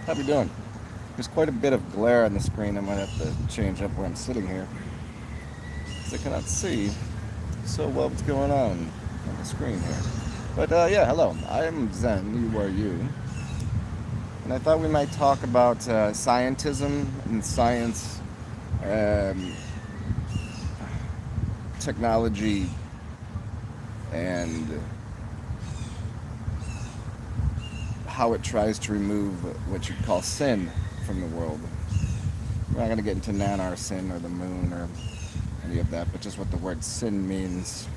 How we doing? There's quite a bit of glare on the screen. I might have to change up where I'm sitting here because I cannot see so well what's going on the screen here. But yeah, hello. I'm Zen. You are you. And I thought we might talk about scientism and science, um, technology, and how it tries to remove what you call sin from the world. We're not going to get into nanar sin or the moon or any of that, but just what the word sin means.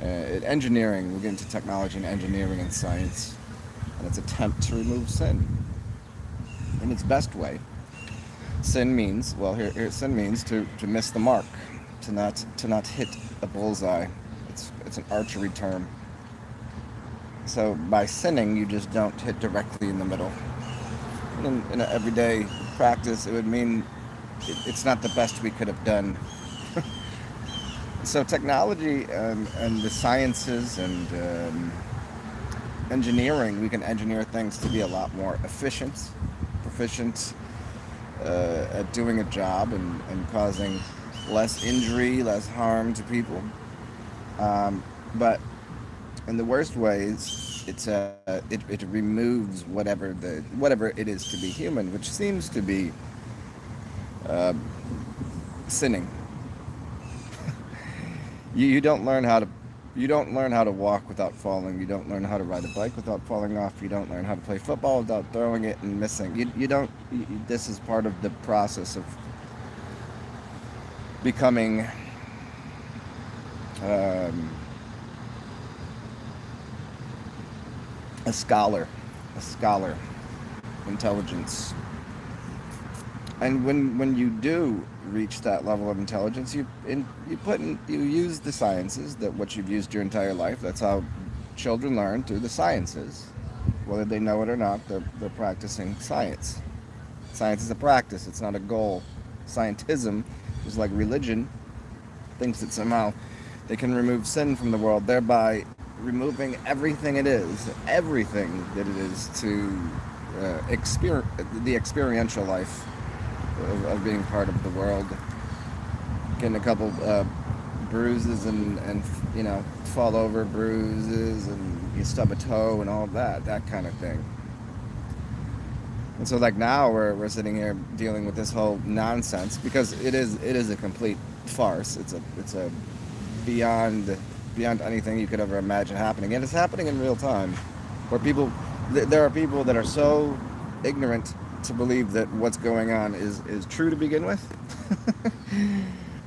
Engineering, we get into technology and engineering and science, and its attempt to remove sin in its best way. Sin means, well, here sin means to miss the mark, to not hit a bullseye. It's an archery term. So by sinning, you just don't hit directly in the middle. In an everyday practice, it would mean it's not the best we could have done. So technology and the sciences and engineering, we can engineer things to be a lot more efficient, proficient at doing a job and causing less injury, less harm to people. But in the worst ways, it removes whatever it is to be human, which seems to be uh, sinning. You don't learn how to walk without falling. You don't learn how to ride a bike without falling off. You don't learn how to play football without throwing it and missing. You don't. This is part of the process of becoming um, a scholar, intelligence. And when you do reach that level of intelligence, you use the sciences, that what you've used your entire life. That's how children learn, through the sciences, whether they know it or not. They're practicing science. Science is a practice. It's not a goal. Scientism is like religion, thinks that somehow they can remove sin from the world, thereby removing everything that it is to the experiential life of being part of the world. Getting a couple bruises and fall over bruises, and you stub a toe and all that kind of thing. And so like now we're sitting here dealing with this whole nonsense because it is a complete farce. It's a beyond anything you could ever imagine happening, and it's happening in real time, where there are people that are so ignorant to believe that what's going on is true to begin with.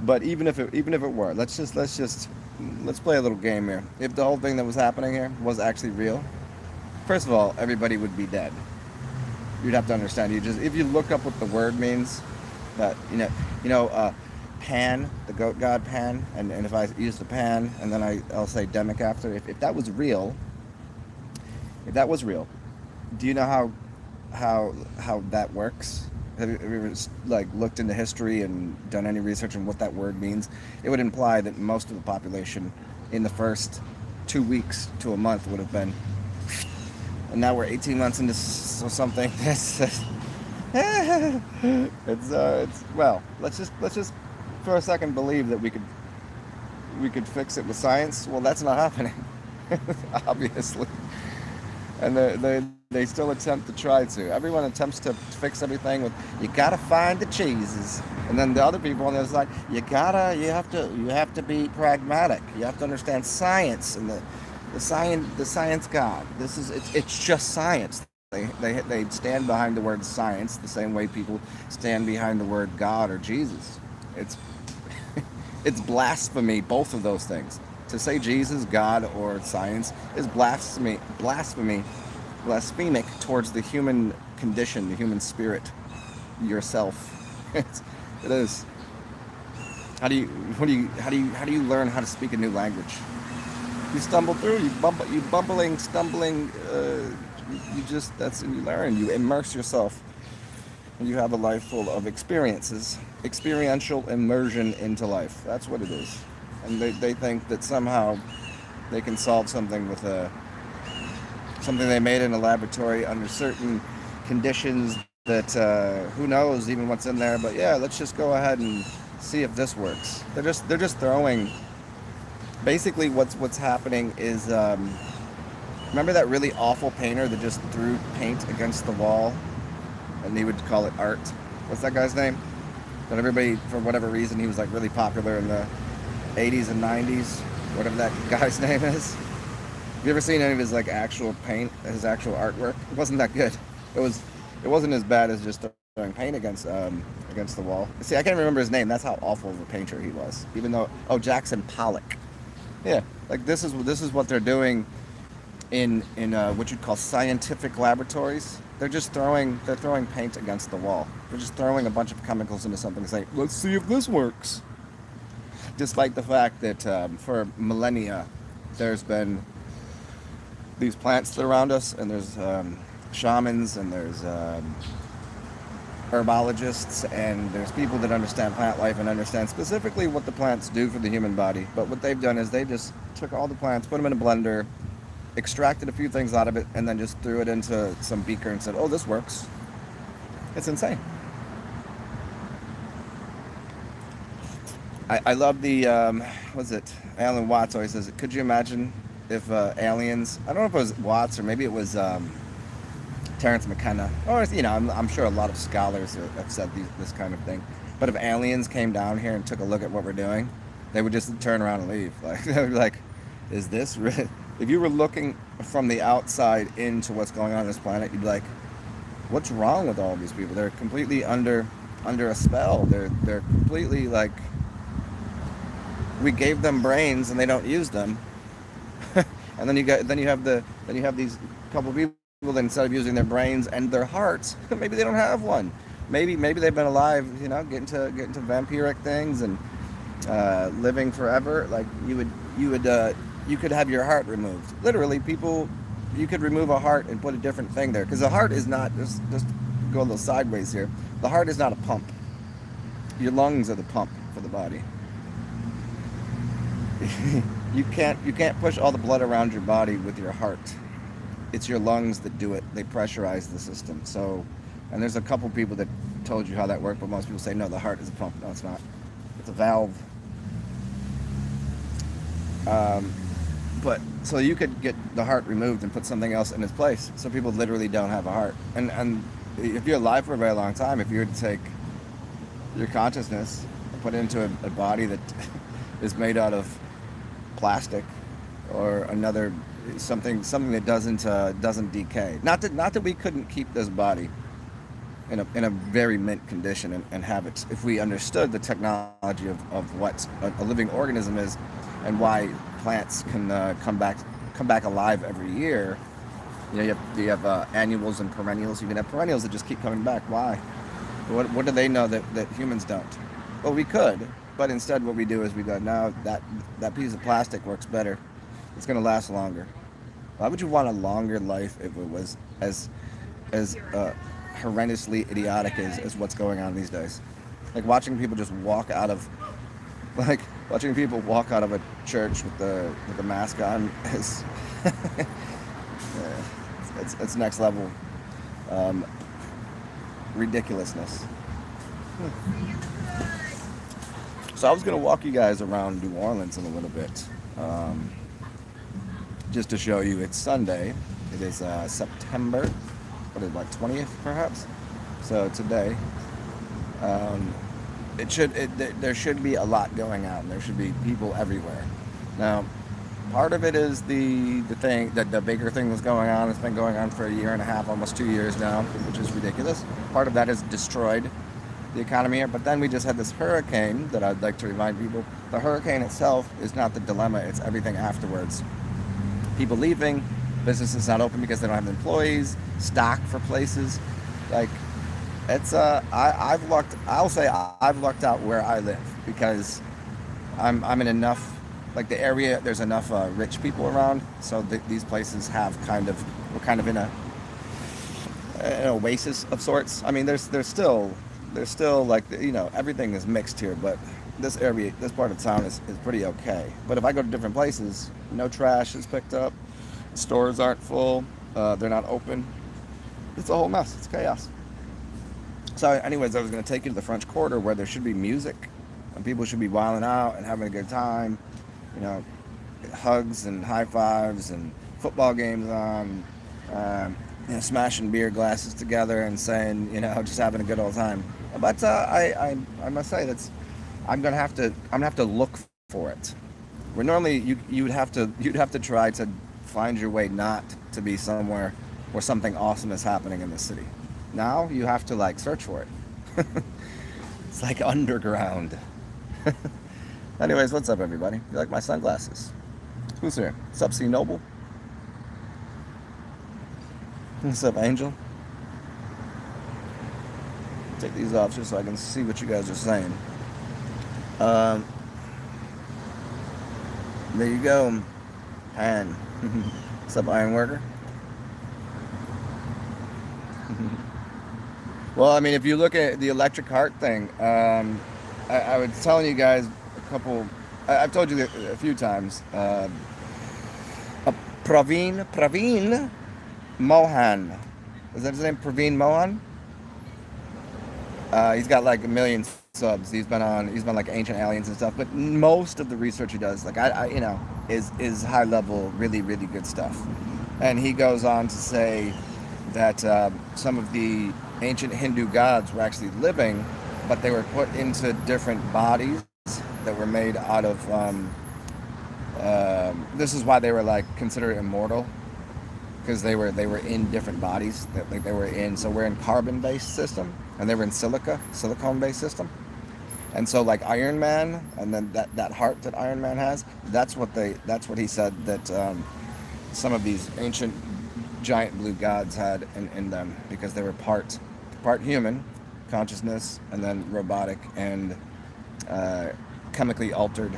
But even if it were, let's play a little game here. If the whole thing that was happening here was actually real, first of all, everybody would be dead. You'd have to understand. If you look up what the word means, that Pan, the goat god Pan, and if I use the Pan and then I'll say demic after, if that was real, do you know how that works? Have you ever looked into history and done any research on what that word means? It would imply that most of the population in the first 2 weeks to a month would have been, and now we're 18 months into something. It's well, let's just for a second believe that we could fix it with science. Well, that's not happening, obviously. And they still attempt to try to. Everyone attempts to fix everything with, you gotta find the cheeses, and then the other people on the other side, you have to be pragmatic. You have to understand science and the science god. It's just science. They stand behind the word science the same way people stand behind the word God or Jesus. It's it's blasphemy, both of those things. To say Jesus, God, or science is blasphemic towards the human condition, the human spirit, yourself. It is. How do you learn how to speak a new language? You stumble through. You bumbling, stumbling. You learn. You immerse yourself, and you have a life full of experiences, experiential immersion into life. That's what it is. And they think that somehow they can solve something with something they made in a laboratory under certain conditions that who knows even what's in there. But yeah, let's just go ahead and see if this works. They're just throwing. Basically, what's happening is remember that really awful painter that just threw paint against the wall, and he would call it art. What's that guy's name? But everybody, for whatever reason, he was like really popular in the 80s and 90s. Whatever that guy's name is. Have you ever seen any of his like actual paint, his actual artwork? It wasn't that good. It wasn't as bad as just throwing paint against the wall. See, I can't remember his name. That's how awful of a painter he was. Even though, Jackson Pollock. Yeah, like this is what they're doing in what you'd call scientific laboratories. They're throwing paint against the wall. They're just throwing a bunch of chemicals into something and saying, let's see if this works. Despite the fact that for millennia, there's been these plants that are around us, and there's shamans, and there's herbologists, and there's people that understand plant life and understand specifically what the plants do for the human body. But what they've done is they just took all the plants, put them in a blender, extracted a few things out of it, and then just threw it into some beaker and said, oh, this works. It's insane. I love the, what's it, Alan Watts always says, could you imagine if aliens, I don't know if it was Watts or maybe it was Terrence McKenna, or, I'm sure a lot of scholars have said this kind of thing, but if aliens came down here and took a look at what we're doing, they would just turn around and leave. Like, they would be like, is this real? If you were looking from the outside into what's going on this planet, you'd be like, what's wrong with all these people? They're completely under a spell. They're completely like, we gave them brains and they don't use them. And then you have these couple of people that instead of using their brains and their hearts, maybe they don't have one. Maybe they've been alive, getting to vampiric things and living forever. Like you could have your heart removed. Literally, you could remove a heart and put a different thing there, because the heart is not just go a little sideways here. The heart is not a pump. Your lungs are the pump for the body. You can't push all the blood around your body with your heart. It's your lungs that do it. They pressurize the system. So, and there's a couple people that told you how that worked, but most people say no, the heart is a pump. No, it's not. It's a valve. But so you could get the heart removed and put something else in its place. So people literally don't have a heart. And if you're alive for a very long time, if you were to take your consciousness and put it into a body that is made out of plastic or another something that doesn't decay. Not that we couldn't keep this body in a very mint condition and have it, if we understood the technology of what a living organism is and why plants can come back alive every year. You have annuals and perennials. You can have perennials that just keep coming back. Why? What do they know that humans don't? Well, we could, but instead what we do is we go, no, that piece of plastic works better. It's going to last longer. Why would you want a longer life if it was as horrendously idiotic as what's going on these days? Like watching people just walk out of a church with the mask on is it's next level ridiculousness. So I was going to walk you guys around New Orleans in a little bit, just to show you. It's Sunday. It is September, 20th perhaps? So today, there should be a lot going on. There should be people everywhere. Now, part of it is the thing, that the bigger thing that's going on. It's been going on for a year and a half, almost 2 years now, which is ridiculous. Part of that has destroyed the economy here, but then we just had this hurricane that I'd like to remind people. The hurricane itself is not the dilemma, it's everything afterwards. People leaving, businesses not open because they don't have employees, stock for places. Like, it's I've lucked out where I live, because I'm in enough, like the area, there's enough rich people around, so these places have we're kind of in an oasis of sorts. I mean, there's still like, everything is mixed here, but this part of town is pretty okay. But if I go to different places, no trash is picked up, stores aren't full, they're not open. It's a whole mess. It's chaos. So anyways, I was going to take you to the French Quarter where there should be music and people should be wilding out and having a good time, you know, hugs and high fives and football games on, you know, smashing beer glasses together and saying, you know, just having a good old time. But I must say I'm gonna have to look for it. Where normally you'd have to try to find your way not to be somewhere where something awesome is happening in the city. Now you have to like search for it. It's like underground. Anyways, what's up, everybody? You like my sunglasses? Who's here? What's up, C Noble? What's up, Angel? Take these off just so I can see what you guys are saying. There you go. Pan. What's up, Ironworker? Well, I mean, if you look at the electric heart thing, I was telling you guys a couple. I've told you a few times. Praveen Mohan. Is that his name? Praveen Mohan. He's got like 1 million subs. He's been like Ancient Aliens and stuff. But most of the research he does, like I you know, is high level, really, really good stuff. And he goes on to say that some of the ancient Hindu gods were actually living, but they were put into different bodies that were made out of. This is why they were like considered immortal, because they were in different bodies. Like they were in. So we're in carbon-based system, and they were in silicone-based system. And so like Iron Man, and then that heart that Iron Man has, that's what he said that some of these ancient giant blue gods had in them, because they were part human consciousness and then robotic and chemically altered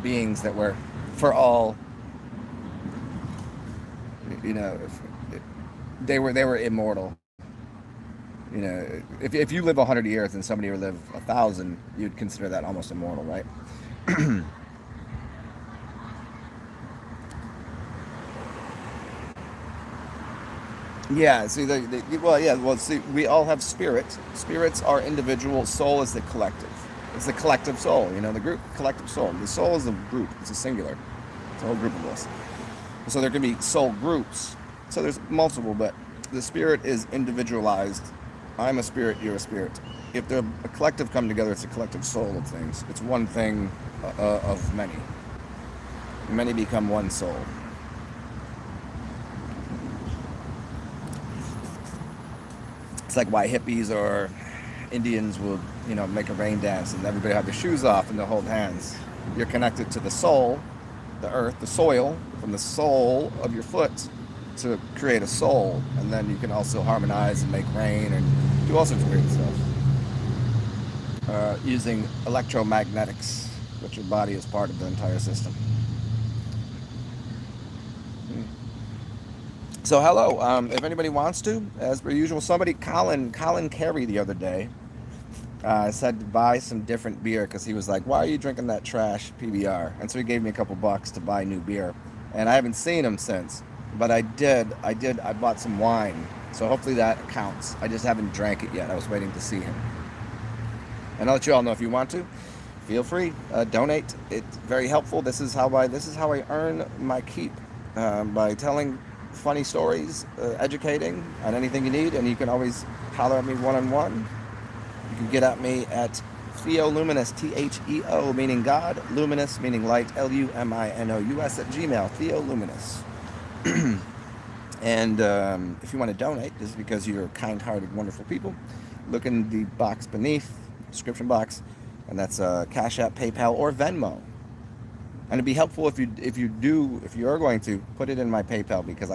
beings that were, for all, you know, they were immortal. You know, if you live 100 years and somebody would live 1,000, you'd consider that almost immortal, right? Yeah, see, see, we all have spirit. Spirits are individual. Soul is the collective. It's the collective soul, you know, the group, collective soul. The soul is a group. It's a singular. It's a whole group of us. So there can be soul groups. So there's multiple, but the spirit is individualized. I'm a spirit, you're a spirit. If they're a collective come together, it's a collective soul of things. It's one thing of many. Many become one soul. It's like why hippies or Indians will, you know, make a rain dance and everybody have their shoes off and they'll hold hands. You're connected to the soul, the earth, the soil, from the sole of your foot to create a soul. And then you can also harmonize and make rain and do all sorts of weird stuff. Using electromagnetics, which your body is part of the entire system. So hello, if anybody wants to, as per usual, Colin Carey the other day said to buy some different beer because he was like, why are you drinking that trash PBR? And so he gave me a couple bucks to buy new beer. And I haven't seen him since, but I bought some wine. So hopefully that counts. I just haven't drank it yet. I was waiting to see him. And I'll let you all know if you want to. Feel free, donate. It's very helpful. This is how I earn my keep, by telling funny stories, educating on anything you need, and you can always holler at me one-on-one. You can get at me at Theo Luminous, Theo meaning God, Luminous meaning light, Luminous at Gmail, Theo Luminous. And if you want to donate, this is because you're kind-hearted, wonderful people. Look in the box beneath, description box, and that's CashApp, PayPal, or Venmo. And it'd be helpful if you are going to put it in my PayPal, because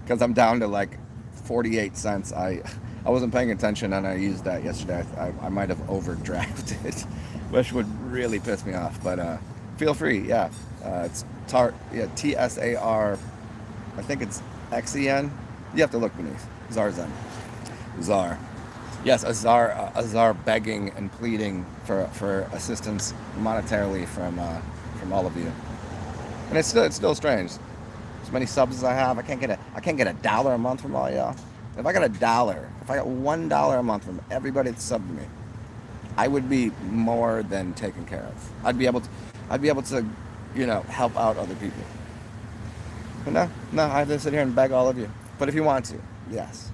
because I'm down to like 48 cents. I wasn't paying attention and I used that yesterday. I might have overdrafted, which would really piss me off. But feel free, yeah. It's TSAR. I think it's XEN. You have to look beneath. Czarzen. Czar. Yes, a czar begging and pleading for assistance monetarily from all of you. And it's still strange. As many subs as I have, I can't get $1 a month from all y'all. if I got $1, if I got $1 a month from everybody that subbed to me, I would be more than taken care of. I'd be able to, help out other people. But no, I have to sit here and beg all of you. But if you want to, yes,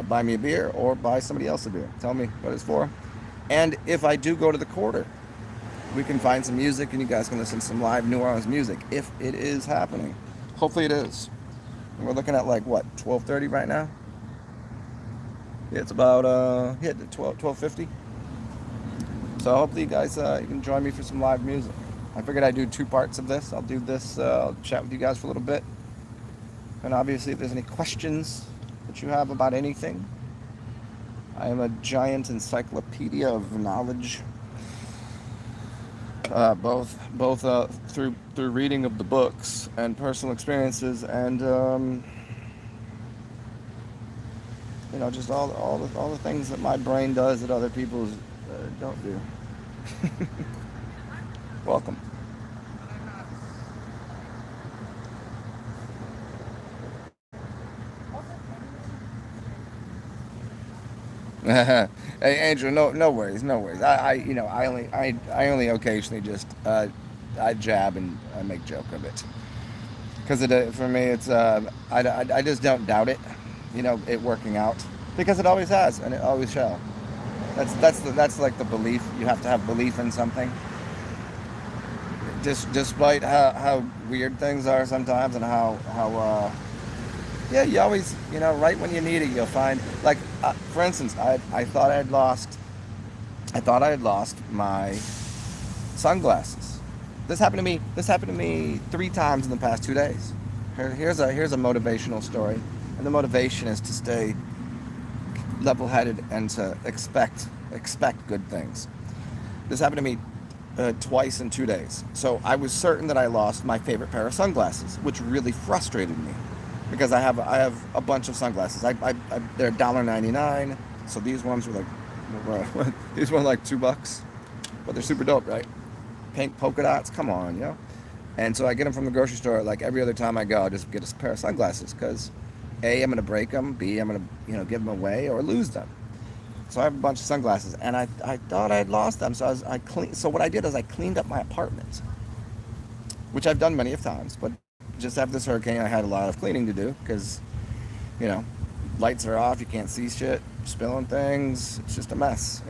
buy me a beer or buy somebody else a beer. Tell me what it's for. And if I do go to the quarter, we can find some music and you guys can listen to some live New Orleans music if it is happening. Hopefully it is. We're looking at 12:30 right now. Yeah, it's about 12:50. So hopefully you guys you can join me for some live music. I figured I'd do 2 parts of this. I'll do this, I'll chat with you guys for a little bit. And obviously if there's any questions that you have about anything, I am a giant encyclopedia of knowledge. Both through reading of the books and personal experiences, and just all the things that my brain does that other people don't do. Welcome. Hey Andrew, no worries. I only occasionally just I jab and I make joke of it, because for me it's I just don't doubt it, it working out, because it always has and it always shall. That's like the belief. You have to have belief in something, despite how weird things are sometimes, and how yeah, you always, right when you need it, you'll find, for instance, I thought I had lost my sunglasses. This happened to me 3 times in the past 2 days. Here's a motivational story, and the motivation is to stay level-headed and to expect good things. This happened to me twice in 2 days. So I was certain that I lost my favorite pair of sunglasses, which really frustrated me, because I have a bunch of sunglasses. They're $1.99. So these ones were these were like $2, but they're super dope, right? Pink polka dots, come on, And so I get them from the grocery store. Like every other time I go, I just get a pair of sunglasses, because A, I'm gonna break them. B, I'm gonna give them away or lose them. So I have a bunch of sunglasses, and I thought I had lost them. So So what I did is I cleaned up my apartment, which I've done many of times, but just after this hurricane, I had a lot of cleaning to do, because, lights are off, you can't see shit, spilling things, it's just a mess,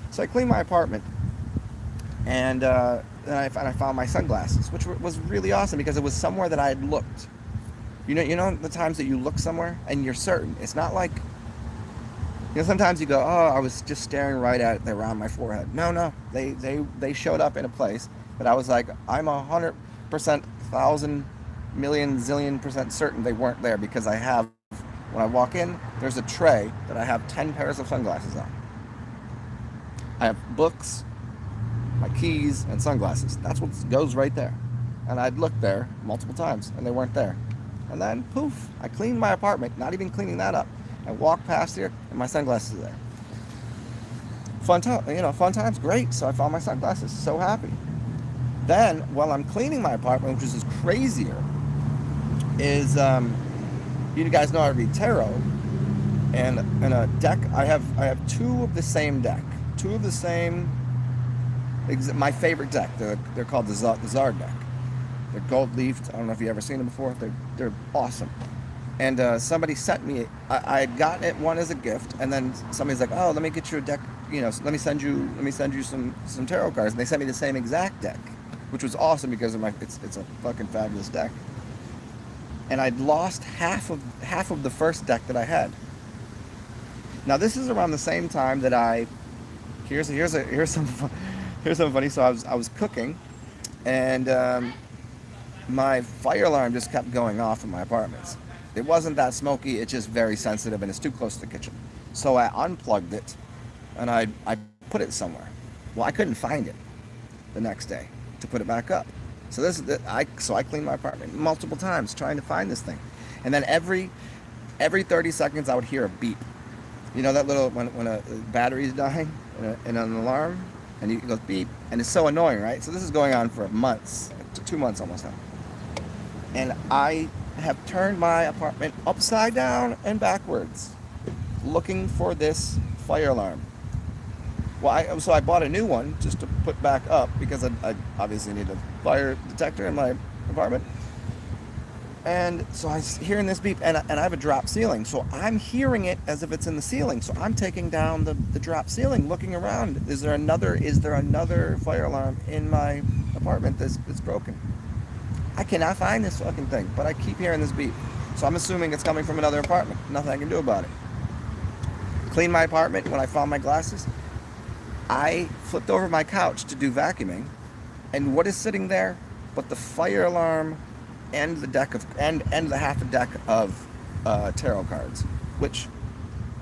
So I cleaned my apartment, and then I found my sunglasses, which was really awesome, because it was somewhere that I had looked. You know the times that you look somewhere and you're certain. It's not like, sometimes you go, oh, I was just staring right at it, they were on my forehead. No, they showed up in a place that I was like, I'm 100%, 1,000, million, zillion % certain they weren't there, because when I walk in, there's a tray that I have 10 pairs of sunglasses on. I have books, my keys, and sunglasses. That's what goes right there. And I'd looked there multiple times, and they weren't there. And then, poof, I cleaned my apartment, not even cleaning that up. I walked past here, and my sunglasses are there. Fun times, great. So I found my sunglasses, so happy. Then, while I'm cleaning my apartment, which is crazier, is, you guys know I read tarot, and in a deck, I have 2 of the same deck. 2 of the same, my favorite deck. They're called the Tsar deck. They're gold leafed. I don't know if you've ever seen them before. They're awesome. And somebody sent me, I had gotten it one as a gift, and then somebody's like, oh, let me get you a deck, let me send you some tarot cards. And they sent me the same exact deck, which was awesome, because it's a fucking fabulous deck. And I'd lost half of the first deck that I had. Now this is around the same time that here's something funny. So I was cooking, and my fire alarm just kept going off in my apartments. It wasn't that smoky, it's just very sensitive, and it's too close to the kitchen. So I unplugged it, and I put it somewhere. Well, I couldn't find it the next day to put it back up. So I cleaned my apartment multiple times trying to find this thing. And then every 30 seconds I would hear a beep. That little, when a battery's dying and an alarm, and it goes beep, and it's so annoying, right? So this is going on for months, 2 months almost now. And I have turned my apartment upside down and backwards. looking for this fire alarm. Well, so I bought a new one just to put back up because I obviously need a fire detector in my apartment. And so I'm hearing this beep, and I have a drop ceiling, so I'm hearing it as if it's in the ceiling. So I'm taking down the drop ceiling, looking around. Is there another fire alarm in my apartment that's broken? I cannot find this fucking thing, but I keep hearing this beep. So I'm assuming it's coming from another apartment. Nothing I can do about it. Clean my apartment. When I found my glasses, I flipped over my couch to do vacuuming, and what is sitting there but the fire alarm and the deck of and the half a deck of tarot cards, which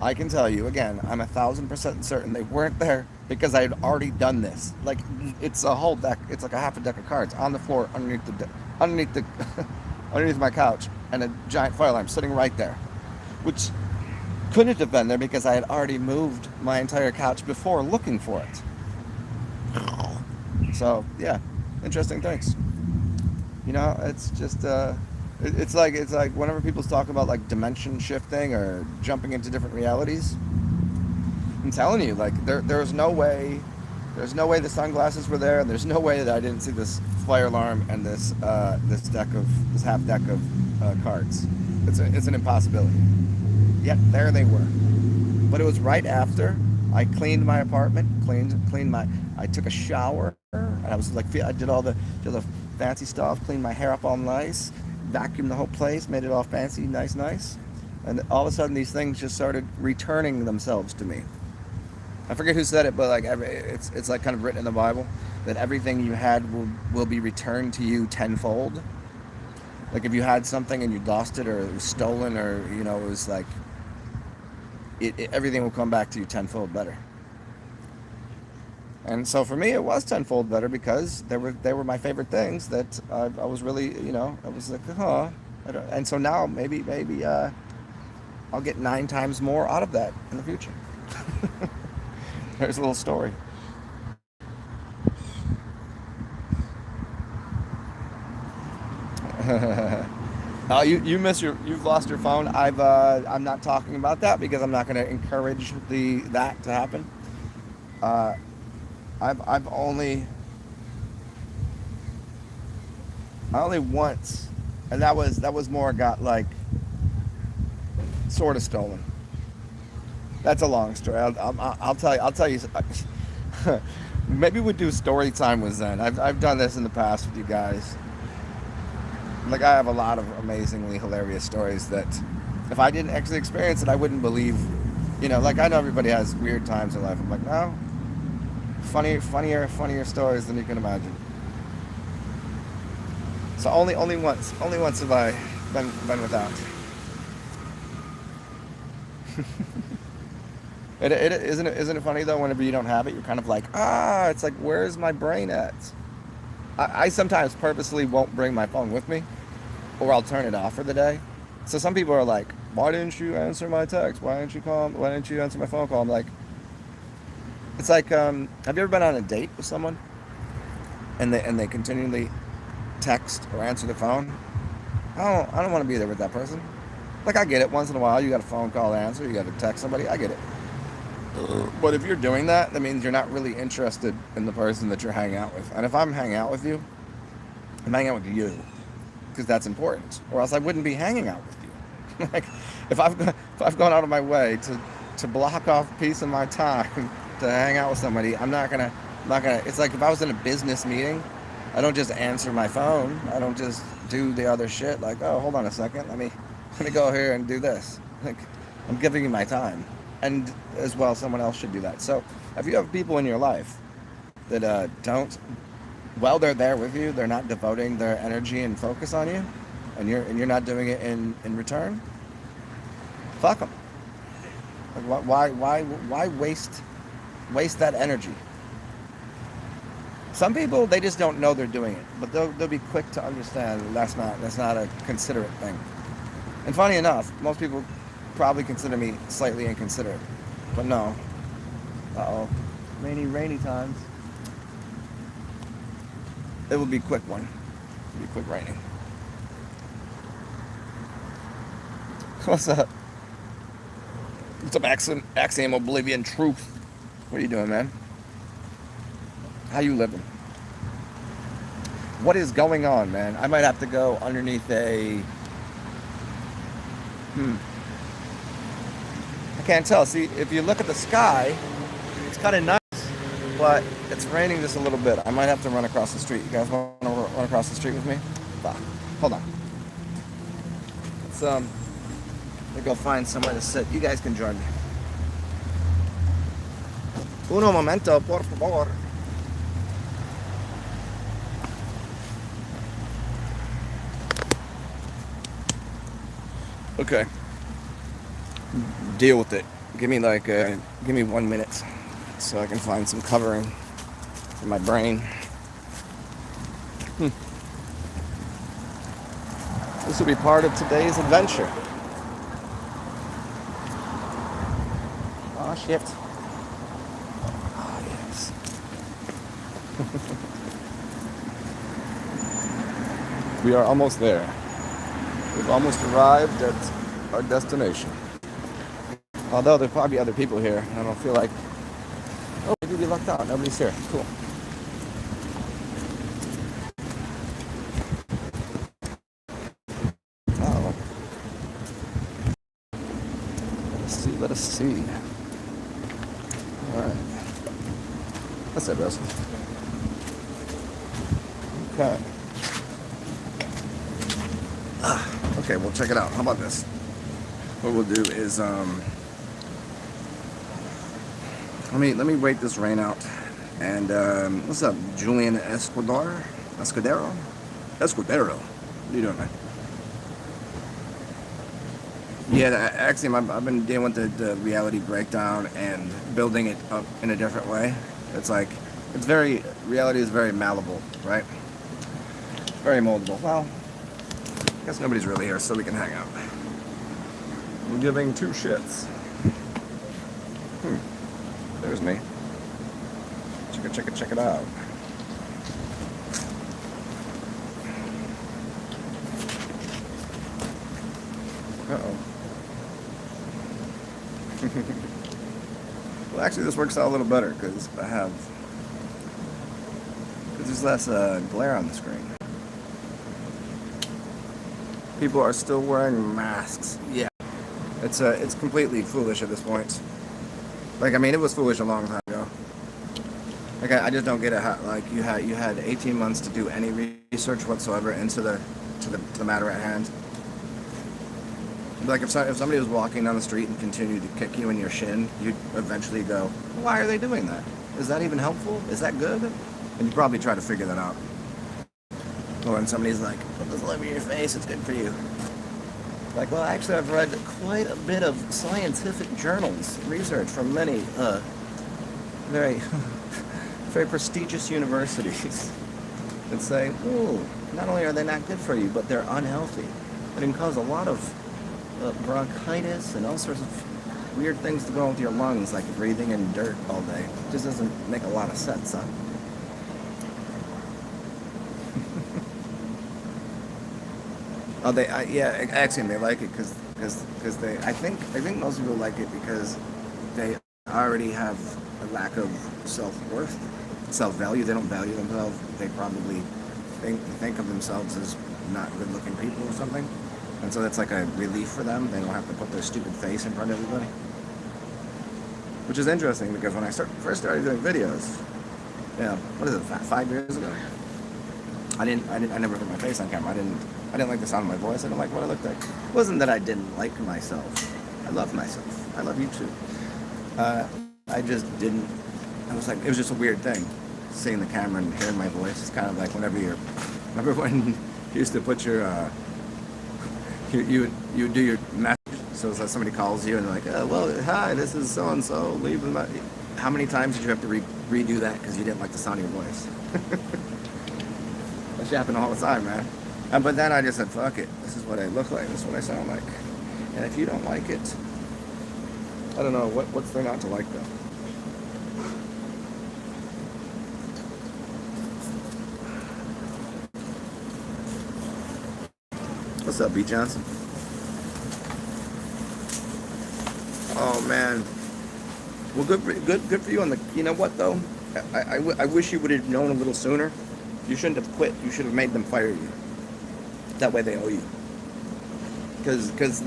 I can tell you again, I'm 1,000% certain they weren't there because I had already done this. Like, it's a whole deck. It's like a half a deck of cards on the floor underneath the underneath my couch, and a giant fire alarm sitting right there, which couldn't have been there because I had already moved my entire couch before looking for it. So yeah, interesting things. You know, it's just it's like whenever people talk about like dimension shifting or jumping into different realities, I'm telling you, like there's no way the sunglasses were there, and there's no way that I didn't see this fire alarm and this half deck of cards. It's an impossibility. Yet there they were. But it was right after I cleaned my apartment, I took a shower, and I was like, I did all the fancy stuff, cleaned my hair up all nice, vacuumed the whole place, made it all fancy, nice, and all of a sudden these things just started returning themselves to me. I forget who said it, but like it's like kind of written in the Bible that everything you had will be returned to you tenfold. Like if you had something and you lost it, or it was stolen, or you know, it was like everything will come back to you tenfold better. And so for me, it was tenfold better because they were my favorite things that I was really, you know, I was like, and so now maybe I'll get 9 times more out of that in the future. There's a little story. You've lost your phone. I'm not talking about that because I'm not going to encourage that to happen. I only once, and that was more got like sort of stolen. That's a long story. I'll tell you. Maybe we'd do story time with Zen. I've done this in the past with you guys. Like I have a lot of amazingly hilarious stories that if I didn't actually experience it, I wouldn't believe. You know, like I know everybody has weird times in life. I'm like, no, funnier stories than you can imagine. So only once have I been without. Isn't it funny though? Whenever you don't have it, you're kind of like, it's like, where's my brain at? I sometimes purposely won't bring my phone with me, or I'll turn it off for the day. So some people are like, why didn't you answer my text? Why didn't you answer my phone call? I'm like, it's like, have you ever been on a date with someone and they continually text or answer the phone? I don't want to be there with that person. Like I get it, once in a while you got a phone call to answer, you got to text somebody, I get it. But if you're doing that, that means you're not really interested in the person that you're hanging out with. And if I'm hanging out with you, I'm hanging out with you because that's important, or else I wouldn't be hanging out with you. Like if I've gone out of my way to block off a piece of my time to hang out with somebody, I'm not gonna. It's like if I was in a business meeting, I don't just answer my phone. I don't just do the other shit. Like, oh, hold on a second, let me go here and do this. Like, I'm giving you my time, and as well, someone else should do that. So, if you have people in your life that don't, while they're there with you, they're not devoting their energy and focus on you, and you're not doing it in return, fuck them. Like, why waste that energy? Some people, they just don't know they're doing it, but they'll be quick to understand that's not a considerate thing. And funny enough, most people probably consider me slightly inconsiderate, but no. Rainy times. It will be quick one. It'll be quick raining. What's up? What's up, Axiom Oblivion Truth? What are you doing, man? How you living? What is going on, man? I might have to go underneath a... I can't tell. See, if you look at the sky, it's kind of nice, but it's raining just a little bit. I might have to run across the street. You guys want to run across the street with me? Hold on. Let me go find somewhere to sit. You guys can join me. Uno momento, por favor. Okay. Deal with it. Give me 1 minute so I can find some covering for my brain. This will be part of today's adventure. Oh shit. Oh yes. We are almost there. We've almost arrived at our destination. Although there'll probably be other people here. I don't feel like... Oh, maybe we lucked out. Nobody's here. Cool. Oh. Let us see. Alright. That's it, Russell. Okay. Okay, well, check it out. How about this? What we'll do is, let me wait this rain out. And, what's up, Julian Escudero? What are you doing, man? Yeah, Axiom, I've been dealing with the reality breakdown and building it up in a different way. It's like, reality is very malleable, right? Very moldable. Well, I guess nobody's really here, so we can hang out. I'm giving two shits. There's me. Check it out. Uh-oh. Well, actually, this works out a little better because there's less glare on the screen. People are still wearing masks. Yeah, it's completely foolish at this point. Like, I mean, it was foolish a long time ago. Like, I just don't get it. How, like, you had 18 months to do any research whatsoever into the matter at hand. Like, if somebody was walking down the street and continued to kick you in your shin, you'd eventually go, why are they doing that? Is that even helpful? Is that good? And you probably try to figure that out. Or when somebody's like, put this love in your face, it's good for you. Like, well, actually, I've read quite a bit of scientific journals, research from many very, very prestigious universities that say, oh, not only are they not good for you, but they're unhealthy. It can cause a lot of bronchitis and all sorts of weird things to go on with your lungs, like breathing in dirt all day. It just doesn't make a lot of sense, huh? Oh, Axiom, they like it because they. I think most people like it because they already have a lack of self-worth, self-value. They don't value themselves. They probably think of themselves as not good-looking people or something, and so that's like a relief for them. They don't have to put their stupid face in front of everybody, which is interesting because when I first started doing videos, what is it, 5 years ago? I never put my face on camera. I didn't like the sound of my voice. I didn't like what I looked like. It wasn't that I didn't like myself. I love myself. I love you too. I just didn't. I was like, it was just a weird thing, seeing the camera and hearing my voice. It's kind of like remember when you used to put your, you would do your message. So it's like somebody calls you and they're like, well, hi, this is so and so. Leave them. How many times did you have to redo that because you didn't like the sound of your voice? That shit happened all the time, man. But then I just said, fuck it. This is what I look like. This is what I sound like. And if you don't like it, I don't know. What's there not to like, though? What's up, B. Johnson? Oh man. Well, good for you on the. You know what though? I wish you would have known a little sooner. You shouldn't have quit. You should have made them fire you. That way they owe you. Because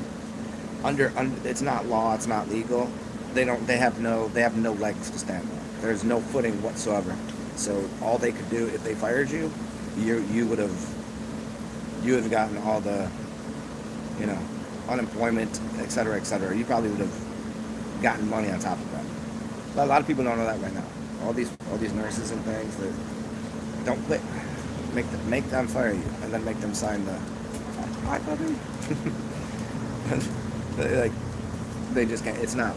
under it's not law. It's not legal. They have no legs to stand on. There's no footing whatsoever. So all they could do if they fired you, you would have gotten all the, you know, unemployment, et cetera, et cetera. You probably would have gotten money on top of that. But a lot of people don't know that right now. All these nurses and things that don't quit. Make them fire you, and then make them sign the. Hi, buddy. Like they just can't. It's not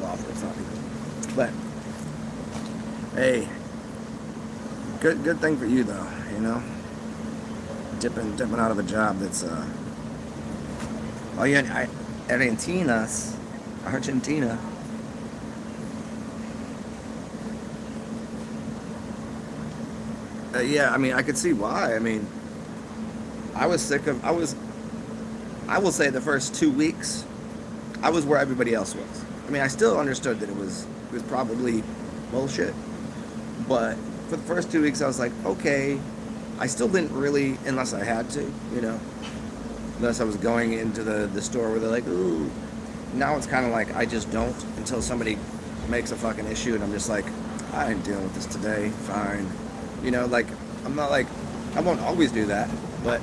lawful. It's not legal. But hey, good thing for you though. You know, dipping out of a job that's Oh yeah, Argentina. Yeah, I mean, I could see why. I mean, I will say the first 2 weeks, I was where everybody else was. I mean, I still understood that it was probably bullshit, but for the first 2 weeks, I was like, okay. I still didn't really, unless I had to, you know, unless I was going into the store where they're like, ooh. Now it's kind of like I just don't until somebody makes a fucking issue, and I'm just like, I ain't dealing with this today. Fine. You know, like, I'm not like, I won't always do that, but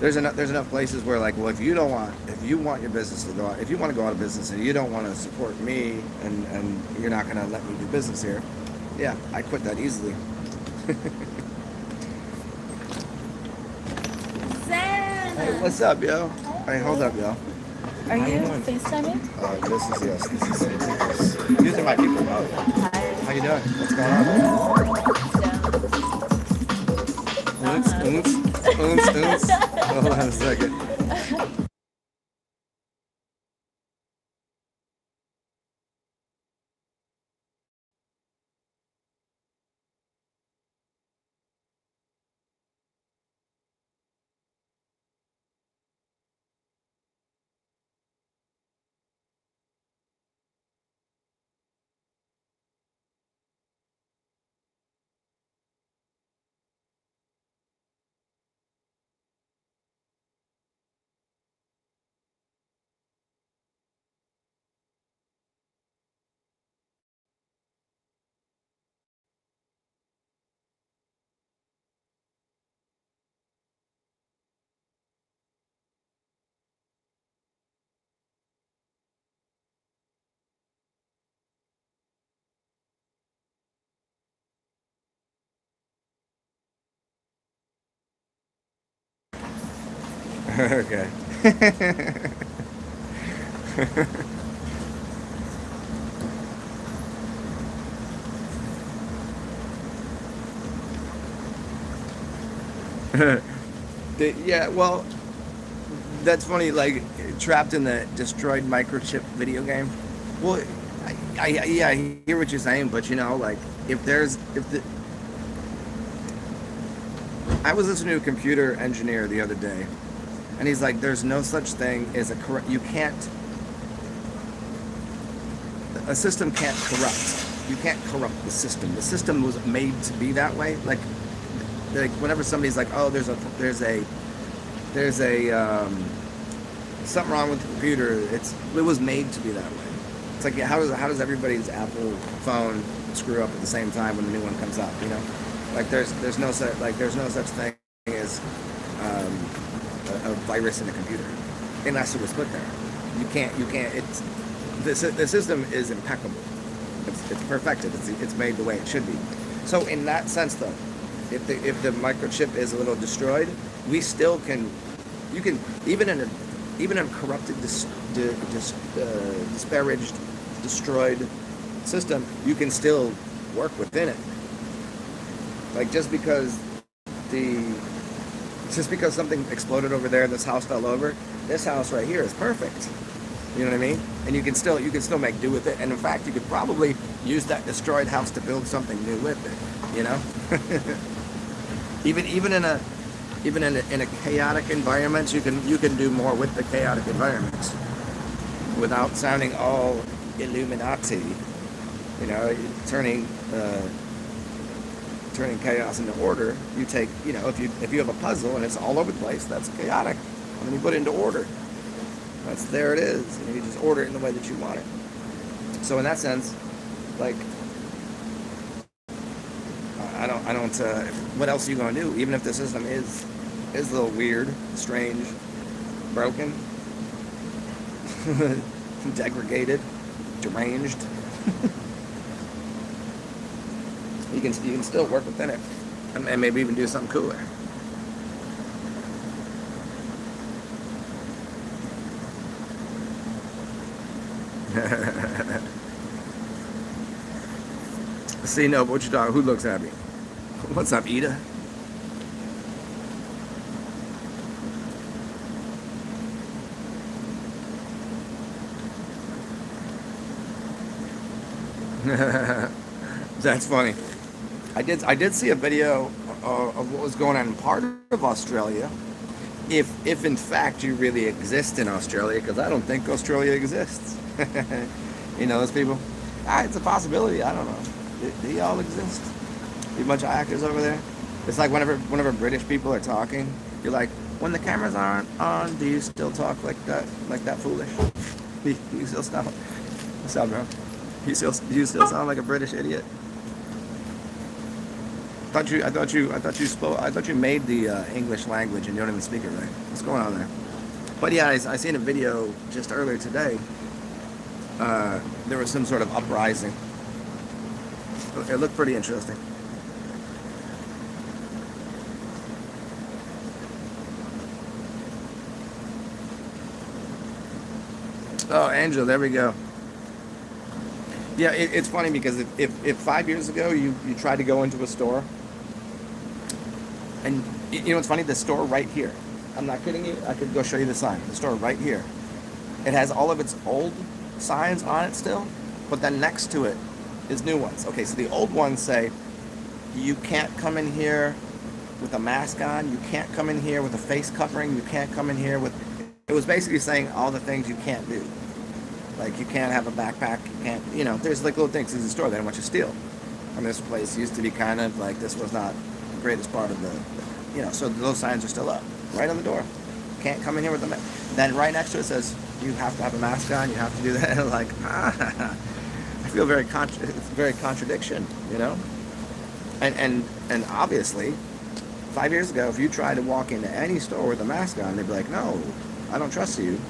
there's enough places where, like, well, if you want your business to go out, if you want to go out of business and you don't want to support me and you're not going to let me do business here, yeah, I quit that easily. Hey, what's up, yo? Hey, hold up, yo. Are you FaceTiming? This is these are my people. Hi. How you doing? What's going on? Oons. Hold on a second. Okay. Yeah, well, that's funny. Like, trapped in the destroyed microchip video game. Well, yeah, I hear what you're saying, but you know, like, I was listening to a computer engineer the other day, and he's like, "There's no such thing as a corrupt. You can't. A system can't corrupt. You can't corrupt the system. The system was made to be that way. Like whenever somebody's like, oh, there's a something wrong with the computer. It was made to be that way. It's like, how does everybody's Apple phone screw up at the same time when the new one comes out? You know, like there's no such thing as a virus in a computer unless it was put there. You can't. The system is impeccable. It's perfected. It's made the way it should be. So in that sense, though, if the microchip is a little destroyed, we still can. You can even in a corrupted, disparaged, destroyed system, you can still work within it. Like just because something exploded over there, this house fell over. This house right here is perfect. You know what I mean? And you can still make do with it. And in fact, you could probably use that destroyed house to build something new with it. You know? even in a chaotic environment, you can do more with the chaotic environments. without sounding all Illuminati, you know, turning chaos into order. You take, you know, if you have a puzzle and it's all over the place, that's chaotic. And then you put it into order. There it is. And you just order it in the way that you want it. So in that sense, like, I don't, what else are you going to do? Even if the system is a little weird, strange, broken, degraded, deranged, you can still work within it, and maybe even do something cooler. See, no, but what you talking? Who looks happy? What's up, Ida? That's funny. I did see a video of what was going on in part of Australia. If in fact you really exist in Australia, because I don't think Australia exists. You know those people? It's a possibility. I don't know. Do y'all exist? A bunch of actors over there. It's like whenever British people are talking, you're like, when the cameras aren't on, do you still talk like that foolish? You still sound. What's up, bro? You still sound like a British idiot. I thought you made the English language and you don't even speak it right. What's going on there? But yeah, I seen a video just earlier today. There was some sort of uprising. It looked pretty interesting. Oh, Angel, there we go. Yeah, it's funny because if 5 years ago you tried to go into a store, and you know what's funny? The store right here, I'm not kidding you, I could go show you the sign. The store right here, it has all of its old signs on it still, but then next to it is new ones. Okay, so the old ones say, you can't come in here with a mask on, you can't come in here with a face covering, you can't come in here with... It was basically saying all the things you can't do. Like, you can't have a backpack, you can't, you know, there's like little things in the store they don't want you to steal. And this place used to be kind of like, this was not the greatest part of the, you know, so those signs are still up, right on the door. Can't come in here with a mask. Then right next to it says, you have to have a mask on, you have to do that. Like, I feel it's very contradiction, you know? And obviously, 5 years ago, if you tried to walk into any store with a mask on, they'd be like, no, I don't trust you.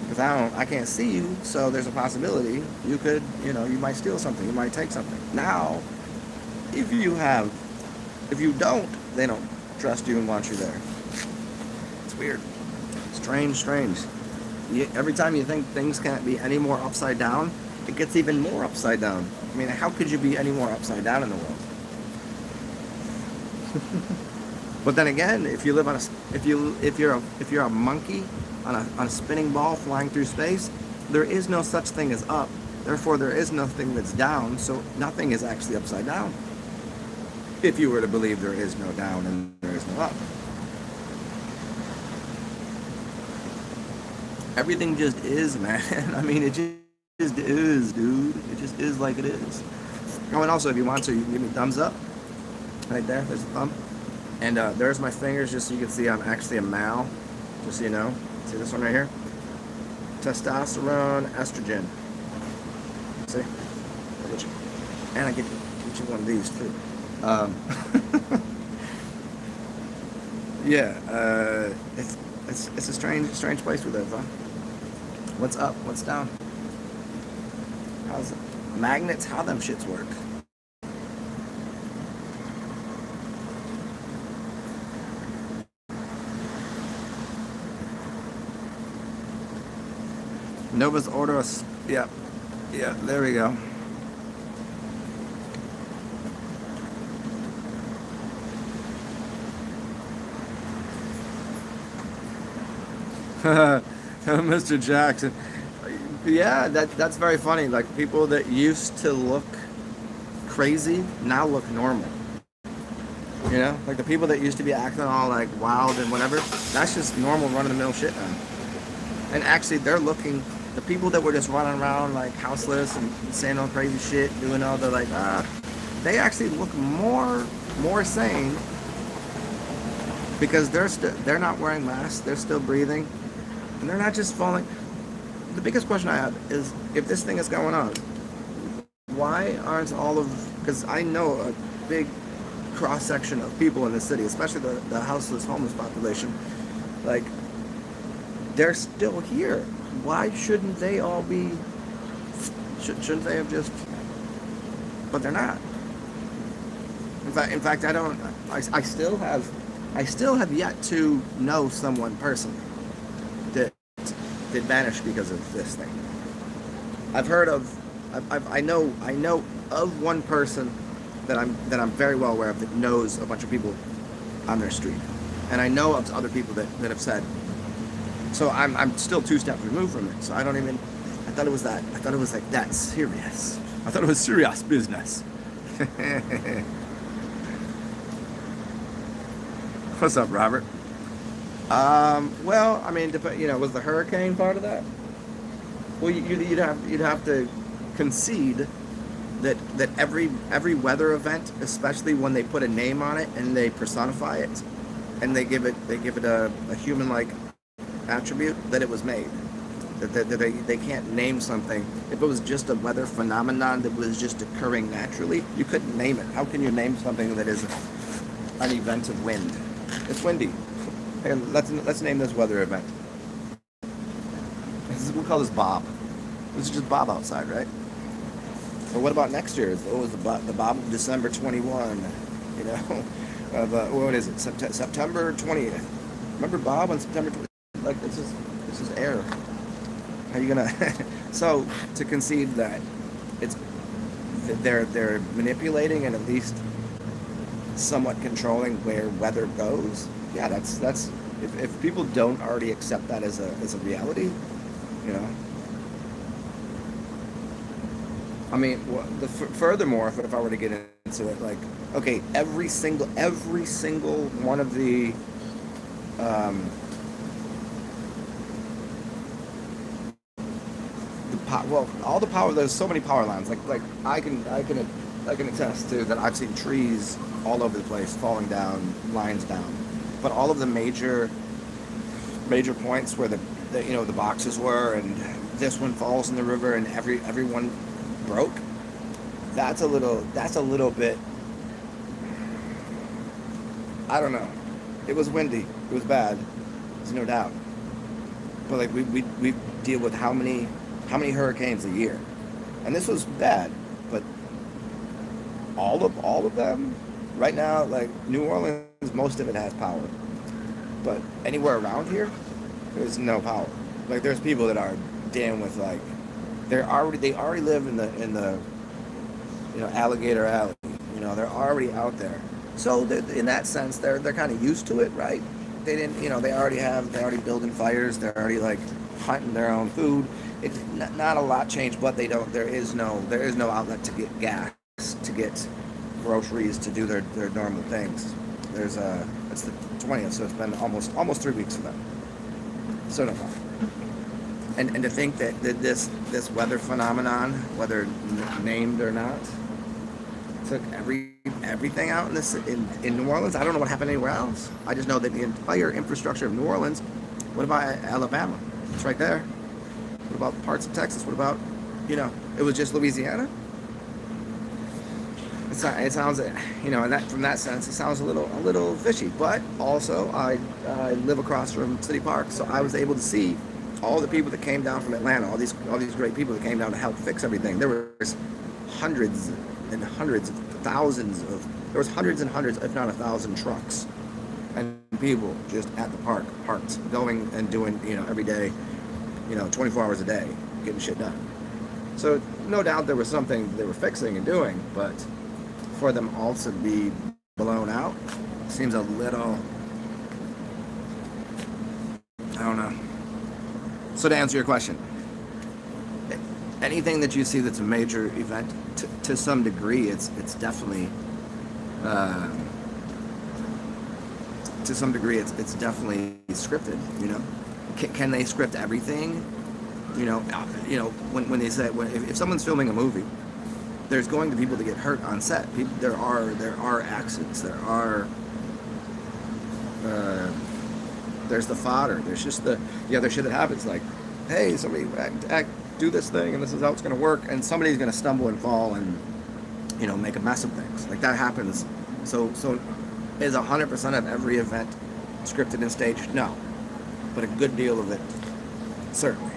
Because I can't see you, so there's a possibility you could, you know, you might steal something, you might take something. Now, if you don't, they don't trust you and want you there. It's weird. Strange. Every time you think things can't be any more upside down, it gets even more upside down. I mean, how could you be any more upside down in the world? But then again, if you live on if you're a monkey on a spinning ball flying through space, there is no such thing as up. Therefore, there is nothing that's down. So nothing is actually upside down. If you were to believe there is no down and there is no up. Everything just is, man. I mean, it just is, dude. It just is like it is. Oh, and also, if you want to, you can give me a thumbs up. Right there, there's a thumb. And there's my fingers, just so you can see I'm actually a Mal. Just so you know. See this one right here? Testosterone, estrogen. See? And I get you one of these, too. Yeah, it's a strange place we live, huh? What's up? What's down? How's it? Magnets? How them shits work? Novus Ordos. Yeah, there we go. Mr. Jackson. Yeah, that's very funny. Like, people that used to look crazy now look normal. You know? Like, the people that used to be acting all like wild and whatever, that's just normal run-of-the-mill shit now. And actually, they're looking the people that were just running around like houseless and saying all crazy shit, doing all the like, they actually look more sane because they're not wearing masks, they're still breathing, and they're not just falling. The biggest question I have is, if this thing is going on, why aren't all of, because I know a big cross section of people in the city, especially the houseless, homeless population, like, they're still here. Why shouldn't they all be, shouldn't they have just, but they're not. In fact, I still have yet to know someone personally that vanished because of this thing. I've heard of, I know of one person that I'm very well aware of that knows a bunch of people on their street, and I know of other people that have said. So I'm still 2 steps removed from it. So I don't even. I thought it was like that serious. I thought it was serious business. What's up, Robert? Well, I mean, was the hurricane part of that? Well, you'd have to concede that every weather event, especially when they put a name on it and they personify it, and they give it a human-like attribute, that it was made. That they can't name something. If it was just a weather phenomenon that was just occurring naturally, you couldn't name it. How can you name something that is an event of wind? It's windy. Hey, let's name this weather event. We'll call this Bob. This is just Bob outside, right? Or what about next year? It was the Bob of December 21. What is it? September 20th. Remember Bob on September 20th? Like, this is air. How are you gonna? So to concede that it's they're manipulating and at least somewhat controlling where weather goes. Yeah, that's if people don't already accept that as a reality, I mean, furthermore, if I were to get into it, like, okay, every single one of the all the power. There's so many power lines. Like I can attest to that. I've seen trees all over the place falling down, lines down, but all of the major points where the boxes were, and this one falls in the river, and everyone broke. That's a little bit. I don't know. It was windy. It was bad. There's no doubt. But like we deal with how many hurricanes a year, and this was bad. But all of them right now, like New Orleans, most of it has power. But anywhere around here, there's no power. Like, there's people that are dealing with, like, they already live in the Alligator Alley. They're already out there. So in that sense, they're kind of used to it, right? They didn't, they're already building fires. They're already like hunting their own food. It's not a lot changed, but there is no outlet to get gas, to get groceries, to do their normal things. It's the 20th, so it's been almost 3 weeks for them. So no problem. And to think that this weather phenomenon, whether named or not, took everything out in New Orleans. I don't know what happened anywhere else. I just know that the entire infrastructure of New Orleans. What about Alabama? It's right there. What about parts of Texas? What about, it was just Louisiana? It sounds, and that, from that sense, it sounds a little fishy. But also, I live across from City Park, so I was able to see all the people that came down from Atlanta, all these great people that came down to help fix everything. There was hundreds and hundreds of thousands and hundreds, if not 1,000 trucks and people just at the park, parked, going and doing, every day, 24 hours a day, getting shit done. So no doubt there was something they were fixing and doing, but for them all to be blown out seems a little, I don't know. So to answer your question, anything that you see that's a major event, to some degree, it's definitely, to some degree, it's definitely scripted. Can they script everything? When they say if someone's filming a movie, there's going to be people that get hurt on set. There are accidents. There's the fodder. There's just the other shit that happens. Like, hey, somebody do this thing, and this is how it's going to work, and somebody's going to stumble and fall and make a mess of things. Like that happens. So is 100% of every event scripted and staged? No, but a good deal of it certainly.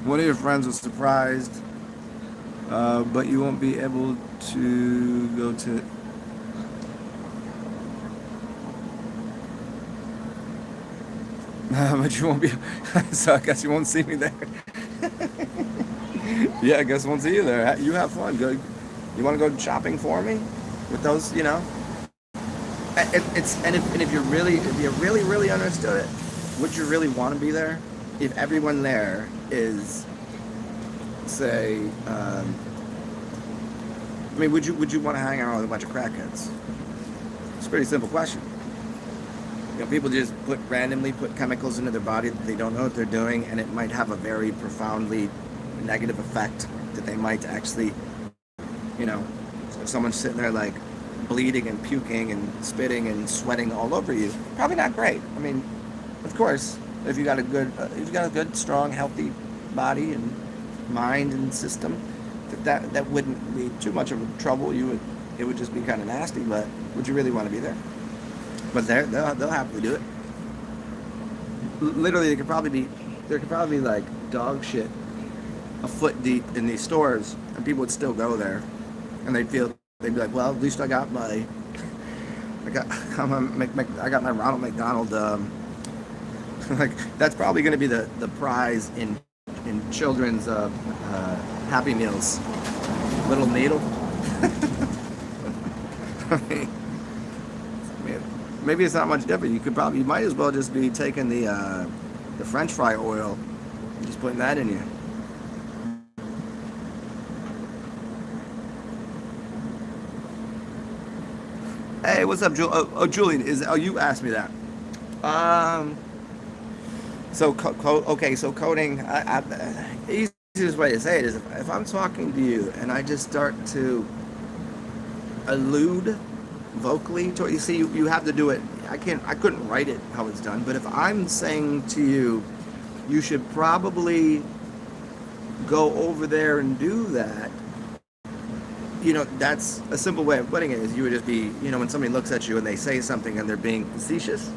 One of your friends was surprised, but you won't be able to go to. But you won't be. So I guess you won't see me there. Yeah, I guess I won't see you there. You have fun. Go. You want to go shopping for me with those? If you really understood it, would you really want to be there? If everyone there is, say, would you want to hang out with a bunch of crackheads? It's a pretty simple question. People just randomly put chemicals into their body that they don't know what they're doing, and it might have a very profoundly negative effect that they might actually, if someone's sitting there like bleeding and puking and spitting and sweating all over you, probably not great. Of course, if you got a good, strong, healthy body and mind and system, that wouldn't be too much of a trouble. It would just be kind of nasty. But would you really want to be there? But they'll happily do it. Literally, there could probably be like dog shit a foot deep in these stores, and people would still go there, and they'd be like, well, at least I got my Ronald McDonald. Like that's probably going to be the prize in children's Happy Meals. Little needle. Maybe it's not much different. You might as well just be taking the French fry oil, and just putting that in you. Hey, what's up, Julian? You asked me that. So coding. Easiest way to say it is if I'm talking to you and I just start to allude vocally to it. You see, you have to do it. I couldn't write it how it's done, but if I'm saying to you, you should probably go over there and do that, that's a simple way of putting it. Is you would just be, when somebody looks at you and they say something and they're being facetious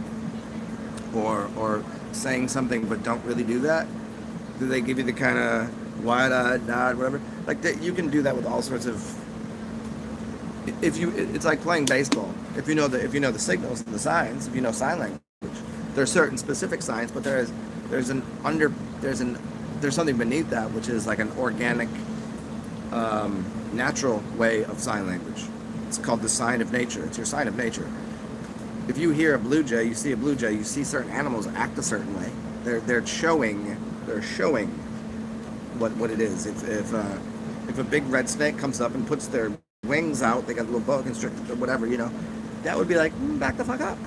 or saying something but don't really do that, do they give you the kind of wide-eyed nod, whatever? Like that, you can do that with all sorts of. It's like playing baseball. If you know the signals and the signs, if you know sign language, there are certain specific signs, but there's something beneath that, which is like an organic, natural way of sign language. It's called the sign of nature. It's your sign of nature. If you hear a blue jay, you see a blue jay, you see certain animals act a certain way. They're showing what it is. If a big red snake comes up and puts their wings out, they got a little boa constrictor or whatever, that would be like, back the fuck up.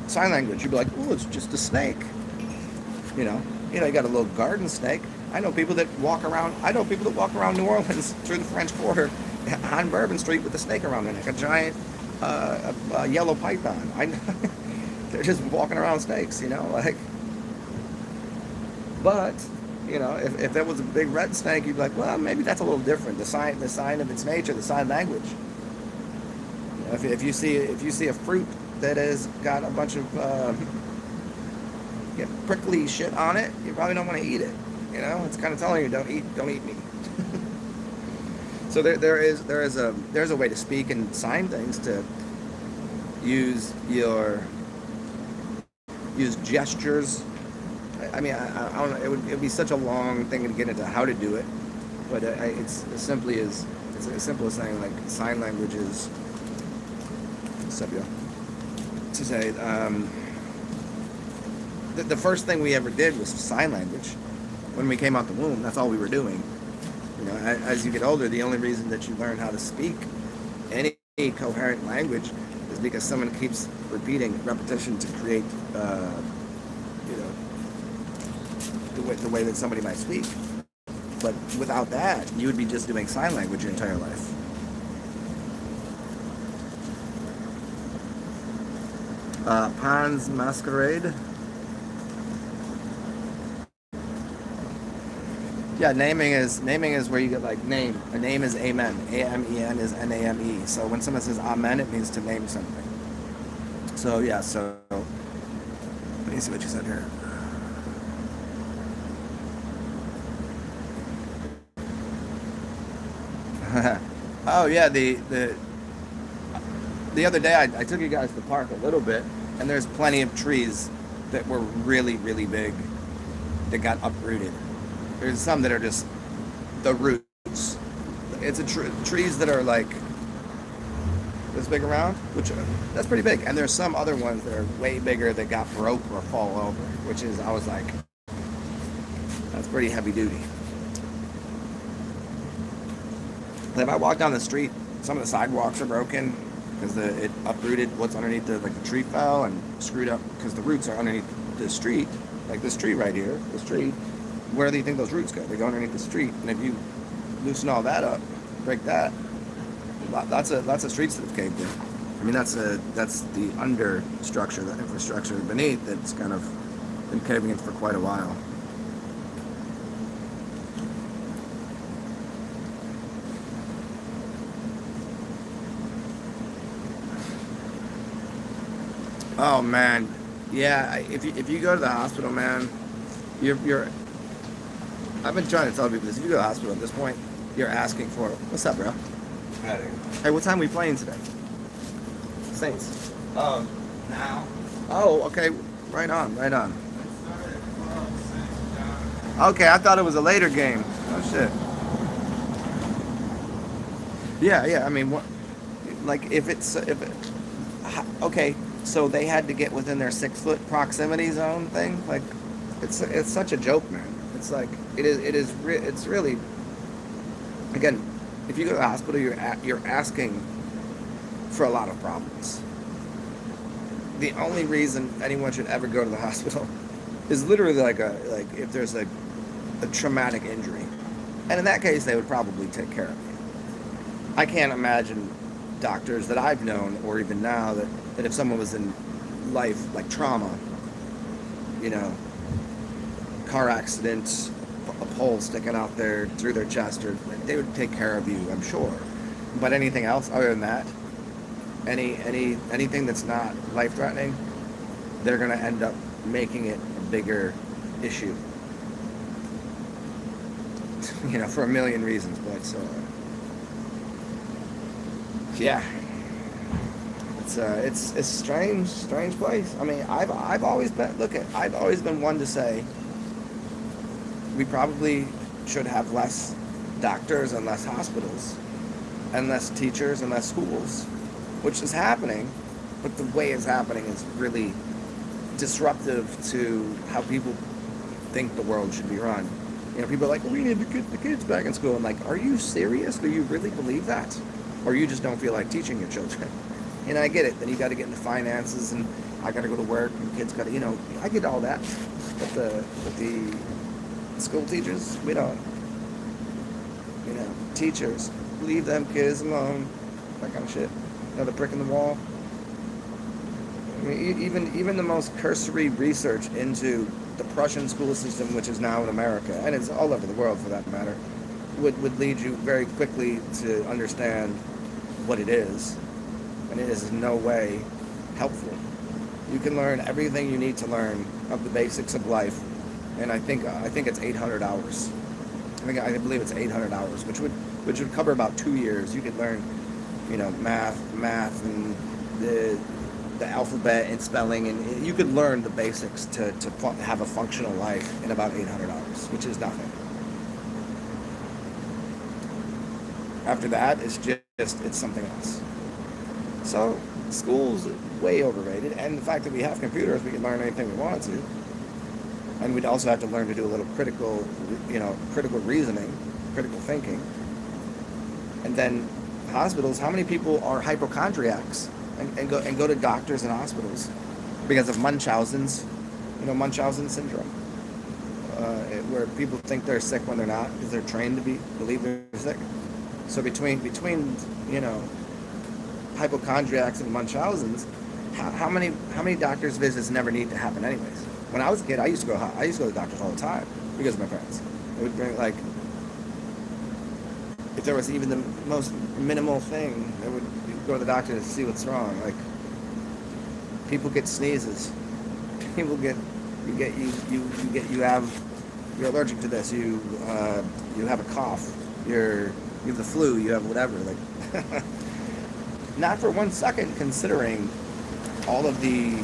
Sign language, you'd be like, oh, it's just a snake. You got a little garden snake. I know people that walk around New Orleans through the French Quarter on Bourbon Street with a snake around their neck, a giant yellow python. They're just walking around snakes, but if there was a big red snake, you'd be like, well, maybe that's a little different. The sign of its nature, the sign language. If you see a fruit that has got a bunch of prickly shit on it, you probably don't want to eat it. It's kind of telling you don't eat me. So there's a way to speak and sign things, to use gestures. I don't know. It would be such a long thing to get into how to do it, but it's as simple as saying like sign language is. What's up, yo? To say the first thing we ever did was sign language. When we came out the womb, that's all we were doing. As you get older, the only reason that you learn how to speak coherent language is because someone keeps repeating repetition to create, the way that somebody might speak. But without that, you would be just doing sign language your entire life. Pan's Masquerade. Yeah, naming is where you get like name. A name is amen. A-M-E-N is N-A-M-E. So when someone says amen, it means to name something. So yeah, so let me see what you said here. Oh yeah, the other day I took you guys to the park a little bit, and there's plenty of trees that were really, really big that got uprooted. There's some that are just the roots. It's trees that are like this big around, which that's pretty big. And there's some other ones that are way bigger that got broke or fall over, which is, I was like, that's pretty heavy duty. And if I walk down the street, some of the sidewalks are broken because it uprooted what's underneath the tree fell and screwed up because the roots are underneath the street, like this tree right here, this tree. Where do you think those roots go? They go underneath the street, and if you loosen all that up, break that, lots of streets that have caved in. I mean, that's the under structure, the infrastructure beneath that's kind of been caving in for quite a while. Oh man, yeah. If you go to the hospital, man, you're. I've been trying to tell people this. If you go to the hospital at this point, you're asking for. What's up, bro? Hey, what time are we playing today? Saints. Now. Oh, okay. Right on. Okay, I thought it was a later game. Oh shit. Yeah. I mean, what? Like if okay. So they had to get within their 6-foot proximity zone thing. Like, it's such a joke, man. It's like it's really. Again, if you go to the hospital, you're asking for a lot of problems. The only reason anyone should ever go to the hospital is literally like if there's a traumatic injury, and in that case, they would probably take care of you. I can't imagine doctors that I've known, or even now, that if someone was in life, like trauma, car accident, a pole sticking out there through their chest, or they would take care of you, I'm sure. But anything else other than that, anything that's not life-threatening, they're going to end up making it a bigger issue. For a million reasons, but yeah. It's a strange place. I mean, I've always been one to say we probably should have less doctors and less hospitals and less teachers and less schools, which is happening, but the way it's happening is really disruptive to how people think the world should be run. People are like, we need to get the kids back in school. I'm like, are you serious? Do you really believe that? Or you just don't feel like teaching your children? I get it. Then you got to get into finances, and I got to go to work, and kids got to, I get all that. But the school teachers, we don't. Teachers, leave them kids alone. That kind of shit. Another brick in the wall. I mean, even the most cursory research into the Prussian school system, which is now in America, and it's all over the world for that matter, would lead you very quickly to understand what it is. And it is in no way helpful. You can learn everything you need to learn of the basics of life, and I think it's 800 hours. I believe it's 800 hours, which would cover about 2 years. You could learn, math and the alphabet and spelling, and you could learn the basics to have a functional life in about 800 hours, which is nothing. After that, it's something else. So school's way overrated, and the fact that we have computers, we can learn anything we want to, and we'd also have to learn to do a little critical reasoning, critical thinking, and then hospitals, how many people are hypochondriacs and go to doctors and hospitals because of Munchausen's, Munchausen syndrome, where people think they're sick when they're not because they're trained to believe they're sick. So between hypochondriacs and Munchausen's, how many doctor's visits never need to happen anyways? When I was a kid, I used to go to the doctors all the time because of my parents. It would bring, like, if there was even the most minimal thing, they would go to the doctor to see what's wrong. Like, people get sneezes. You're allergic to this. You have a cough. You have the flu. You have whatever. Like, not for 1 second considering all of the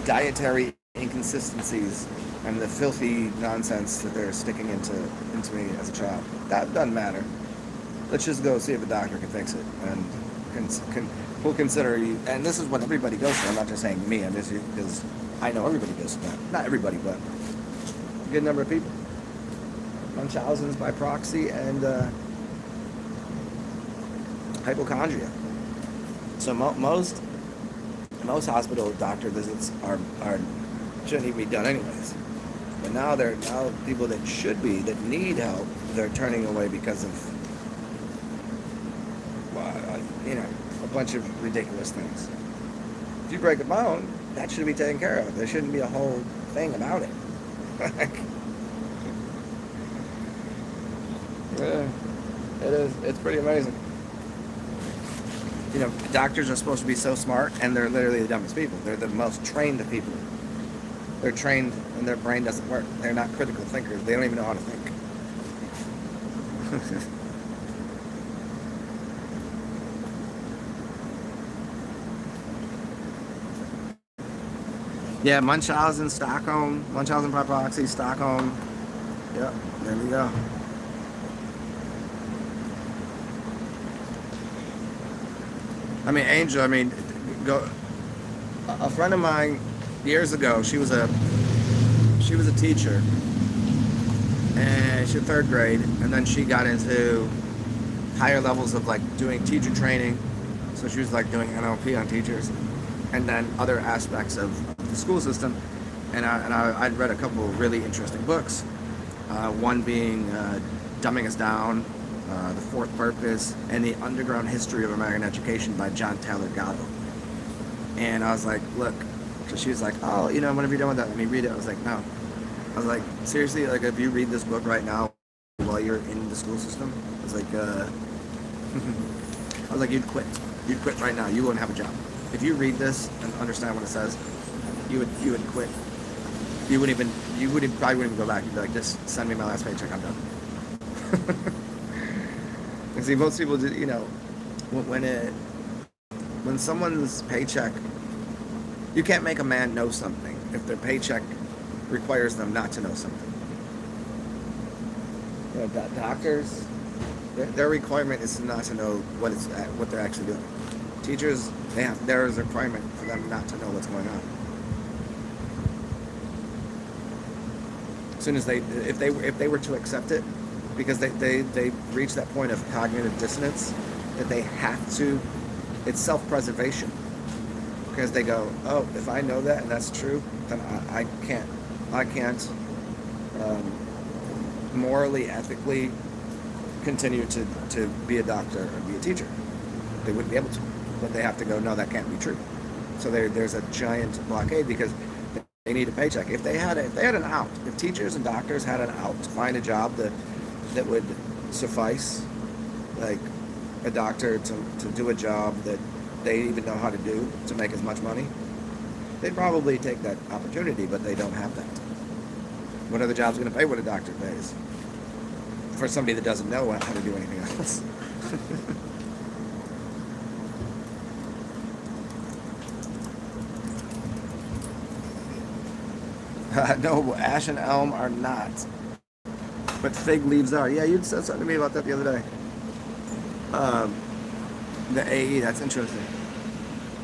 dietary inconsistencies and the filthy nonsense that they're sticking into me as a child. That doesn't matter. Let's just go see if a doctor can fix it, and we'll consider you. And this is what everybody goes through. I'm not just saying me. I'm just because I know everybody goes through that. Not everybody, but a good number of people. Munchausen's by proxy and hypochondria. So most hospital doctor visits are shouldn't even be done anyways. But now people that need help, they're turning away because of a bunch of ridiculous things. If you break a bone, that should be taken care of. There shouldn't be a whole thing about it. Yeah, it is. It's pretty amazing. Doctors are supposed to be so smart, and they're literally the dumbest people. They're the most trained of people. They're trained, and their brain doesn't work. They're not critical thinkers. They don't even know how to think. Yeah, Munchausen by proxy, Stockholm. Yep, there we go. Angel, a friend of mine years ago, she was a teacher, and she was 3rd grade, and then she got into higher levels of like doing teacher training. So she was like doing NLP on teachers, and then other aspects of the school system. And I'd read a couple of really interesting books. One being Dumbing Us Down, The Fourth Purpose, and The Underground History of American Education by John Taylor Gatto. And I was like, look, so she was like, oh, whenever you're done with that, let me read it. I was like, no. I was like, seriously, like, if you read this book right now while you're in the school system, I was like, you'd quit. You'd quit right now. You wouldn't have a job. If you read this and understand what it says, you would quit. You probably wouldn't even go back. You'd be like, just send me my last paycheck, I'm done. And see, most people do, when someone's paycheck, you can't make a man know something if their paycheck requires them not to know something. Doctors, their requirement is not to know what they're actually doing. Teachers, there is a requirement for them not to know what's going on. As soon as if they were to accept it, because they reach that point of cognitive dissonance, that they have to, it's self-preservation. Because they go, oh, if I know that and that's true, then I can't morally, ethically continue to be a doctor or be a teacher. They wouldn't be able to, but they have to go, no, that can't be true. So there's a giant blockade because they need a paycheck. If they had an out, if teachers and doctors had an out to find a job that would suffice, like a doctor to do a job that they even know how to do to make as much money, they'd probably take that opportunity, but they don't have that. What other job's going to pay what a doctor pays for somebody that doesn't know how to do anything else? No, ash and elm are not, but fig leaves are. Yeah, you said something to me about that the other day. The AE, that's interesting.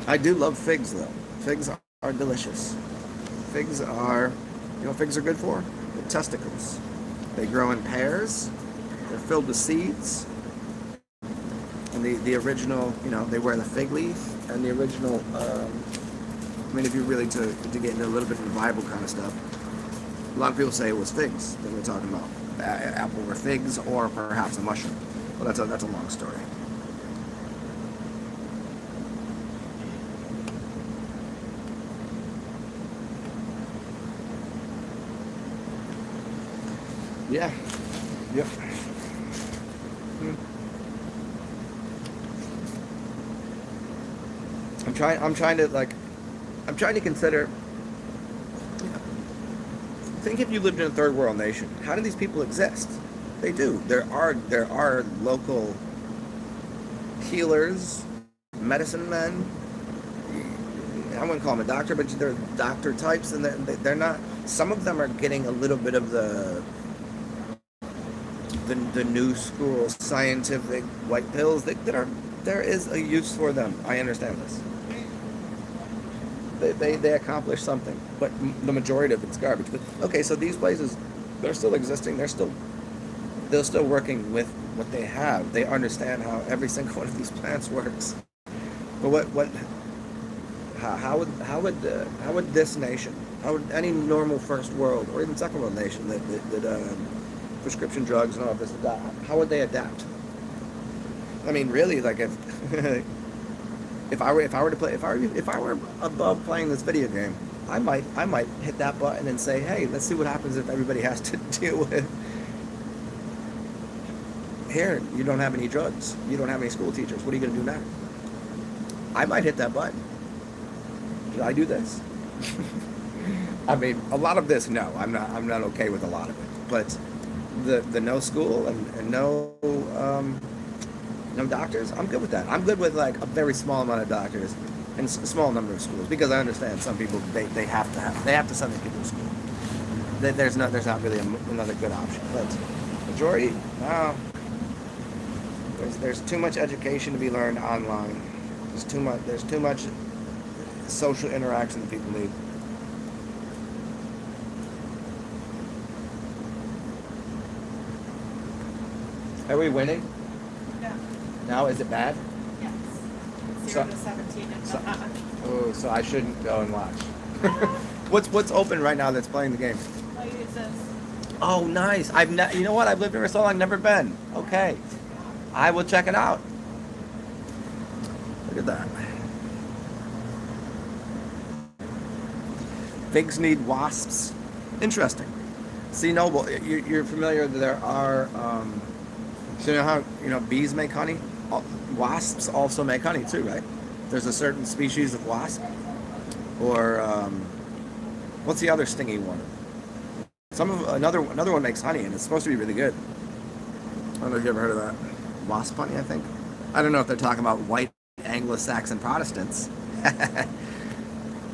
I do love figs though. Figs are delicious. Figs are, figs are good for? The testicles. They grow in pairs. They're filled with seeds. And the original, they wear the fig leaf, and the original, if you really to get into a little bit of the Bible kind of stuff, a lot of people say it was figs that we're talking about. Apple or figs, or perhaps a mushroom. Well, that's a long story. Yeah. Yep. I'm trying to consider. Think if you lived in a third world nation, how do these people exist? They do. There are local healers, medicine men. I wouldn't call them a doctor, but they're doctor types, and they're not. Some of them are getting a little bit of the new school scientific white pills there is a use for them. I understand this. They accomplish something, but the majority of it's garbage. But okay, so these places, they're still existing. They're still working with what they have. They understand how every single one of these plants works. But how would this nation, how would any normal first world or even second world nation that prescription drugs and all this, how would they adapt? I mean, really, like if I were above playing this video game, I might hit that button and say, hey, let's see what happens if everybody has to deal with. Here, you don't have any drugs. You don't have any school teachers. What are you going to do now? I might hit that button. Should I do this? I mean, a lot of this, no, I'm not okay with a lot of it. But the no school and no doctors, I'm good with that. I'm good with like a very small amount of doctors and a small number of schools, because I understand some people they have to send their kids to school. There's not really another good option. But majority, no. There's too much education to be learned online. There's too much social interaction that people need. Are we winning? Yeah. Now, is it bad? Yes. 0 to 17 and Oh, so I shouldn't go and watch. What's open right now that's playing the game? Oh, it's this. Oh, nice. You know what? I've lived here for so long, never been. Okay. I will check it out. Look at that. Figs need wasps. Interesting. See, Noble, you're familiar that there are, so you know how, bees make honey? Wasps also make honey too, right? There's a certain species of wasp. Or, what's the other stingy one? Another one makes honey, and it's supposed to be really good. I don't know if you ever heard of that. Wasp honey, I think. I don't know if they're talking about white Anglo-Saxon Protestants.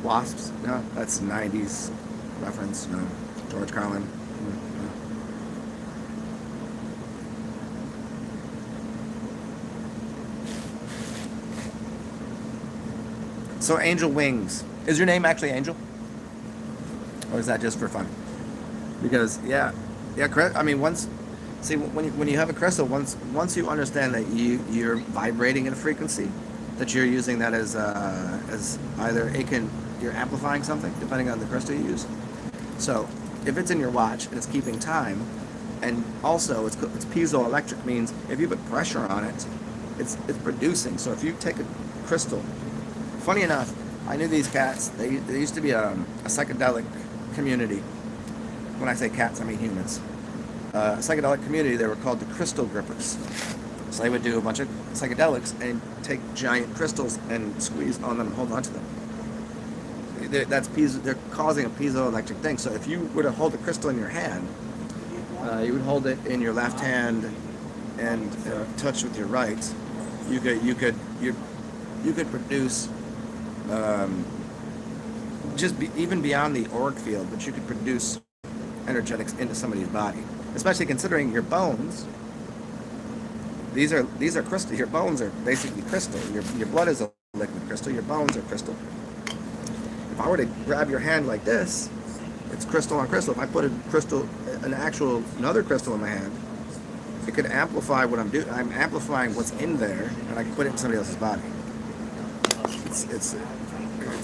Wasps, no, that's 90s reference, no. George Carlin. No. So Angel Wings. Is your name actually Angel? Or is that just for fun? Because, yeah, I mean, when you have a crystal, once you understand that you're vibrating at a frequency, that you're using that as either you're amplifying something depending on the crystal you use. So if it's in your watch and it's keeping time, and also it's piezoelectric, means if you put pressure on it, it's producing. So if you take a crystal, funny enough, I knew these cats. They used to be a psychedelic community. When I say cats, I mean humans. A psychedelic community. They were called the crystal grippers. So they would do a bunch of psychedelics and take giant crystals and squeeze on them and hold onto them. They're causing a piezoelectric thing. So if you were to hold a crystal in your hand, you would hold it in your left hand and touch with your right. You could produce even beyond the auric field, but you could produce energetics into somebody's body, especially considering your bones. These are crystal. Your bones are basically crystal. Your blood is a liquid crystal. Your bones are crystal. If I were to grab your hand like this, it's crystal on crystal. If I put another crystal in my hand, it could amplify what I'm doing. I'm amplifying what's in there, and I can put it in somebody else's body. It's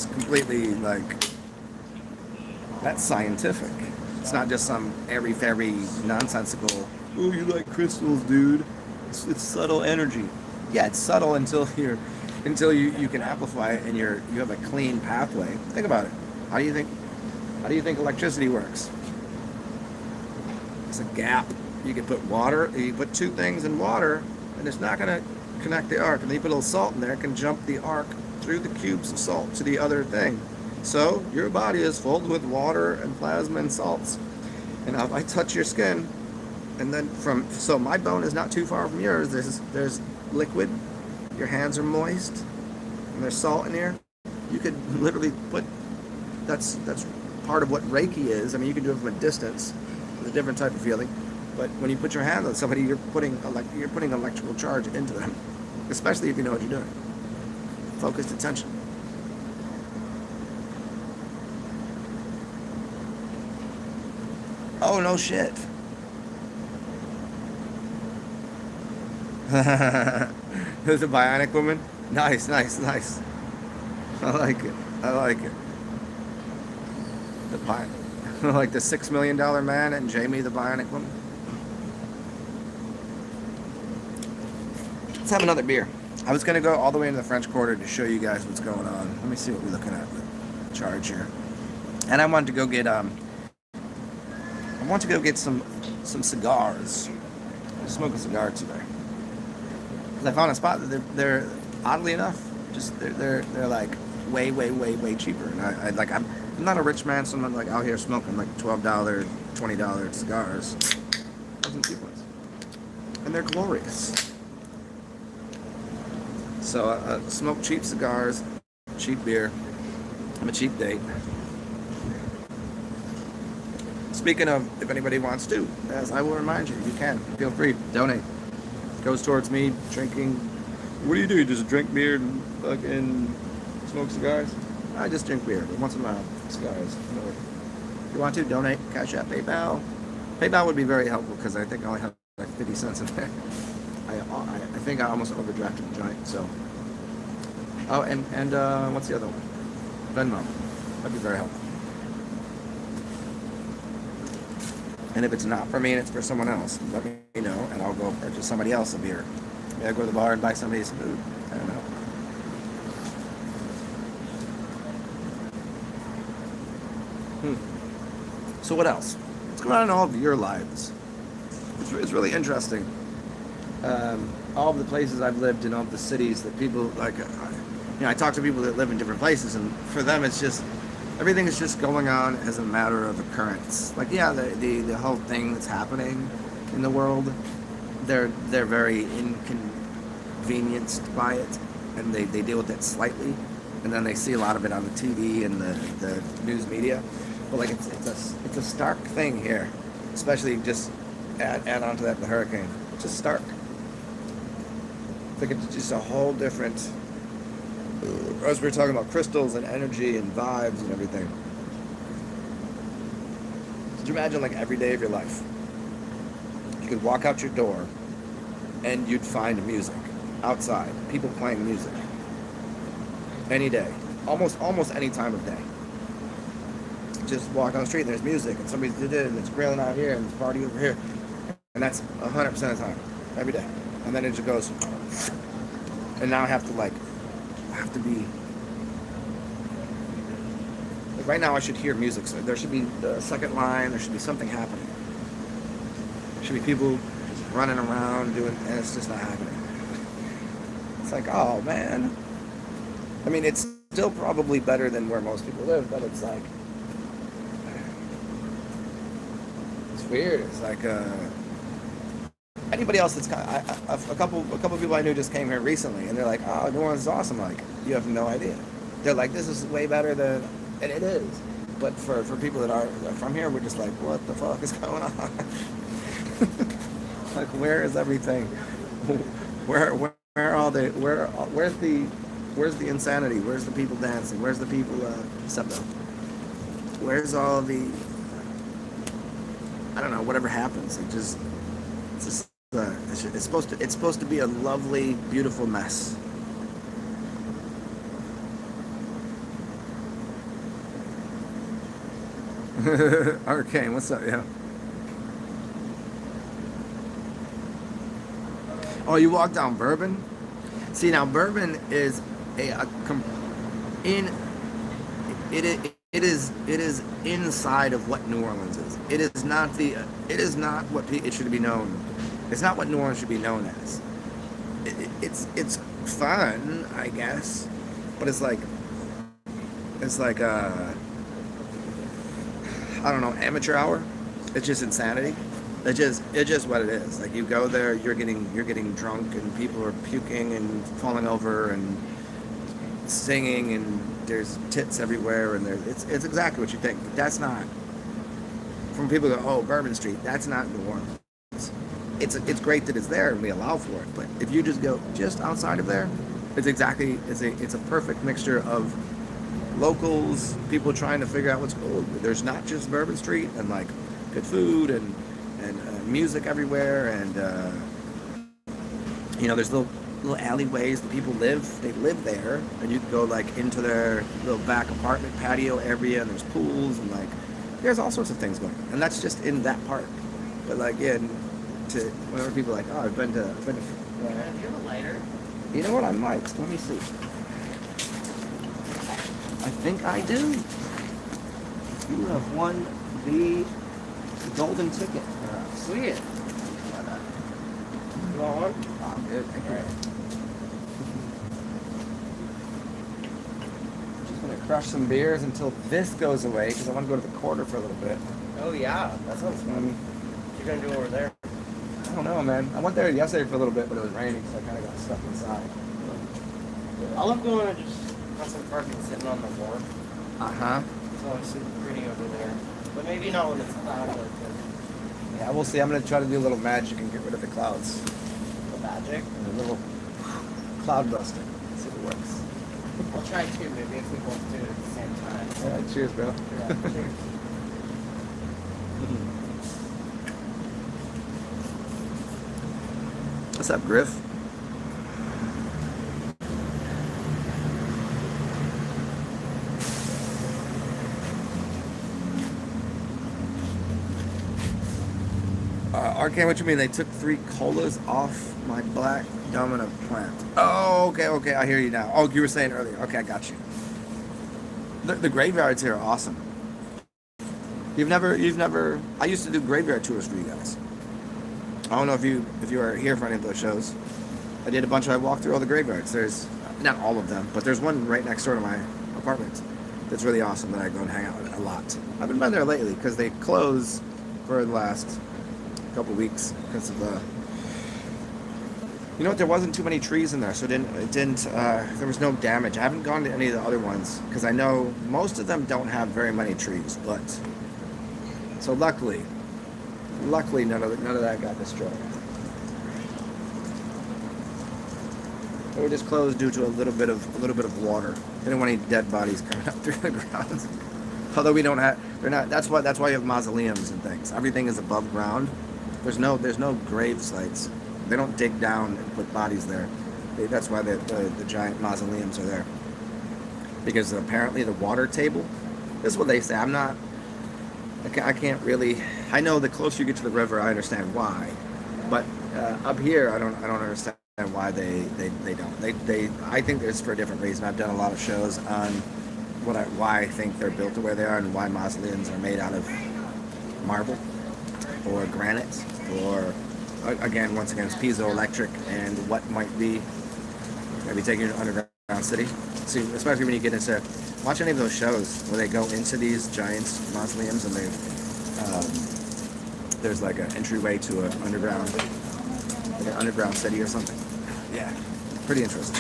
completely like, that's scientific. It's not just some airy-fairy nonsensical, oh, you like crystals, dude. It's subtle energy. Yeah, it's subtle until you can amplify it and you have a clean pathway. Think about it. How do you think electricity works? It's a gap. You can put water, you put two things in water, and it's not gonna connect the arc. And then you put a little salt in there, it can jump the arc through the cubes of salt to the other thing. So your body is filled with water and plasma and salts. And now if I touch your skin, and then so my bone is not too far from yours. There's liquid. Your hands are moist, and there's salt in here. You could literally put. That's part of what Reiki is. I mean, you can do it from a distance. It's a different type of feeling. But when you put your hand on somebody, you're putting electrical charge into them, especially if you know what you're doing. Focused attention. Oh, no shit. There's a bionic woman. Nice. I like it. Like the $6 million man and Jamie the bionic woman. Let's have another beer. I was gonna go all the way into the French Quarter to show you guys what's going on. Let me see what we're looking at with charge here. And I wanted to go get some cigars. I'm smoking a cigar today. Because I found a spot that they're oddly enough, they're like way cheaper. And I'm not a rich man, so I'm not like out here smoking like $12, $20 cigars. Those are cheap ones. And they're glorious. So smoke cheap cigars, cheap beer. I'm a cheap date. Speaking of, if anybody wants to, as I will remind you, you can. Feel free. Donate. It goes towards me drinking. What do? You just drink beer and fucking smoke cigars? I just drink beer, but once in a while, cigars. If you want to, donate. CashApp, PayPal. PayPal would be very helpful because I think I only have like 50 cents in there. I think I almost overdrafted the joint, so. Oh, and what's the other one? Venmo. That'd be very helpful. And if it's not for me and it's for someone else, let me know, and I'll go purchase somebody else a beer. Maybe I'll go to the bar and buy somebody some food. I don't know. So what else? What's going on in all of your lives? It's really interesting. All of the places I've lived in, all of the cities that people like. I talk to people that live in different places, and for them, it's just everything is just going on as a matter of occurrence. Like, yeah, the whole thing that's happening in the world, they're very inconvenienced by it, and they deal with it slightly, and then they see a lot of it on the TV and the news media. But like it's a stark thing here, especially just add on to that the hurricane. It's just stark. It's like it's just a whole different. As we were talking about crystals and energy and vibes and everything. Could you imagine like every day of your life, you could walk out your door and you'd find music outside, people playing music. Any day, almost any time of day. Just walk down the street and there's music and somebody's did it and it's grilling out here and it's party over here. And that's 100% of the time, every day. And then it just goes, and now I have to be, like right now I should hear music, so there should be the second line, there should be something happening. There should be people just running around doing, and it's just not happening. It's like, oh man. I mean, it's still probably better than where most people live, but it's like, it's weird. It's like, anybody else that's a couple of people I knew just came here recently, and they're like, "Oh, New Orleans is awesome!" Like, you have no idea. They're like, "This is way better than," and it is. But for people that are from here, we're just like, "What the fuck is going on?" Like, where is everything? Where are all the where's the insanity? Where's the people dancing? Where's the people except where's all the, I don't know, whatever happens? It's just it's supposed to be a lovely, beautiful mess. Arcane, what's up? Yeah. Oh, you walk down Bourbon? See, now Bourbon is in it is inside of what New Orleans is. It is not what it should be known. It's not what New Orleans should be known as. It's fun, I guess, but it's like I don't know, amateur hour. It's just insanity. It's just what it is. Like, you go there, you're getting drunk, and people are puking and falling over and singing, and there's tits everywhere, and it's exactly what you think. But that's not. From people who go, oh, Bourbon Street, that's not New Orleans. It's great that it's there and we allow for it. But if you just go just outside of there, it's a perfect mixture of locals, people trying to figure out what's cool. There's not just Bourbon Street and like good food and music everywhere, and there's little alleyways that people live. They live there, and you can go like into their little back apartment patio area, and there's pools and like there's all sorts of things going on, and that's just in that park. But like whenever people are like, oh, I've been to. Do you have a lighter? You know what? I might. Let me see. I think I do. You have won the golden ticket. Sweet. You want one? Oh, good. Thank you. Just gonna crush some beers until this goes away because I want to go to the quarter for a little bit. Oh yeah, that sounds fun. What you gonna do over there? I don't know, man. I went there yesterday for a little bit, but it was raining, so I kind of got stuck inside. I love going and just have some parking sitting on the wharf. So I'm super pretty over there. But maybe not when it's cloudy like this. Yeah, we'll see. I'm gonna try to do a little magic and get rid of the clouds. The magic? And a little cloud buster. See if it works. I'll try too, maybe if we both do it at the same time. Yeah, cheers, bro. Yeah, cheers. What's up, Griff? Arcane, what you mean? They took 3 colas off my black dominant plant. Oh, okay, I hear you now. Oh, you were saying earlier. Okay, I got you. The graveyards here are awesome. You've never. I used to do graveyard tours for you guys. I don't know if you were here for any of those shows. I did a bunch. I walked through all the graveyards. There's not all of them, but there's one right next door to my apartment that's really awesome that I go and hang out with a lot. I haven't been there lately because they closed for the last couple weeks because of the. You know what? There wasn't too many trees in there, so it didn't. There was no damage. I haven't gone to any of the other ones because I know most of them don't have very many trees, but. So luckily none of that got destroyed. They were just closed due to a little bit of water. They didn't want any dead bodies coming up through the ground. Although we don't have, they're not. That's why you have mausoleums and things. Everything is above ground. There's no grave sites. They don't dig down and put bodies there. That's why the giant mausoleums are there. Because apparently the water table. This is what they say. I can't really. I know the closer you get to the river, I understand why, but up here, I don't understand why they don't. I think it's for a different reason. I've done a lot of shows on why I think they're built the way they are and why mausoleums are made out of marble or granite or once again, it's piezoelectric and what might be maybe taking you to underground city. See, especially when you get into watch any of those shows where they go into these giant mausoleums and there's like an entryway to an underground city or something. Yeah, pretty interesting.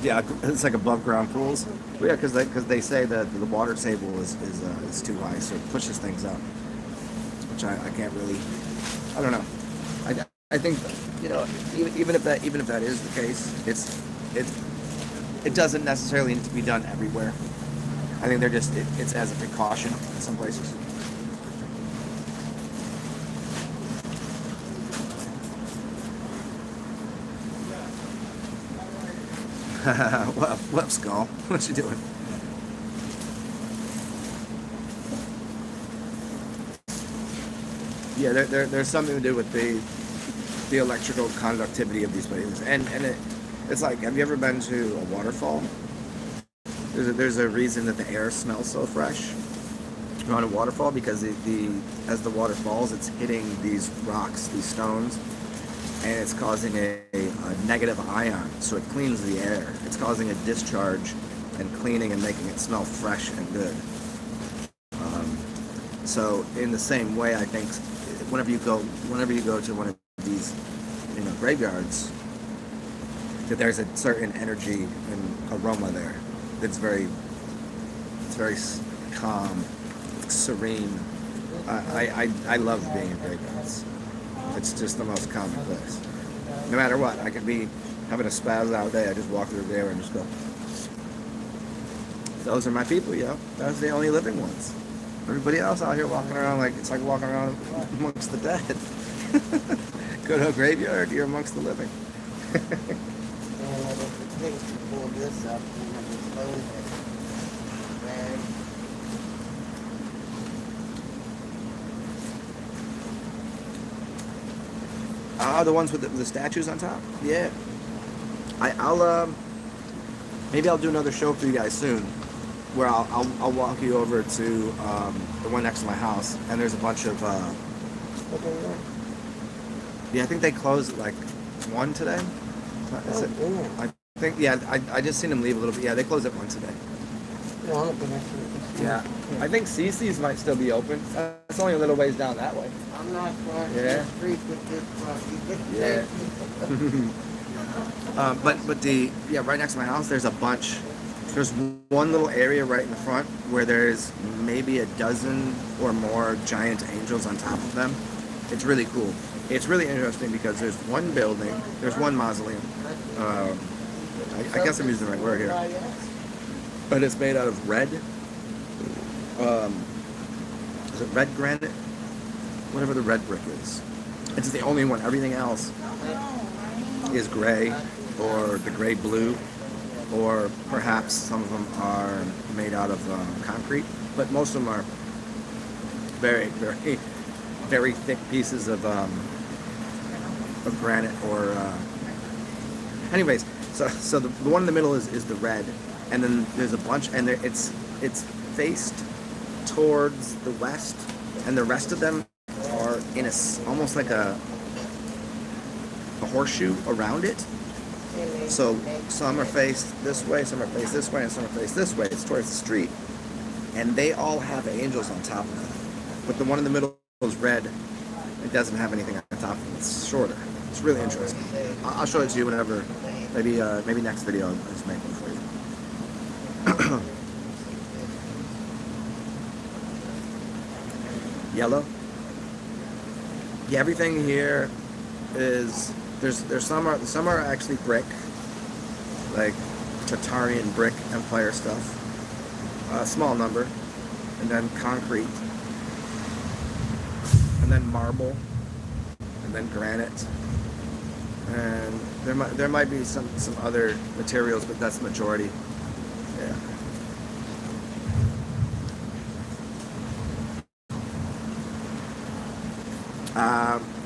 Yeah, it's like above ground pools. Well, yeah, because they say that the water table is too high, so it pushes things up, which I can't really. I don't know. I think even if that is the case, it doesn't necessarily need to be done everywhere. I think it's as a precaution in some places. Whoops, Skull. What you doing? Yeah, there's something to do with the electrical conductivity of these places, and it's like, have you ever been to a waterfall? There's a reason that the air smells so fresh on a waterfall, because as the water falls, it's hitting these rocks, these stones, and it's causing a negative ion, so it cleans the air. It's causing a discharge and cleaning and making it smell fresh and good. So in the same way, I think whenever you go to one of these, graveyards, that there's a certain energy and aroma there that's very calm, serene. I love being in graveyards. It's just the most calming place. No matter what, I could be having a spaz out day. I just walk through there and just go, those are my people, yo. Those are the only living ones. Everybody else out here walking around like it's like walking around amongst the dead. Go to a graveyard, you're amongst the living. The ones with the statues on top? Yeah. I'll maybe I'll do another show for you guys soon, where I'll walk you over to the one next to my house, and there's a bunch of I think they closed at like 1 today. I think, yeah, I just seen them leave a little bit. Yeah, they closed at 1 today. Yeah, I think CC's might still be open. It's only a little ways down that way. I'm not going Yeah. to street with this Yeah. But right next to my house, there's a bunch. There's one little area right in the front where there's maybe a dozen or more giant angels on top of them. It's really cool. It's really interesting because there's one building, there's one mausoleum. I guess I'm using the right word here. But it's made out of red. Is it red granite? Whatever the red brick is. It's the only one. Everything else is gray, or the gray blue, or perhaps some of them are made out of concrete. But most of them are very, very, very thick pieces of granite. Or anyways, so the one in the middle is the red, and then there's a bunch, and it's faced towards the west, and the rest of them are in almost like a horseshoe around it. So some are faced this way, some are faced this way, and some are faced this way. It's towards the street, and they all have angels on top of them. But the one in the middle is red. It doesn't have anything on top of it. It's shorter. It's really interesting. I'll show it to you whenever. Maybe next video I'll just make one for you. Yellow. Yeah, everything here is there's some are actually brick, like Tartarian brick Empire stuff. A small number, and then concrete, and then marble, and then granite, and there might be some other materials, but that's the majority. Yeah.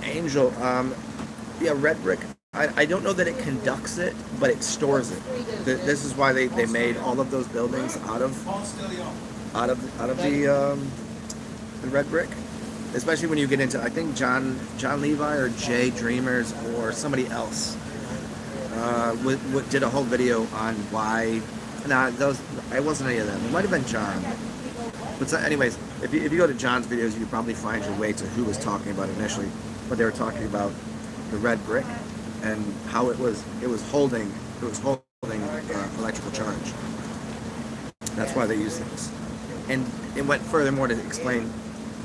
Angel, yeah, red brick. I don't know that it conducts it, but it stores it. This is why they made all of those buildings out of the red brick. Especially when you get into, I think John Levi or Jay Dreamers or somebody else did a whole video on why. It wasn't any of them. It might have been John. But so anyways, if you go to John's videos, you could probably find your way to who was talking about it initially. But they were talking about the red brick and how it was holding electrical charge. That's why they use this. And it went furthermore to explain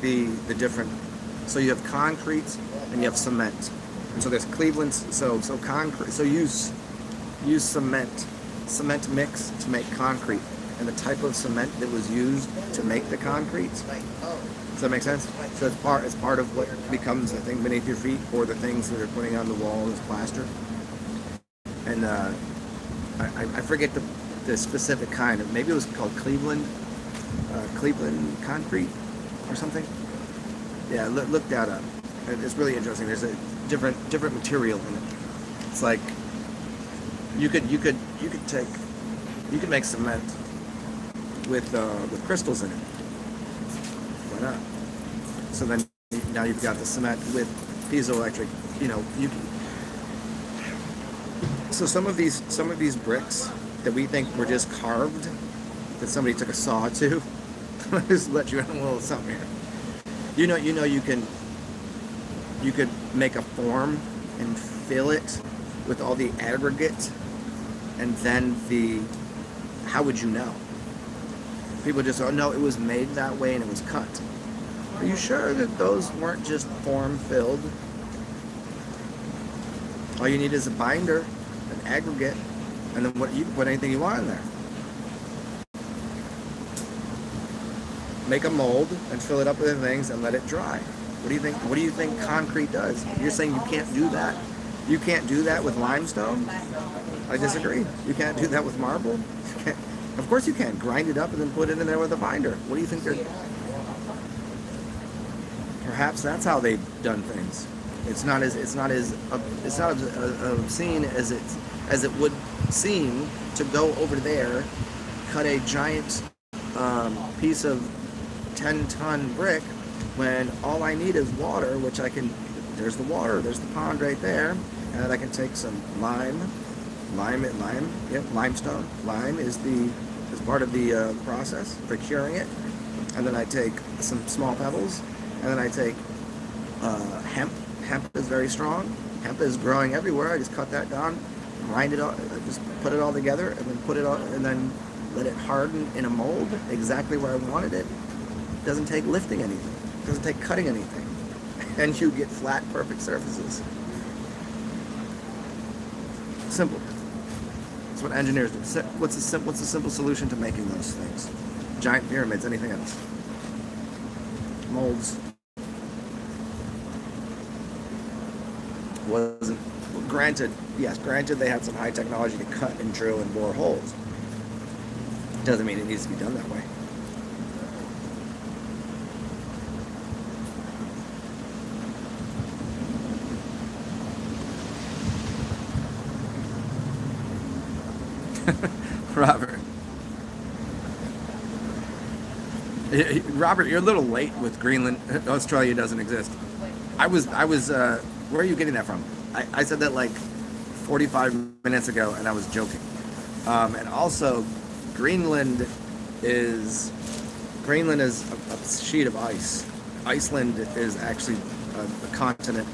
the different. So you have concrete and you have cement. And so there's Cleveland. So concrete. So use cement mix to make concrete. And the type of cement that was used to make the concrete. Does that make sense? So it's part of what becomes the thing beneath your feet, or the things that are putting on the wall as plaster. And I forget the specific kind of, maybe it was called Cleveland concrete or something. Yeah, look that up. It's really interesting. There's a different material in it. It's like you could make cement with crystals in it. Why not? So then now you've got the cement with piezoelectric. So some of these bricks that we think were just carved, that somebody took a saw to. Let me just let you in a little something here. You could make a form and fill it with all the aggregate, and then how would you know? People just, oh no, it was made that way and it was cut. Are you sure that those weren't just form filled? All you need is a binder, an aggregate, and then you can put anything you want in there. Make a mold and fill it up with things and let it dry. What do you think concrete does? You're saying you can't do that? You can't do that with limestone? I disagree. You can't do that with marble? Of course you can. Grind it up and then put it in there with a binder. What do you think they're... Perhaps that's how they've done things. It's not as obscene as it would seem to go over there, cut a giant piece of 10-ton brick, when all I need is water, which I can. There's the water. There's the pond right there, and I can take some limestone. Lime is part of the process for curing it, and then I take some small pebbles, and then I take hemp. Hemp is very strong. Hemp is growing everywhere. I just cut that down, grind it all, just put it all together, and then let it harden in a mold exactly where I wanted it. It doesn't take lifting anything. It doesn't take cutting anything, and you get flat, perfect surfaces. Simple. That's what engineers do. What's the simple solution to making those things? Giant pyramids, anything else? Molds. Wasn't granted they had some high technology to cut and drill and bore holes. Doesn't mean it needs to be done that way. Robert, you're a little late with Greenland. Australia doesn't exist. I was where are you getting that from? I said that like 45 minutes ago, and I was joking. And also, Greenland is a sheet of ice. Iceland is actually a continent.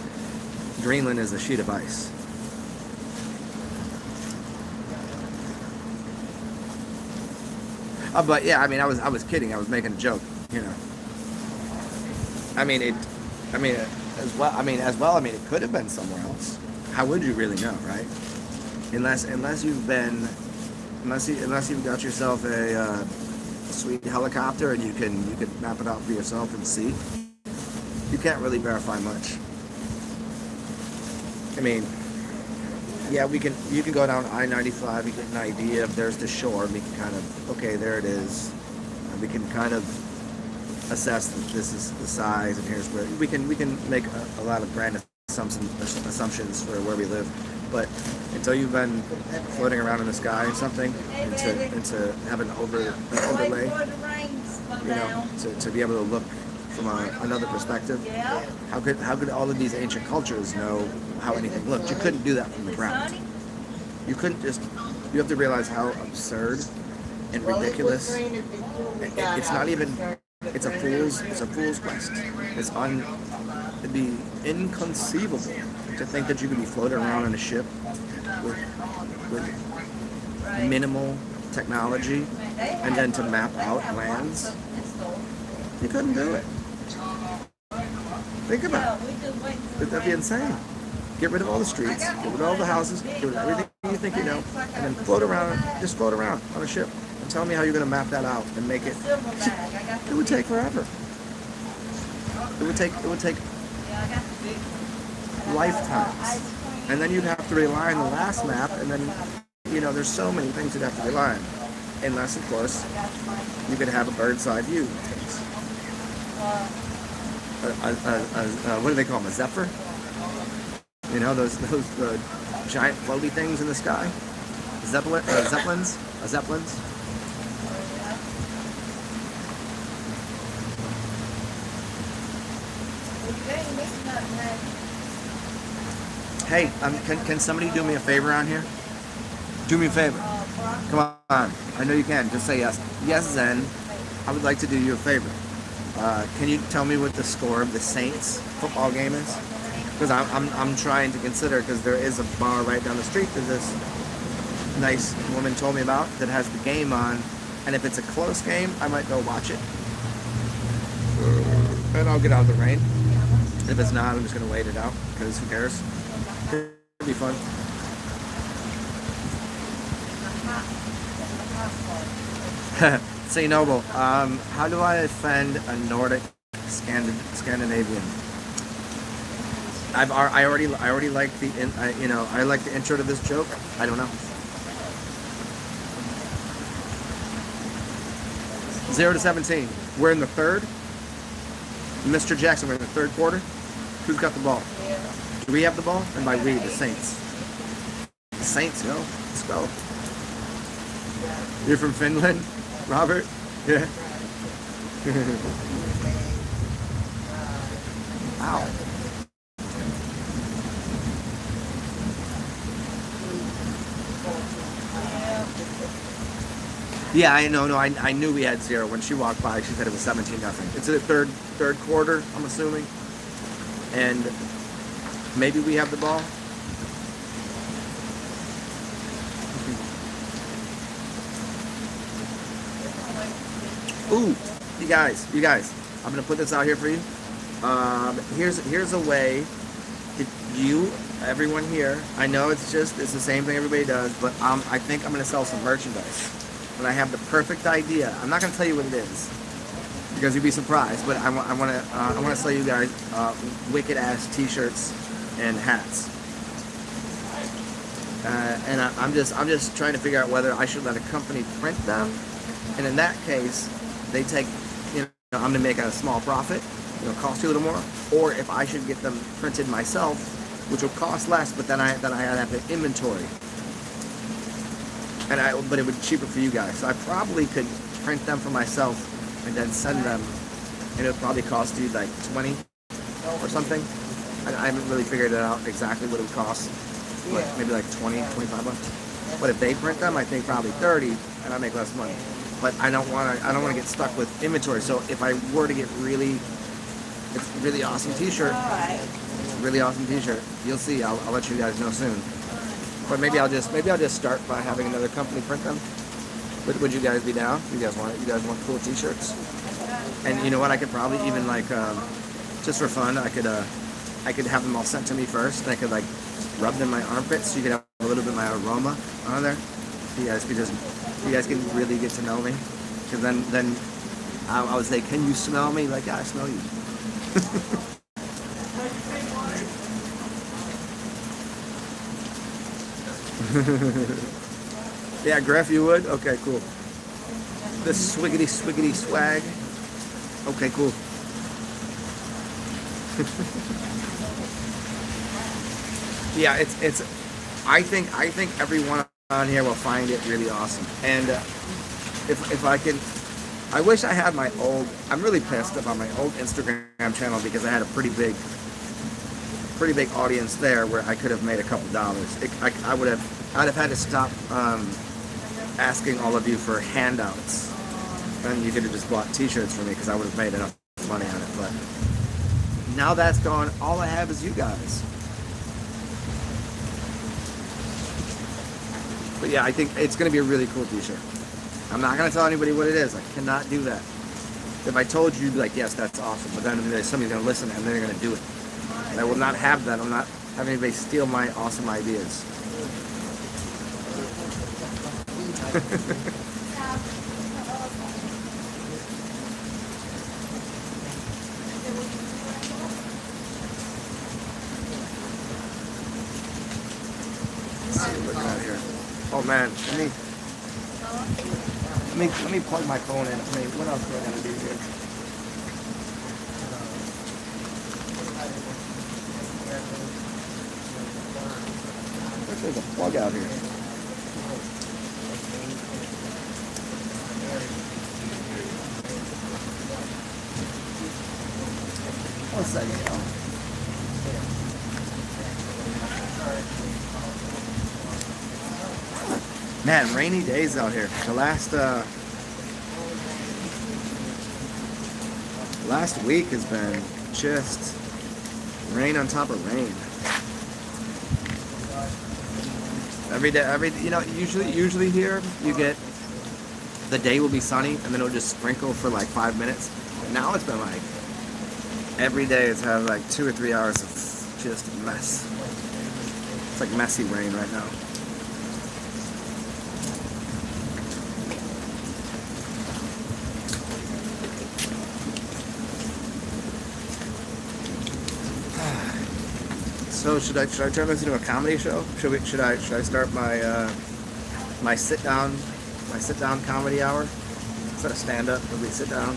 Greenland is a sheet of ice. But yeah, I mean, I was kidding. I was making a joke, I mean, it could have been somewhere else. How would you really know, right? Unless you've got yourself a sweet helicopter and you can map it out for yourself and see. You can't really verify much. I mean, yeah, you can go down I-95, you get an idea if there's the shore, and we can kind of, okay, there it is. And we can kind of assess that this is the size, and here's where we can make a lot of grand assumptions for where we live. But until you've been floating around in the sky or something, into having an overlay, to be able to look from another perspective, how could all of these ancient cultures know how anything looked? You couldn't do that from the ground. You couldn't just. You have to realize how absurd and ridiculous. It's not even. It's a fool's quest. It'd be inconceivable to think that you could be floating around in a ship with minimal technology, and then to map out lands. You couldn't do it. Think about it. That'd be insane. Get rid of all the streets, get rid of all the houses, get rid of everything you think you know, and then float around on a ship and tell me how you're going to map that out and make it. It would take forever. It would take lifetimes. And then you'd have to rely on the last map and then you know, there's so many things you'd have to rely on. Unless, of course, you could have a bird's eye view of things. What do they call them? A zephyr? You know, those giant floaty things in the sky? Zeppelins? Zeppelins? Hey, can somebody do me a favor on here? Do me a favor. Come on. I know you can. Just say yes. Yes, Zen. I would like to do you a favor. Can you tell me what the score of the Saints football game is? Because I'm trying to consider, because there is a bar right down the street that this nice woman told me about that has the game on, and if it's a close game, I might go watch it. And I'll get out of the rain. And if it's not, I'm just going to wait it out, because who cares? It'll be fun. Say Noble, how do I offend a Nordic Scandinavian? I already like the I like the intro to this joke. I don't know. 0 to 17. We're in the third. Mr. Jackson, we're in the third quarter. Who's got the ball? Do we have the ball? And by we, the Saints. The Saints, yo. Let's go. You're from Finland, Robert? Yeah. Ow. Yeah, I know. No, I knew we had 0 when she walked by. She said it was 17-0. It's the third quarter, I'm assuming, and maybe we have the ball. Ooh, you guys, I'm gonna put this out here for you. Here's a way. Everyone here, I know it's the same thing everybody does, but I think I'm gonna sell some merchandise. And I have the perfect idea. I'm not gonna tell you what it is, because you'd be surprised. But I want to sell you guys wicked ass T-shirts and hats. And I'm just trying to figure out whether I should let a company print them. And in that case, they take, I'm gonna make a small profit. Cost you a little more. Or if I should get them printed myself, which will cost less, but then I have the inventory. But it would be cheaper for you guys. So I probably could print them for myself and then send them, and it would probably cost you like 20 or something. I haven't really figured it out exactly what it would cost, but maybe like 20, 25 bucks. But if they print them, I think probably 30, and I make less money. But I don't want to get stuck with inventory. So if I were to get it's a really awesome T-shirt. Really awesome T-shirt. You'll see. I'll let you guys know soon. But maybe I'll just start by having another company print them. Would you guys be down? You guys want cool T-shirts? And you know what? I could probably even just for fun, I could have them all sent to me first. And I could rub them in my armpits, so you could have a little bit of my aroma on there. You guys can really get to know me. Because then I would say, can you smell me? Yeah, I smell you. Yeah, Griff, you would? Okay, cool. The swiggity swag. Okay, cool. Yeah, it's. I think everyone on here will find it really awesome. And if I can, I wish I had my old. I'm really pissed about my old Instagram channel, because I had a pretty big audience there where I could have made a couple dollars. I'd have had to stop asking all of you for handouts, and you could have just bought T-shirts for me, because I would have made enough money on it. But now that's gone. All I have is you guys. But yeah, I think it's going to be a really cool T-shirt. I'm not going to tell anybody what it is. I cannot do that. If I told you, you'd be like, yes, that's awesome. But then somebody's going to listen, and they're going to do it. And I will not have that. I'm not having anybody steal my awesome ideas. Let's see what we got here. Oh man, Let me plug my phone in. I mean, what else do I gotta do here? There's a plug out here. One second, y'all. Man, rainy days out here. The last week has been just rain on top of rain. Every day, usually here you get the day will be sunny and then it'll just sprinkle for like 5 minutes. Now it's been like every day it's had like 2 or 3 hours of just mess. It's like messy rain right now. So should I turn this into a comedy show? Should I start my my sit down comedy hour instead of stand up? It'll be sit down.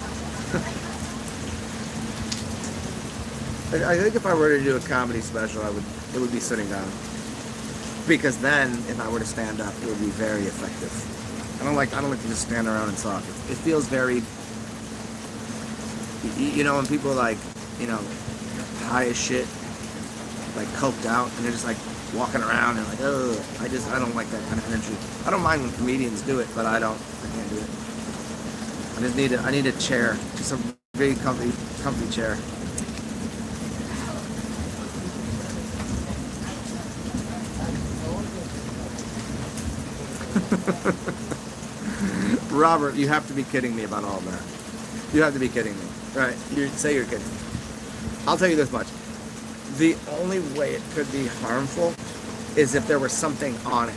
I think if I were to do a comedy special, it would be sitting down, because then if I were to stand up, it would be very effective. I don't like to just stand around and talk. It feels very, when people are like, high as shit, like coked out, and they're just like walking around and like, oh, I don't like that kind of energy. I don't mind when comedians do it, but I can't do it. I need a chair, just a very comfy chair. Robert, you have to be kidding me about all that. You have to be kidding me. Right, say you're kidding me. I'll tell you this much. The only way it could be harmful is if there was something on it.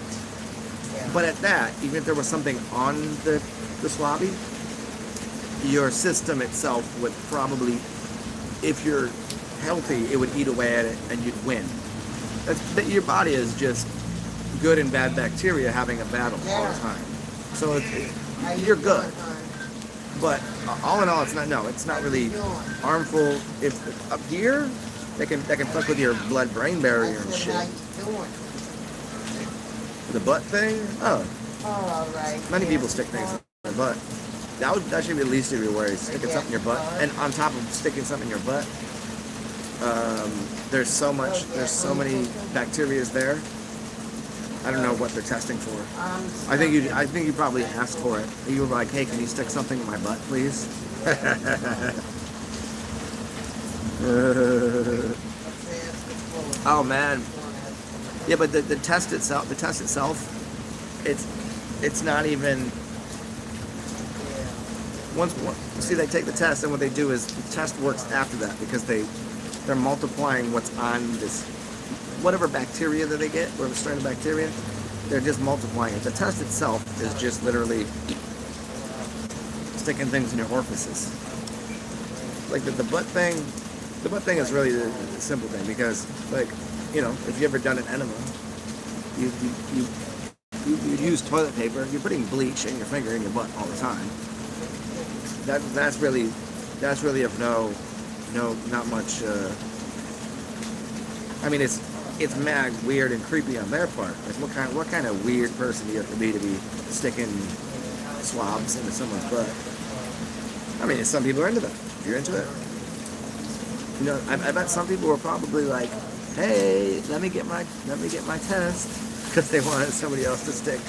But at that, even if there was something on the swabby, your system itself would probably, if you're healthy, it would eat away at it and you'd win. Your body is just good and bad bacteria having a battle all the time. So you're good. But all in all, it's not really harmful. If up here, they can fuck with your blood-brain barrier and shit. The butt thing? Oh. Many people stick things in their butt. That should be the least of your worries. Sticking something in your butt. And on top of sticking something in your butt, there's so many bacterias there. I don't know what they're testing for. I think you probably asked for it. You were like, hey, can you stick something in my butt, please? Oh man. Yeah, but the test itself, it's not even. See, they take the test, and what they do is the test works after that, because they're multiplying what's on this, whatever bacteria that they get, whatever strain of bacteria, they're just multiplying it. The test itself is just literally sticking things in your orifices. Like the butt thing is really the simple thing, because, like, if you ever done an enema, you use toilet paper, you're putting bleach in your finger in your butt all the time. That's really of not much. I mean, it's mad weird and creepy on their part. Like, what kind of weird person do you have to be sticking swabs into someone's butt? I mean, some people are into that. If you're into it, I bet some people were probably like, hey, let me get my test, because they wanted somebody else to stick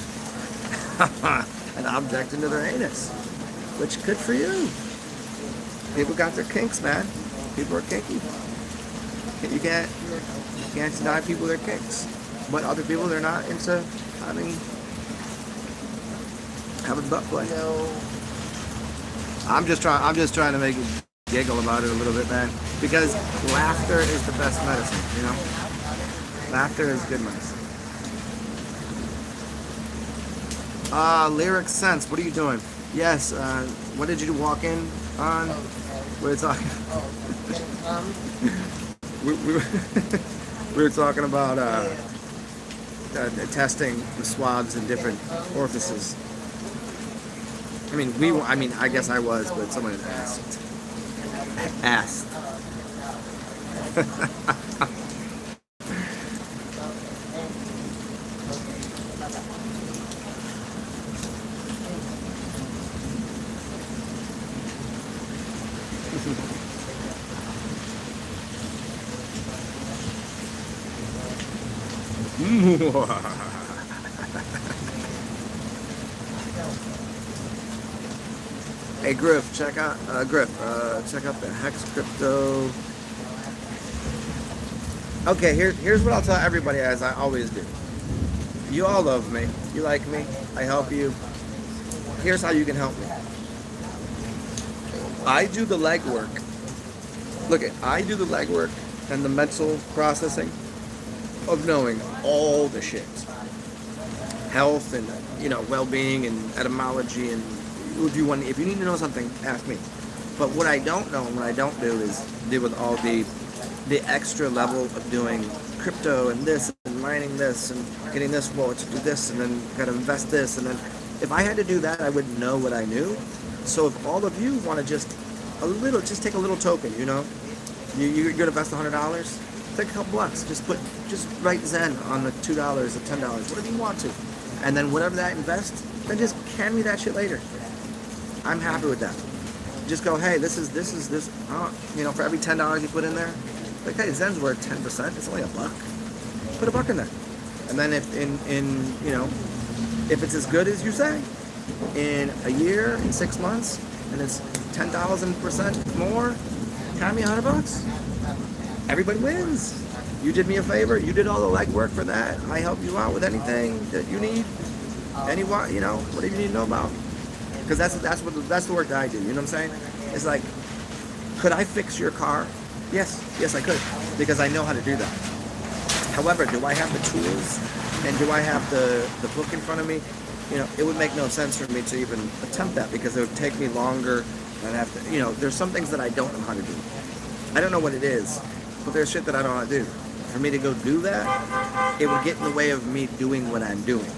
an object into their anus. Which, good for you. People got their kinks, man. People are kinky. You can't deny people their kinks. But other people, they're not into having butt play. No. I'm just trying to make you giggle about it a little bit, man. Because laughter is the best medicine, Laughter is good medicine. Lyric Sense, what are you doing? Yes, what did you walk in on? We were talking. we were talking about testing the swabs in different orifices. I mean, I guess I was, but someone had asked. Asked. Hey Griff, check out the Hex Crypto. Okay, here's what I'll tell everybody, as I always do. You all love me. You like me. I help you. Here's how you can help me. I do the legwork. I do the legwork and the mental processing of knowing all the shit. Health and, well-being and etymology, and if you need to know something, ask me. But what I don't know and what I don't do is deal with all the extra level of doing crypto and this and mining this and getting this wallet to do this and then gotta invest this, and then if I had to do that, I wouldn't know what I knew. So if all of you want to just take a little token, you're gonna invest $100, take a couple bucks, just write Zen on the $2 or $10, whatever you want to, and then whatever that invest, then just hand me that shit later. I'm happy with that. Just go, hey, this is for every $10 you put in there, like, hey, Zen's worth 10%. It's only $1. Put $1 in there, and then if if it's as good as you say, in a year, in 6 months, and it's 10,000% more, hand me $100. Everybody wins. You did me a favor. You did all the legwork for that. I help you out with anything that you need. Whatever you need to know about. Because that's the work that I do. You know what I'm saying? It's like, could I fix your car? Yes, I could, because I know how to do that. However, do I have the tools and do I have the book in front of me? It would make no sense for me to even attempt that, because it would take me longer, and I'd have to, there's some things that I don't know how to do. I don't know what it is, but there's shit that I don't know how to do. For me to go do that, it would get in the way of me doing what I'm doing.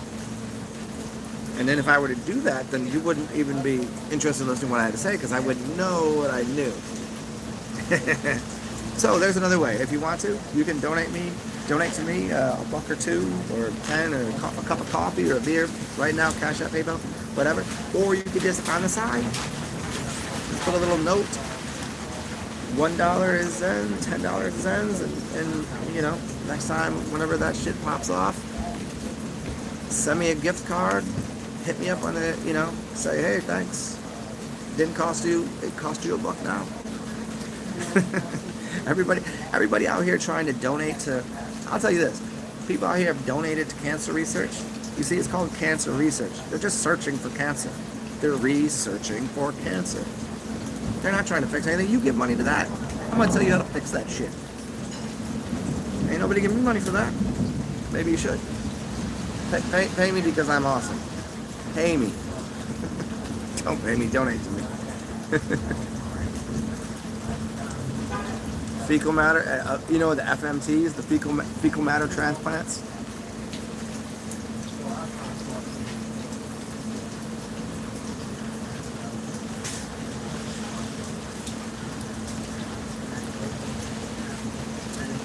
And then if I were to do that, then you wouldn't even be interested in listening to what I had to say, because I wouldn't know what I knew. So there's another way. If you want to, you can donate to me $1 or $2 or 10 or a cup of coffee or a beer right now, CashApp, PayPal, whatever. Or you could just on the side, just put a little note. $1 is Zen, $10 is Zens, and next time, whenever that shit pops off, send me a gift card, hit me up on it, say, hey, thanks. Didn't cost you, it cost you $1 now. Everybody out here trying to donate to, I'll tell you this, people out here have donated to cancer research. You see, it's called cancer research. They're just searching for cancer. They're researching for cancer. They're not trying to fix anything. You give money to that. I'm gonna tell you how to fix that shit. Ain't nobody giving me money for that. Maybe you should. Pay me because I'm awesome. Pay me. Don't pay me, donate to me. Fecal matter, the FMTs, the fecal matter transplants.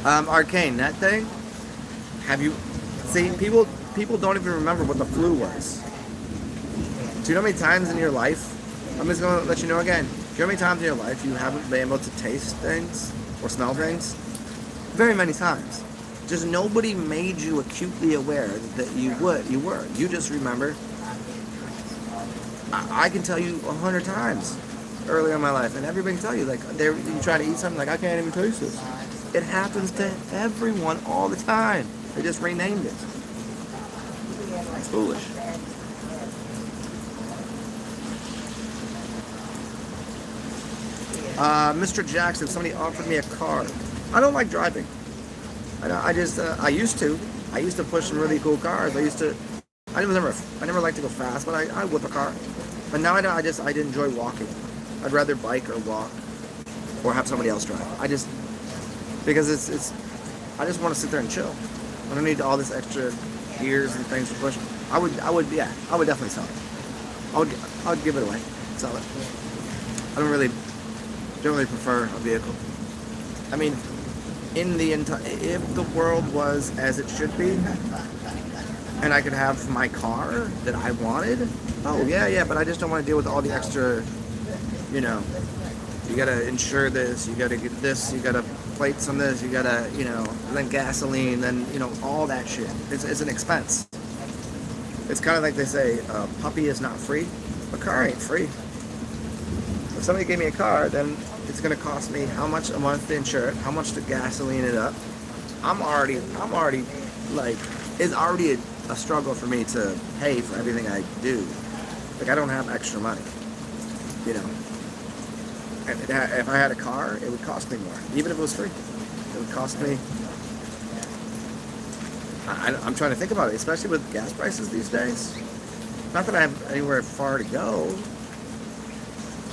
Arcane, that thing, people don't even remember what the flu was. Do you know how many times in your life, I'm just going to let you know again, do you know how many times in your life you haven't been able to taste things or smell things? Very many times. Just nobody made you acutely aware that you were. You just remember. I can tell you 100 times earlier in my life, and everybody can tell you, like, you try to eat something, like, I can't even taste this. It happens to everyone all the time. They just renamed it. It's foolish. Mr. Jackson, somebody offered me a car. I don't like driving. I used to push some really cool cars. I never liked to go fast, but I whip a car. But now I didn't enjoy walking. I'd rather bike or walk or have somebody else drive. Because I just want to sit there and chill. I don't need all this extra gears and things to push. I would definitely sell it. I'll give it away. Sell it. I don't really prefer a vehicle. I mean, in the if the world was as it should be, and I could have my car that I wanted, oh yeah, but I just don't want to deal with all the extra, you know, you gotta insure this, you gotta get this, you gotta plates on this, you gotta, you know, then gasoline, then, you know, all that shit. It's an expense. It's kind of like they say, a puppy is not free. A car ain't free. If somebody gave me a car, then it's gonna cost me how much a month to insure it, how much to gasoline it up. I'm already like, it's already a struggle for me to pay for everything I do. Like, I don't have extra money, you know. And if I had a car, it would cost me more, even if it was free. It would cost me. I'm trying to think about it, especially with gas prices these days. Not that I have anywhere far to go,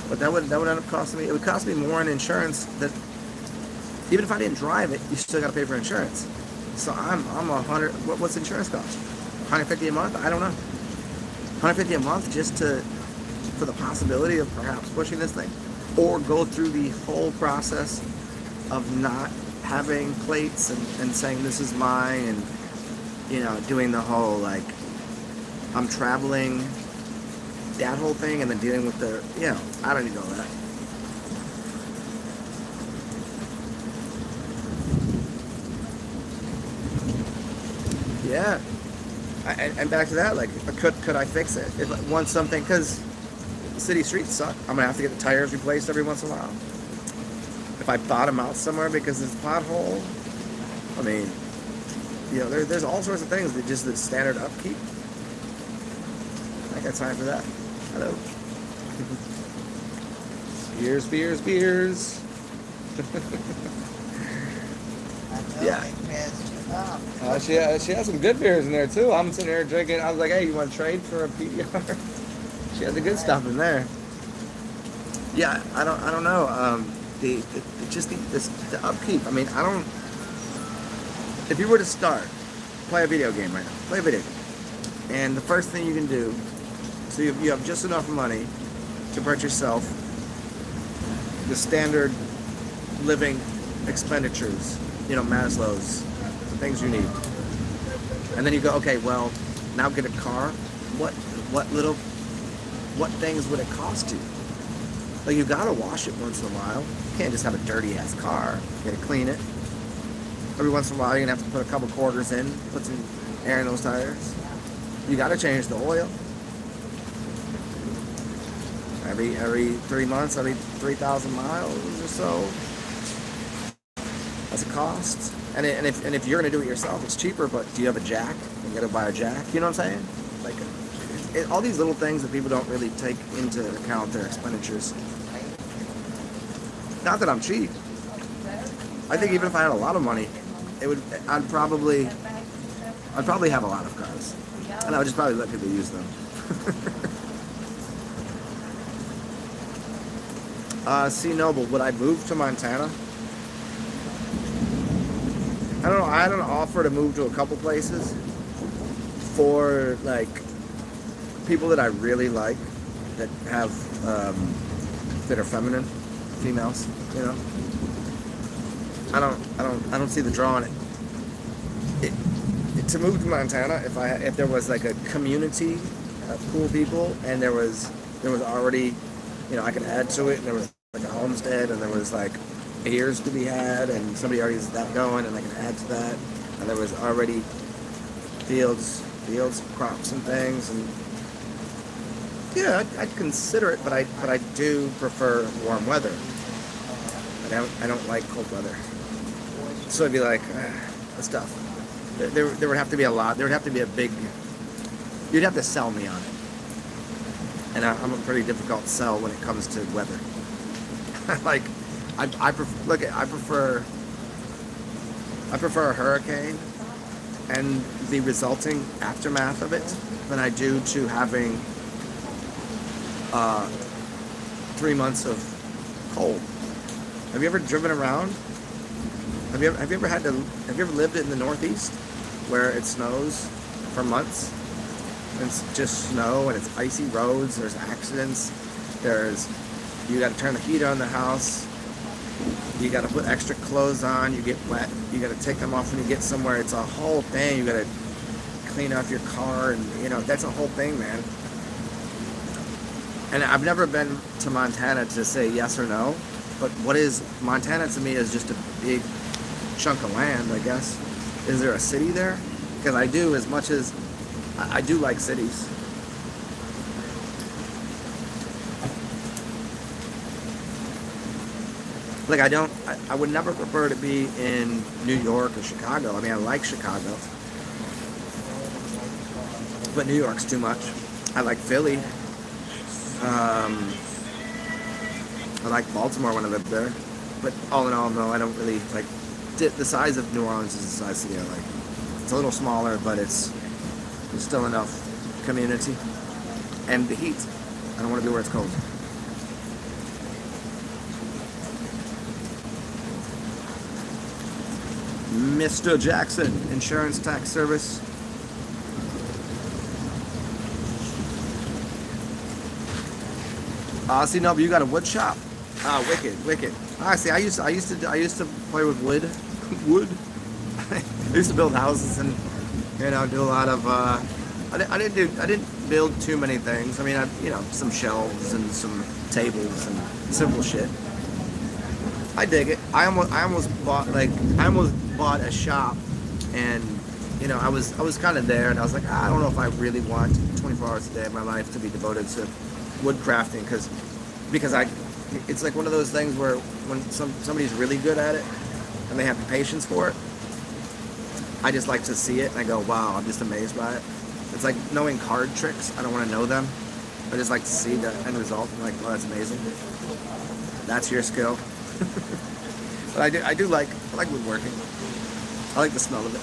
but that would end up costing me. It would cost me more in insurance. That even if I didn't drive it, you still got to pay for insurance. So I'm 100. What's insurance cost? 150 a month? I don't know. 150 a month just for the possibility of perhaps pushing this thing, or go through the whole process of not having plates and saying this is mine, and, you know, doing the whole, like, I'm traveling, that whole thing, and then dealing with the, you know, I don't need all that. Yeah. And back to that, like, could I fix it? If I want something, because city streets suck. I'm gonna have to get the tires replaced every once in a while. If I bottom out somewhere because it's a pothole, I mean, you know, there's all sorts of things that just the standard upkeep. I got time for that. Hello. Beers. Yeah. She has some good beers in there too. I'm sitting here drinking. I was like, hey, you want to trade for a PBR? She had the good stuff in there. Yeah, I don't know. The upkeep. I mean, I don't. If you were to play a video game right now, play a video game, and the first thing you can do, so you have just enough money to purchase yourself the standard living expenditures, you know, Maslow's, the things you need, and then you go, okay, well, now get a car. What things would it cost you? Like, you gotta wash it once in a while. You can't just have a dirty ass car. You gotta clean it. Every once in a while, you're gonna have to put a couple quarters in, put some air in those tires. You gotta change the oil. Every 3 months, every 3,000 miles or so. That's a cost. And if you're gonna do it yourself, it's cheaper. But do you have a jack? You gotta buy a jack. You know what I'm saying? Like, all these little things that people don't really take into account their expenditures. Not that I'm cheap. I think even if I had a lot of money, I'd probably have a lot of cars, and I would just probably let people use them. C. Noble, would I move to Montana? I don't know. I had an offer to move to a couple places for, like, people that I really like, that have that are feminine, females, you know. I don't see the draw in it. To move to Montana, if there was like a community of cool people, and there was already, you know, I could add to it, and there was like a homestead, and there was like ears to be had, and somebody already has that going, and I can add to that, and there was already fields, crops and things, and yeah, I'd consider it, but I do prefer warm weather. I don't like cold weather. So I'd be like, that's tough. There would have to be a lot. There would have to be a big. You'd have to sell me on it, and I'm a pretty difficult sell when it comes to weather. Like, I prefer a hurricane and the resulting aftermath of it than I do to having 3 months of cold. Have you ever driven around? Have you ever lived in the Northeast where it snows for months? and it's just snow and it's icy roads. There's accidents. You got to turn the heater on the house. You got to put extra clothes on. You get wet. You got to take them off when you get somewhere. It's a whole thing. You got to clean off your car, and that's a whole thing, man. And I've never been to Montana to say yes or no, but what is Montana to me is just a big chunk of land, I guess. Is there a city there? Because I do, as much as I do like cities. Like I would never prefer to be in New York or Chicago. I mean, I like Chicago, but New York's too much. I like Philly. I like Baltimore when I lived there, but all in all, no, I don't really like. The size of New Orleans is the size city I like. It's a little smaller, but there's still enough community, and the heat. I don't want to be where it's cold. Mr. Jackson, Insurance Tax Service. See, no, but you got a wood shop. Ah, wicked. See, I used to play with wood. I used to build houses and do a lot of. I didn't build too many things. I mean, some shelves and some tables and simple shit. I dig it. I almost bought a shop, and I was kind of there, and I was like, I don't know if I really want 24 hours a day of my life to be devoted to wood crafting, because it's like one of those things where when somebody's really good at it and they have the patience for it, I just like to see it and I go, wow, I'm just amazed by it. It's like knowing card tricks. I don't want to know them. I just like to see the end result. I'm like, oh, that's amazing. That's your skill. But I like woodworking. I like the smell of it.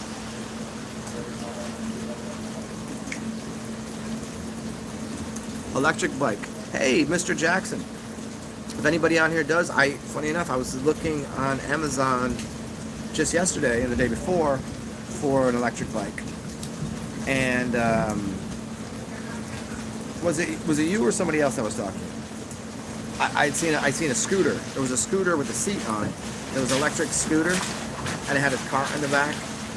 Electric bike. Hey, Mr. Jackson. If anybody on here does, funny enough, I was looking on Amazon just yesterday and the day before for an electric bike. And was it you or somebody else that was talking? I'd seen a scooter. There was a scooter with a seat on it. It was an electric scooter, and it had a cart in the back.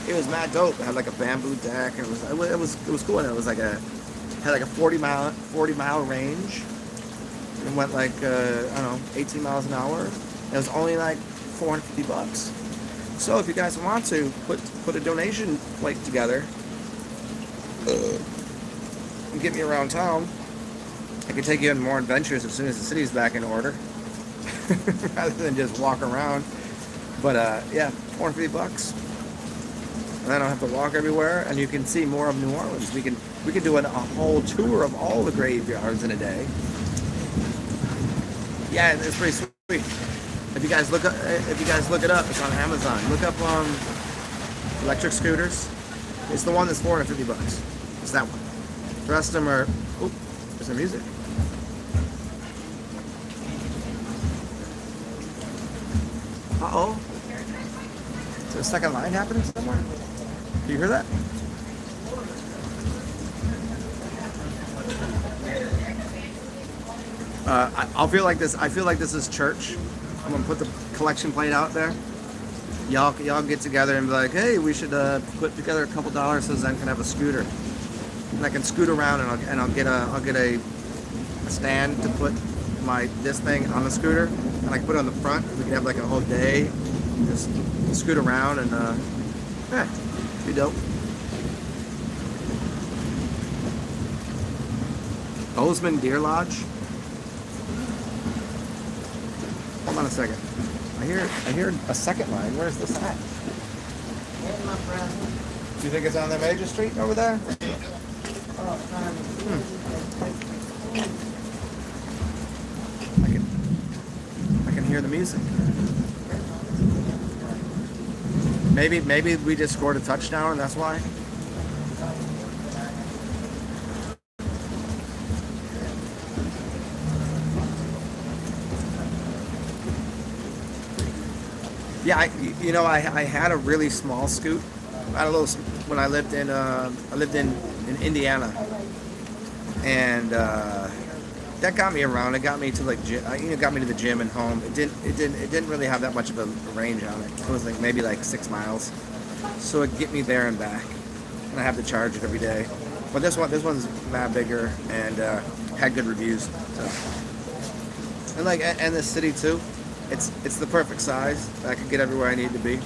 It was mad dope. It had like a bamboo deck, and it was cool. And it was like had like a 40 mile range. It went like 18 miles an hour. It was only like $450. So if you guys want to put a donation plate together and get me around town, I can take you on more adventures as soon as the city's back in order, rather than just walk around. But yeah, $450, and I don't have to walk everywhere, and you can see more of New Orleans. We can do a whole tour of all the graveyards in a day. Yeah, it's pretty sweet. If you guys look it up, it's on Amazon. Look up electric scooters. It's the one that's $450. It's that one. The rest of them are. Oh, there's some music. Uh-oh. Is there a second line happening somewhere? Do you hear that? I feel like this is church. I'm gonna put the collection plate out there. Y'all get together and be like, hey, we should put together a couple dollars so Zen can have a scooter. And I can scoot around and I'll get a stand to put this thing on the scooter, and I can put it on the front. We can have like a whole day, just scoot around and yeah, it'd be dope. Bozeman Deer Lodge. Hold on a second. I hear a second line. Where's this at? Do you think it's on the major street over there? I can hear the music. Maybe we just scored a touchdown and that's why. Yeah, I had a really small scoot. I had a little when I lived in Indiana, and that got me around. It got me to like got me to the gym and home. It didn't really have that much of a range on it. It was like maybe like 6 miles, so it get me there and back, and I have to charge it every day. But this one's mad bigger and had good reviews. So. And like and the city too, it's the perfect size. I could get everywhere I need to be.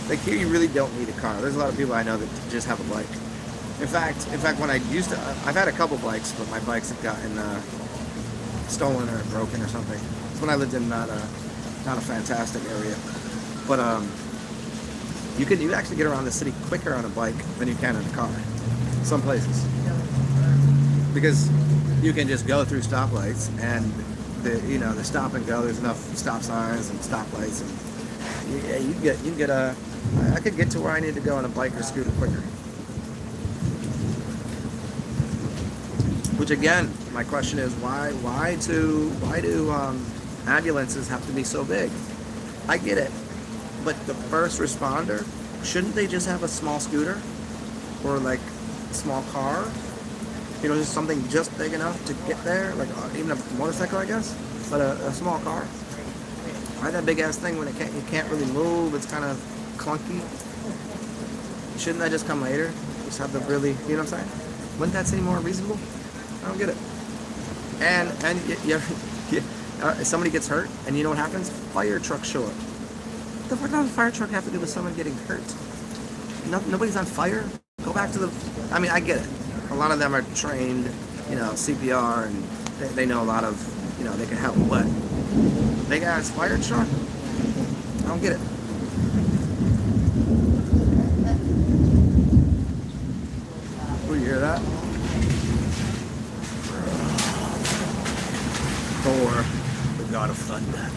Like here, you really don't need a car. There's a lot of people I know that just have a bike. In fact, when I used to, I've had a couple bikes, but my bikes have gotten stolen or broken or something. It's when I lived in not a fantastic area, but you actually get around the city quicker on a bike than you can in a car. Some places, because you can just go through stoplights and the stop and go. There's enough stop signs and stoplights, and you get I could get to where I need to go on a bike or scooter quicker. Which again, my question is why do ambulances have to be so big? I get it, but the first responder, shouldn't they just have a small scooter or like a small car? Just something just big enough to get there, like even a motorcycle, I guess, but a small car. Why that big ass thing when you can't really move? It's kind of clunky. Shouldn't that just come later? Just have the really, you know what I'm saying? Wouldn't that seem more reasonable? I don't get it. And somebody gets hurt, and you know what happens? Fire trucks show up. What the fuck does a fire truck have to do with someone getting hurt? Nobody's on fire. Go back to the. I mean, I get it. A lot of them are trained, CPR, and they know a lot of, they can help. But big ass fire truck? I don't get it. Oh, you hear that? Thor, the god of thunder.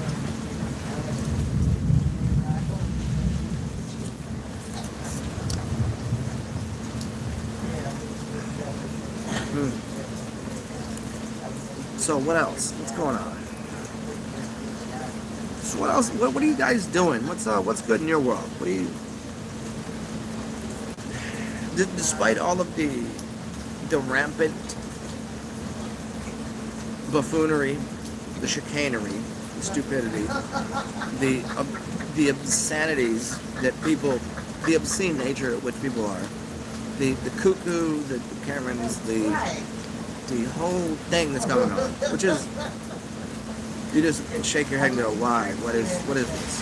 So what else? What's going on? So what else? What are you guys doing? What's good in your world? What do you? Despite all of the rampant buffoonery, the chicanery, the stupidity, the obscenities that people, the obscene nature at which people are, the cuckoo, the Karens, the whole thing that's going on, which is, you just shake your head and go, why? What is this?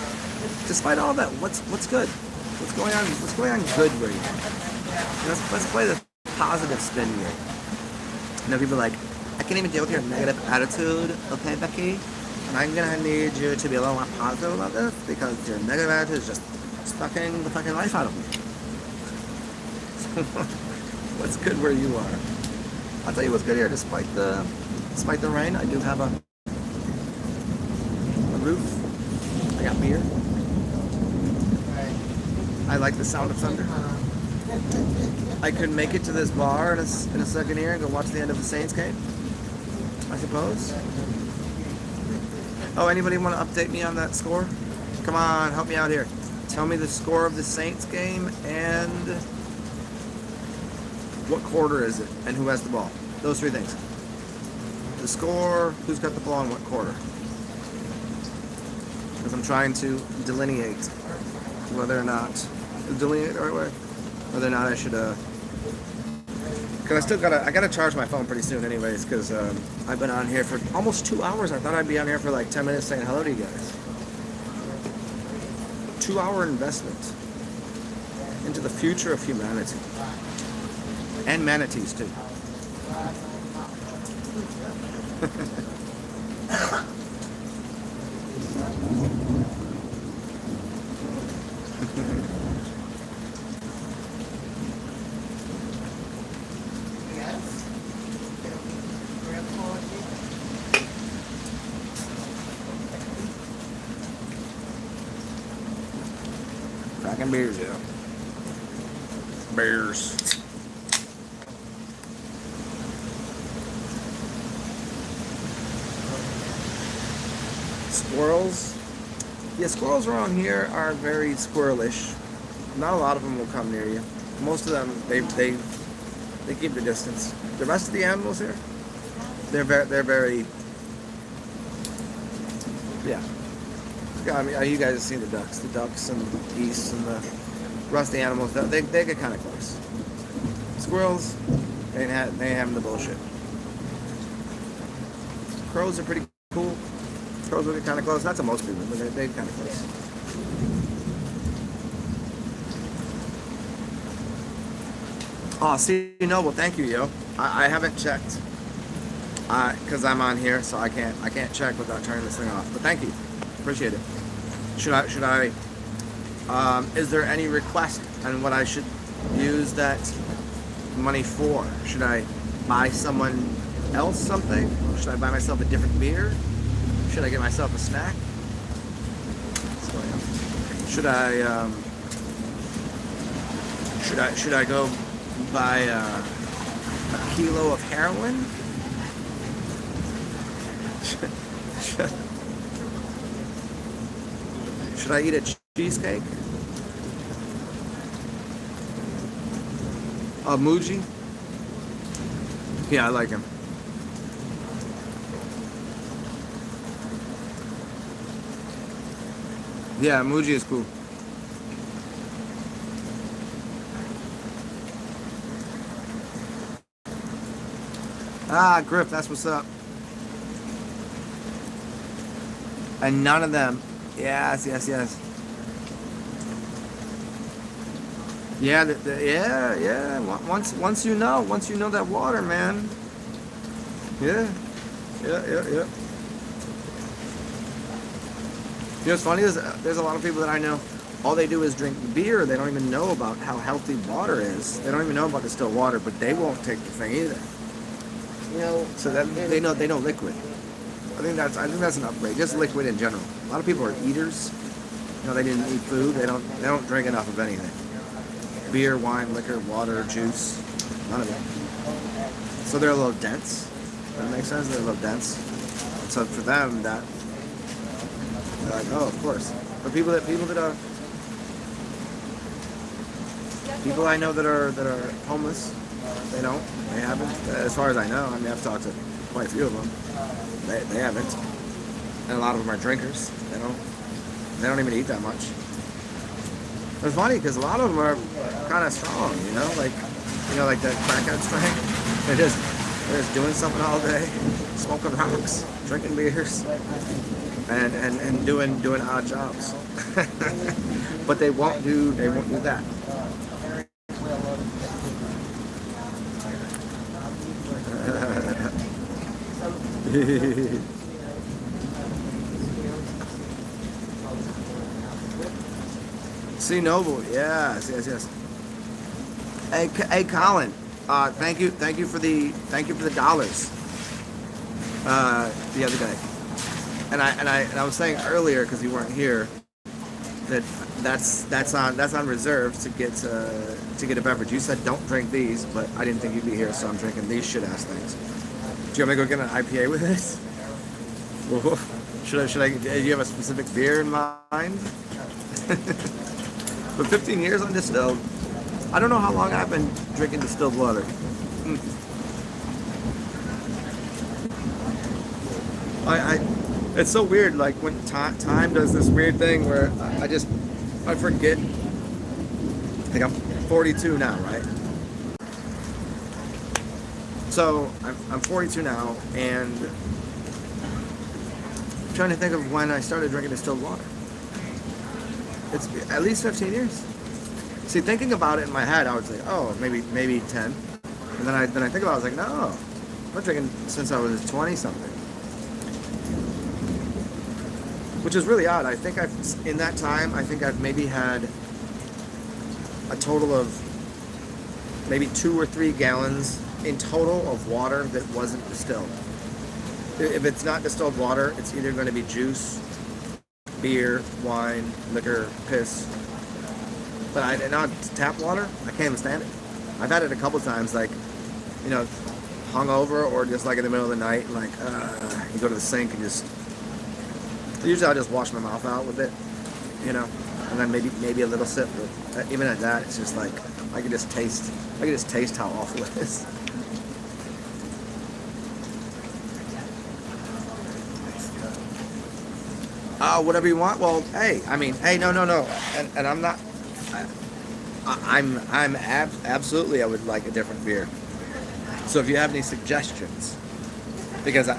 Despite all that, what's good? What's going on? What's going on good where you are? Let's play the positive spin here. People are like, I can't even deal with your negative attitude, okay, Becky? And I'm gonna need you to be a little more positive about this because your negative attitude is just sucking the fucking life out of me. What's good where you are? I'll tell you what's good here. Despite the rain, I do have a roof. I got beer. I like the sound of thunder. I could make it to this bar in a second here and go watch the end of the Saints game, I suppose. Oh, anybody want to update me on that score? Come on, help me out here. Tell me the score of the Saints game and what quarter is it and who has the ball. Those three things. The score, who's got the ball, and what quarter. Because I'm trying to delineate whether or not, whether or not I should, because I gotta charge my phone pretty soon anyways, because I've been on here for almost 2 hours. I thought I'd be on here for like 10 minutes saying hello to you guys. 2-hour investment into the future of humanity. And manatees too. Cracking beers, yeah. Bears. Squirrels. Yeah, squirrels around here are very squirrelish. Not a lot of them will come near you. Most of them, they keep their distance. the rest of the animals here, they're very, yeah. I mean, you guys have seen the ducks and the geese and the rest of the animals. They get kind of close. Squirrels, they ain't having the bullshit. Crows are pretty cool. Crows will get kind of close. Not to most people, but they get kind of close. Oh, see, Noble, thank you, yo. I haven't checked because I'm on here, so I can't check without turning this thing off. But thank you, appreciate it. Should I? Is there any request on what I should use that money for? Should I buy someone else something? Should I buy myself a different beer? Should I get myself a snack? Should I go buy a kilo of heroin? Should I eat a cheesecake? A Muji? Yeah, I like him. Yeah, Muji is cool. Ah, Griff, that's what's up. And none of them. Yes. Yeah, yeah. Once you know that water, man. Yeah. You know what's funny is there's a lot of people that I know, all they do is drink beer. They don't even know about how healthy water is. They don't even know about distilled water, but they won't take the thing either. You know, So that they know liquid. I think that's an upgrade. Just liquid in general. A lot of people are eaters. You know, they didn't eat food. They don't drink enough of anything. Beer, wine, liquor, water, juice, none of it. So they're a little dense. Does that make sense? They're a little dense. So for them, that they're like, oh, of course. But people I know that are homeless, they haven't. As far as I know, I mean, I've talked to quite a few of them. They haven't. And a lot of them are drinkers. They don't even eat that much. It's funny because a lot of them are kind of strong, like that crackhead strength. They're just doing something all day, smoking rocks, drinking beers, and doing odd jobs. But they won't do that. See Noble, yes. Hey, Colin, thank you for the dollars the other day, and I was saying earlier because you weren't here that's on reserve to get a beverage. You said don't drink these, but I didn't think you'd be here, so I'm drinking these shit ass things. Do you want me to go get an IPA with this? Should I? Do you have a specific beer in mind? But 15 years on distilled. I don't know how long I've been drinking distilled water. It's so weird. Like when time does this weird thing where I forget. Like I'm 42 now, right? So I'm 42 now, and I'm trying to think of when I started drinking distilled water. It's at least 15 years. See, thinking about it in my head, I was like, oh, maybe 10. And then I think about it, I was like, no, I've been drinking since I was 20 something. Which is really odd. I think in that time, I've maybe had a total of maybe 2 or 3 gallons in total of water that wasn't distilled. If it's not distilled water, it's either going to be juice, beer, wine, liquor, piss. But not tap water, I can't even stand it. I've had it a couple times, like, hungover or just like in the middle of the night, like, you go to the sink and just, usually I'll just wash my mouth out with it, and then maybe a little sip, but even at that, it's just like, I can just taste how awful it is. Whatever you want. Well, hey, I mean, hey, no, and I'm not. Absolutely. I would like a different beer. So if you have any suggestions, because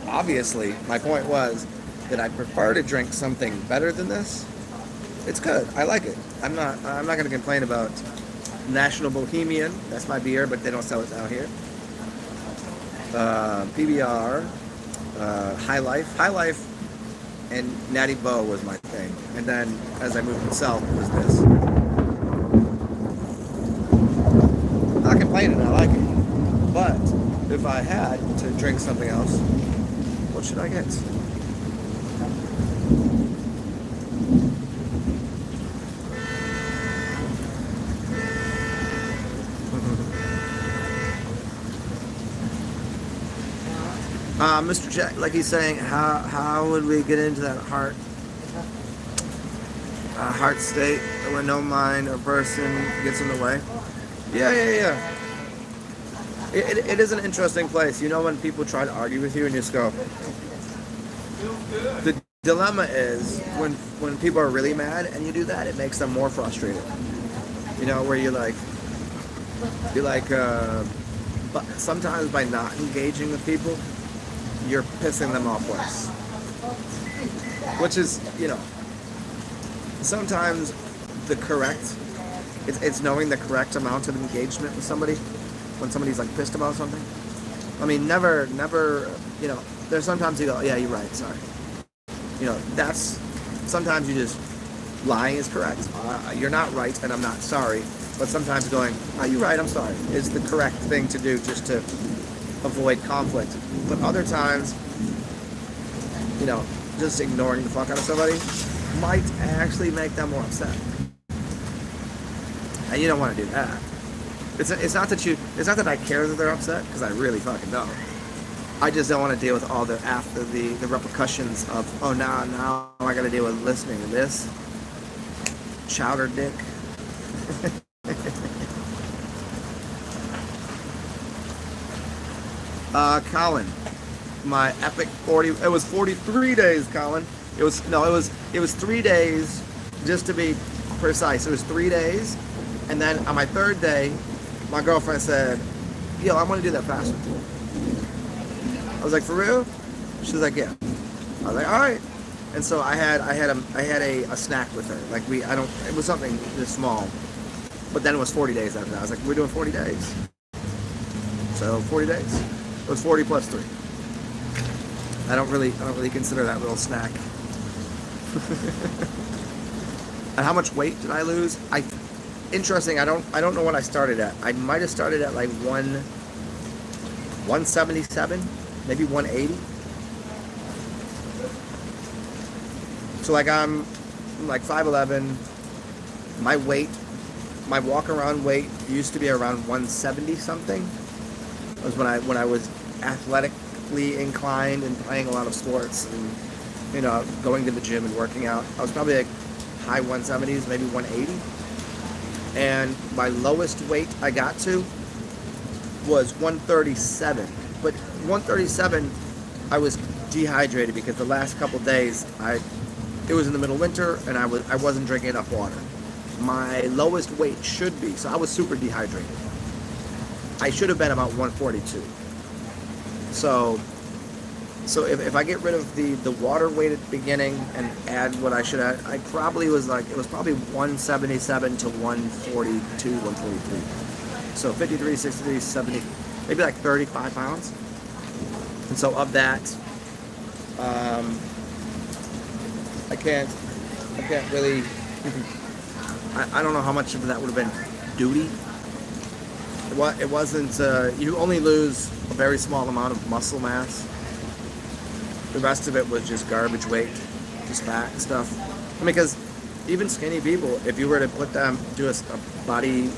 obviously my point was that I prefer to drink something better than this. It's good. I like it. I'm not going to complain about National Bohemian. That's my beer, but they don't sell it down here. PBR, High Life, and Natty Boh was my thing. And then as I moved south, it was this. Not complaining. I like it. But if I had to drink something else, what should I get? Mr. Jack, like he's saying, how would we get into that heart state when no mind or person gets in the way? Yeah. It is an interesting place. You know when people try to argue with you and you just go. The dilemma is when people are really mad and you do that, it makes them more frustrated. You know, where but sometimes by not engaging with people, you're pissing them off worse. Which is, you know, sometimes it's knowing the correct amount of engagement with somebody when somebody's like pissed about something. I mean, never, you know, there's sometimes you go, yeah, you're right, sorry. You know, sometimes you just, lying is correct. You're not right and I'm not sorry. But sometimes going, oh, you're right, I'm sorry, is the correct thing to do just to avoid conflict. But other times, you know, just ignoring the fuck out of somebody might actually make them more upset. And you don't want to do that. It's not that I care that they're upset, because I really fucking don't. I just don't want to deal with all the repercussions of, oh, now I got to deal with listening to this chowder dick. Colin, my epic 40. It was 43 days, Colin. It was 3 days, just to be precise. It was 3 days, and then on my third day, my girlfriend said, "Yo, I want to do that faster." I was like, "For real?" She was like, "Yeah." I was like, "All right." And so I had a snack with her. Like it was something just small, but then it was 40 days after that. I was like, "We're doing 40 days." So 40 days. It was 40 plus 3. I don't really consider that little snack. And how much weight did I lose? Interesting. I don't know what I started at. I might have started at like 177, maybe 180. So like I'm like 5'11". My walk around weight used to be around 170 something. It was when I was athletically inclined and playing a lot of sports and, you know, going to the gym and working out. I was probably like high 170s, maybe 180. And my lowest weight I got to was 137. But 137, I was dehydrated because the last couple days it was in the middle of winter and I wasn't drinking enough water. My lowest weight should be, so I was super dehydrated. I should have been about 142. So if I get rid of the water weight at the beginning and add what I should add, it was probably 177 to 142, 143. So 53, 63, 70, maybe like 35 pounds. And so of that, I can't really, I don't know how much of that would have been duty. It wasn't, you only lose a very small amount of muscle mass. The rest of it was just garbage weight, just fat and stuff. I mean, because even skinny people, if you were to put them, do a body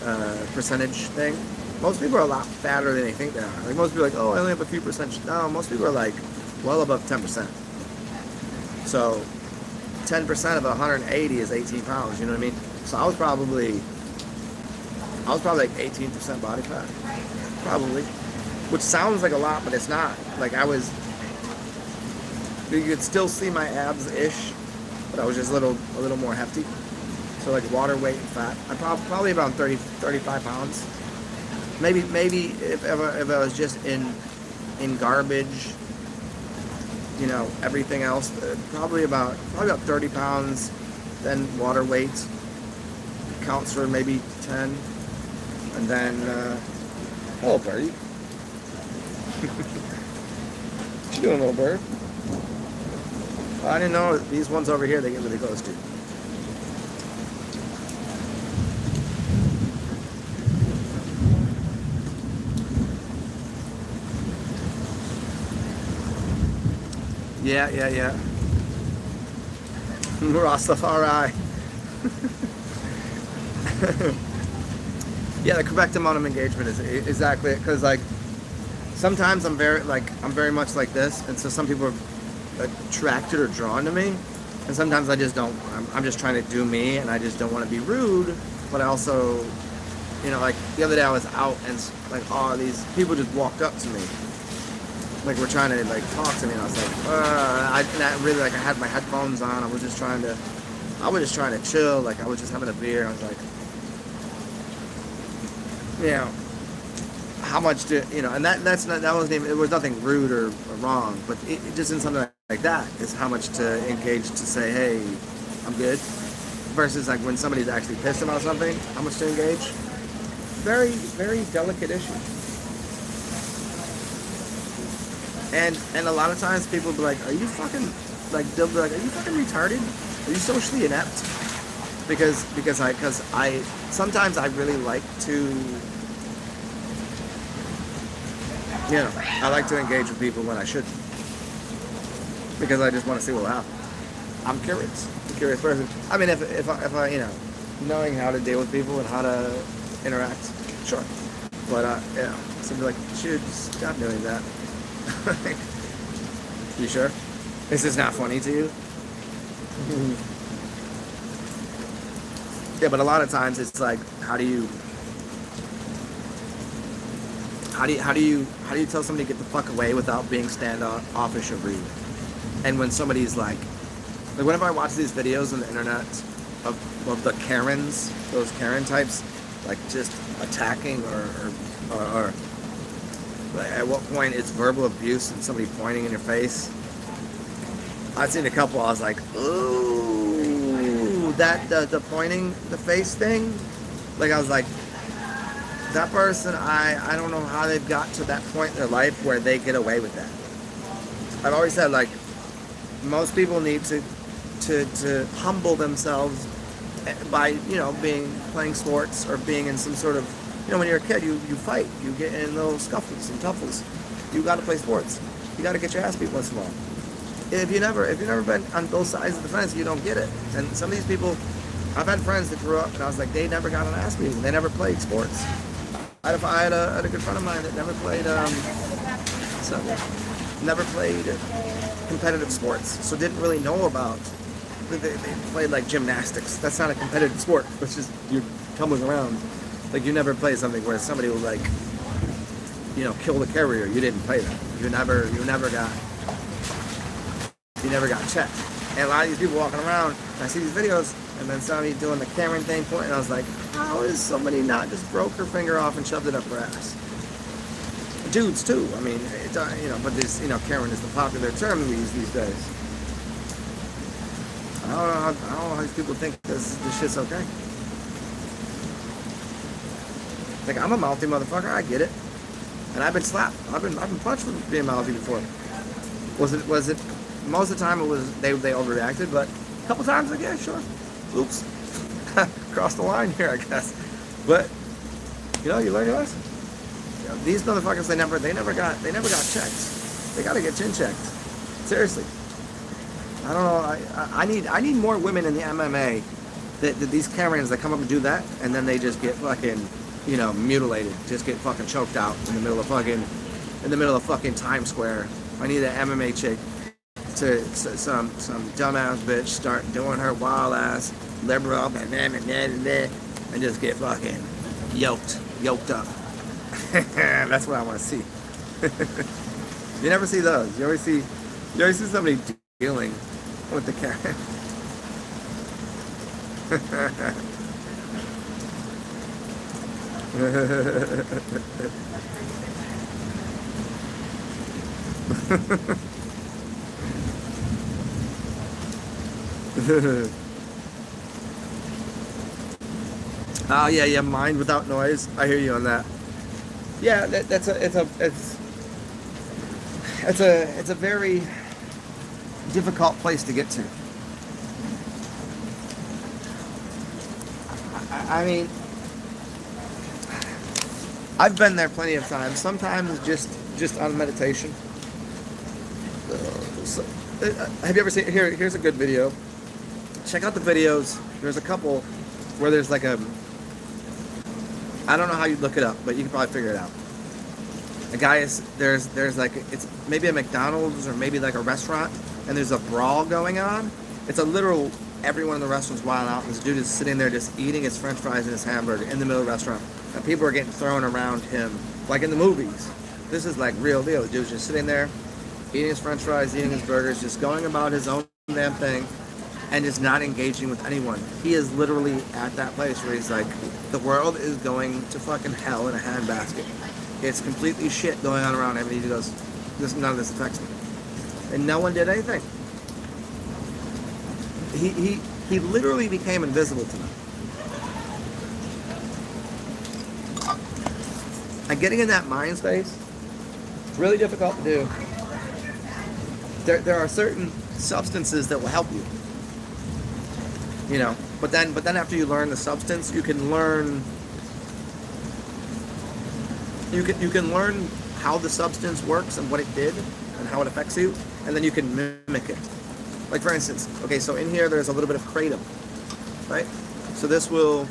percentage thing, most people are a lot fatter than they think they are. Like most people are like, oh, I only have a few percent. No, most people are like well above 10%. So 10% of 180 is 18 pounds, you know what I mean? So I was probably like 18% body fat, probably, which sounds like a lot, but it's not. Like you could still see my abs-ish, but I was just a little more hefty. So like water weight and fat, I'm probably about 35 pounds. Maybe if I was just in garbage, you know, everything else, probably about 30 pounds. Then water weight counts for maybe 10, and then hello birdie. What you doing, little bird? I didn't know these ones over here they get really close to. Yeah. Rastafari. Yeah, the correct amount of engagement is exactly it. Because like sometimes I'm very much like this, and so some people are attracted or drawn to me, and sometimes I just don't. I'm just trying to do me, and I just don't want to be rude, but I also, you know, like the other day I was out and like all these people just walked up to me. Like we're trying to like talk to me, and I was like, I really like I had my headphones on. I was just trying to chill. Like I was just having a beer. I was like, you know, how much do you know? And that wasn't even, it was nothing rude or wrong, but it just in something like that is how much to engage to say, hey, I'm good. Versus like when somebody's actually pissed about something, how much to engage. Very, very delicate issue. And a lot of times people will be like, are you fucking, like, they'll be like, are you fucking retarded? Are you socially inept? Because I sometimes I really like to, you know, I like to engage with people when I shouldn't. Because I just want to see what will happen. I'm curious. I'm a curious person. I mean, if I, you know, knowing how to deal with people and how to interact, sure. But, you know, somebody like, dude, stop doing that. You sure? This is not funny to you? Yeah, but a lot of times it's like, how do you tell somebody to get the fuck away without being standoffish or rude? And when somebody's like whenever I watch these videos on the internet of the Karens, those Karen types, like just attacking or like at what point it's verbal abuse and somebody pointing in your face. I've seen a couple, I was like, ooh, that the pointing the face thing, like I was like, that person, I don't know how they've got to that point in their life where they get away with that. I've always said, like, most people need to humble themselves by, you know, playing sports or being in some sort of, you know, when you're a kid, you fight, you get in little scuffles and tuffles. You got to play sports. You got to get your ass beat once in a while. If you've never been on both sides of the fence, you don't get it. And some of these people, I've had friends that grew up, and I was like, they never got an ass beating. They never played sports. I had a good friend of mine that never played competitive sports, so didn't really know about. They played like gymnastics. That's not a competitive sport. It's just you're tumbling around. Like you never played something where somebody will like, you know, kill the carrier. You didn't play that. You never got checked. And a lot of these people walking around, I see these videos, and then somebody doing the Karen thing point, and I was like, how is somebody not just broke her finger off and shoved it up her ass? Dudes too. I mean, you know, but this, you know, Karen is the popular term we use these days. I don't know how these people think this shit's okay. Like, I'm a mouthy motherfucker. I get it, and I've been slapped. I've been punched for being mouthy before. Was it? Most of the time it was they overreacted, but a couple times like, yeah, sure. Oops, crossed the line here, I guess. But you know, you learn your lesson. You know, these motherfuckers, they never got checked. They gotta get chin checked. Seriously. I don't know. I need more women in the MMA that these Karens that come up and do that, and then they just get fucking, you know, mutilated, just get fucking choked out in the middle of fucking Times Square. I need an MMA chick to some dumbass bitch start doing her wild ass liberal and just get fucking yoked up. That's what I want to see. You never see those. You always see somebody dealing with the Karen. Oh yeah, mind without noise. I hear you on that. Yeah, it's a very difficult place to get to. I mean, I've been there plenty of times. Sometimes just on meditation. Have you ever seen? Here's a good video. Check out the videos. There's a couple where there's like a. I don't know how you'd look it up, but you can probably figure it out. A guy is there's like it's maybe a McDonald's or maybe like a restaurant, and there's a brawl going on. It's a literal everyone in the restaurant's wild out. And this dude is sitting there just eating his French fries and his hamburger in the middle of the restaurant, and people are getting thrown around him like in the movies. This is like real deal. The dude's just sitting there, eating his French fries, eating his burgers, just going about his own damn thing, and just not engaging with anyone. He is literally at that place where he's like, the world is going to fucking hell in a handbasket. It's completely shit going on around him, and he goes, none of this affects me. And no one did anything. He literally became invisible to me. And getting in that mind space, really difficult to do. There are certain substances that will help you. You know, but then after you learn the substance, you can learn how the substance works and what it did and how it affects you, and then you can mimic it. Like for instance, okay, so in here there's a little bit of kratom, right? So this will,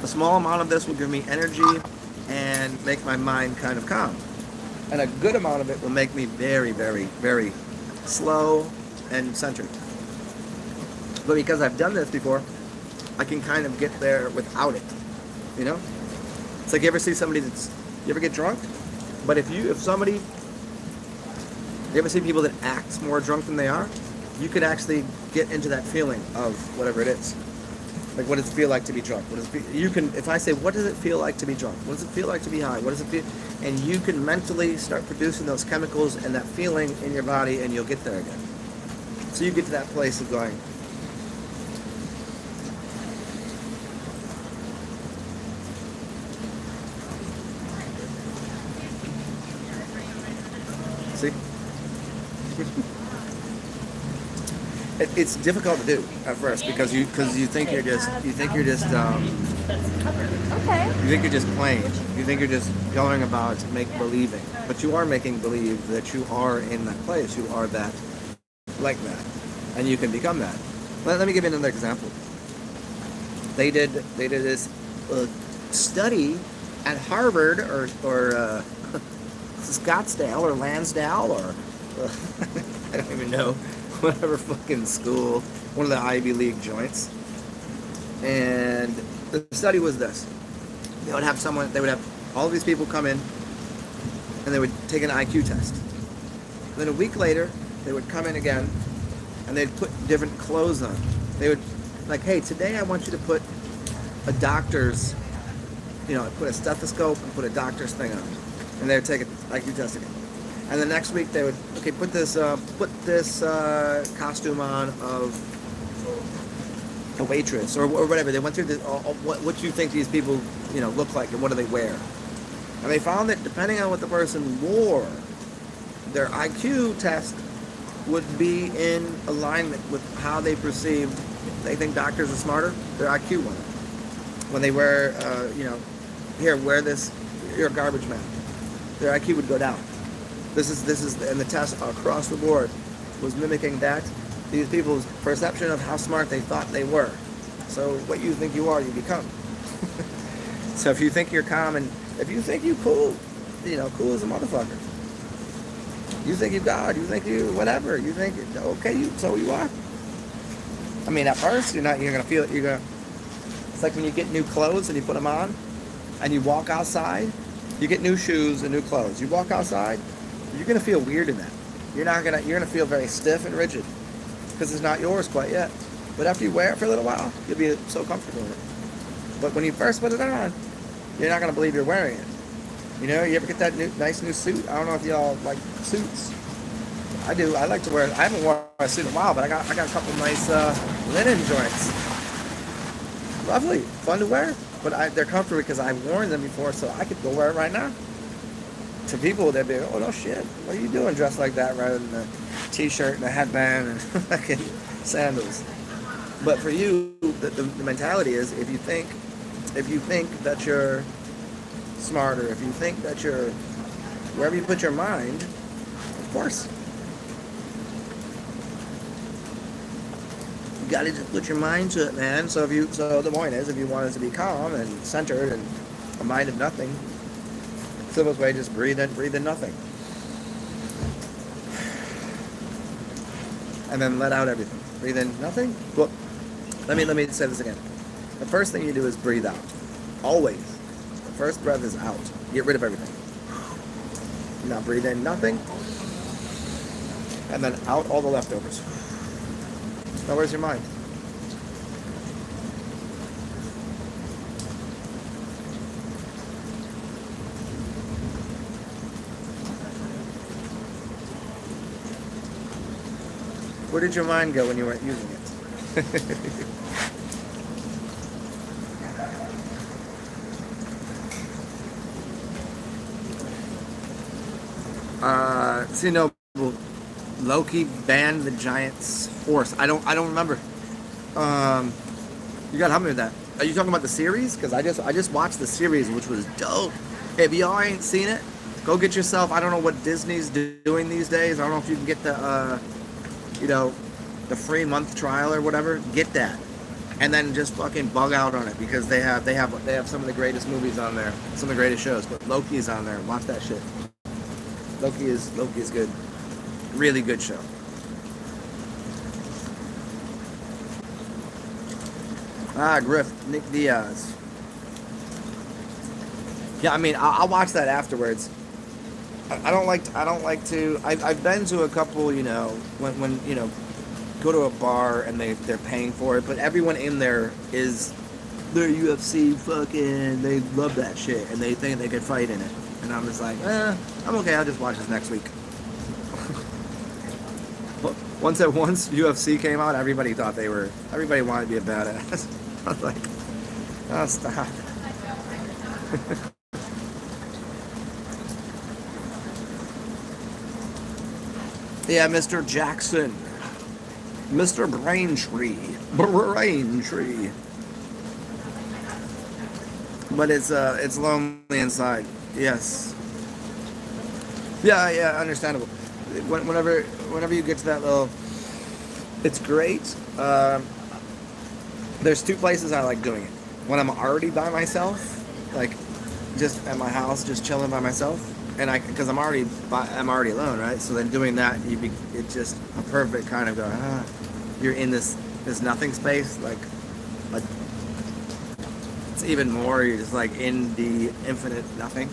a small amount of this will give me energy and make my mind kind of calm. And a good amount of it will make me very, very, very slow and centered. But because I've done this before, I can kind of get there without it. You know? It's like you ever see somebody you ever get drunk? But you ever see people that act more drunk than they are? You could actually get into that feeling of whatever it is. Like, what does it feel like to be drunk? If I say, what does it feel like to be drunk? What does it feel like to be high? What does it feel? And you can mentally start producing those chemicals and that feeling in your body, and you'll get there again. So you get to that place of going, see? It's difficult to do at first because you think you're just Okay. you think you're just playing. You think you're just going about make believing, but you are making believe that you are in that place. You are that, like that, and you can become that. Let me give you another example. They did this study at Harvard or Scottsdale or Lansdale or I don't even know, whatever fucking school, one of the Ivy League joints. And the study was this. They would have all of these people come in and they would take an IQ test. Then a week later, they would come in again and they'd put different clothes on. They would, like, hey, today I want you to put a doctor's, put a stethoscope and put a doctor's thing on. And they would take an IQ test again. And the next week they would, okay, put this costume on of a waitress or whatever. They went through this, what do you think these people, look like and what do they wear? And they found that depending on what the person wore, their IQ test would be in alignment with how they perceived. They think doctors are smarter, their IQ went up. When they wear, wear this, you're a garbage man, their IQ would go down. This is, and the test across the board was mimicking that. These people's perception of how smart they thought they were. So what you think you are, you become. So if you think you're calm and if you think you cool, cool as a motherfucker. You think you God, you think you whatever, you think okay, so you are. I mean, at first you're gonna feel it. It's like when you get new clothes and you put them on, and you walk outside. You get new shoes and new clothes. You walk outside, you're gonna feel weird in that. You're gonna feel very stiff and rigid, because it's not yours quite yet. But after you wear it for a little while, you'll be so comfortable in it. But when you first put it on, you're not going to believe you're wearing it. You know, you ever get that nice new suit? I don't know if y'all like suits. I do. I like to wear it. I haven't worn a suit in a while, but I got a couple nice linen joints. Lovely. Fun to wear. But they're comfortable because I've worn them before, so I could go wear it right now. To people, they'd be, oh, no shit. What are you doing dressed like that rather than a t-shirt and a headband and fucking sandals? But for you, the mentality is if you think that you're smarter, if you think that you're wherever you put your mind, of course. You gotta just put your mind to it, man. So the point is, if you want it to be calm and centered and a mind of nothing, simplest way, just breathe in nothing. And then let out everything. Breathe in nothing. Well, let me say this again. The first thing you do is breathe out. Always. The first breath is out. Get rid of everything. Now breathe in nothing. And then out all the leftovers. Now where's your mind? Where did your mind go when you weren't using it? Loki banned the giant's horse. I don't remember. You gotta help me with that. Are you talking about the series? Because I just watched the series, which was dope. If y'all ain't seen it, go get yourself. I don't know what Disney's doing these days. I don't know if you can get the the free month trial or whatever. Get that, and then just fucking bug out on it because they have some of the greatest movies on there, some of the greatest shows. But Loki is on there. Watch that shit. Loki is good. Really good show. Griff, Nick Diaz. Yeah, I mean, I'll watch that afterwards. I don't like to. I've been to a couple, when go to a bar and they're paying for it, but everyone in there is they're UFC fucking. They love that shit and they think they could fight in it. And I'm just like, I'm okay. I'll just watch this next week. Once UFC came out, everybody wanted to be a badass. I was like, oh, stop. Yeah, Mr. Jackson. Mr. Braintree. But it's lonely inside. Yes. Yeah, understandable. Whenever you get to that little, it's great. There's two places I like doing it. When I'm already by myself, like just at my house, just chilling by myself, and because I'm already alone, right? So then doing that, it's just a perfect kind of you're in this nothing space, like it's even more. You're just like in the infinite nothing.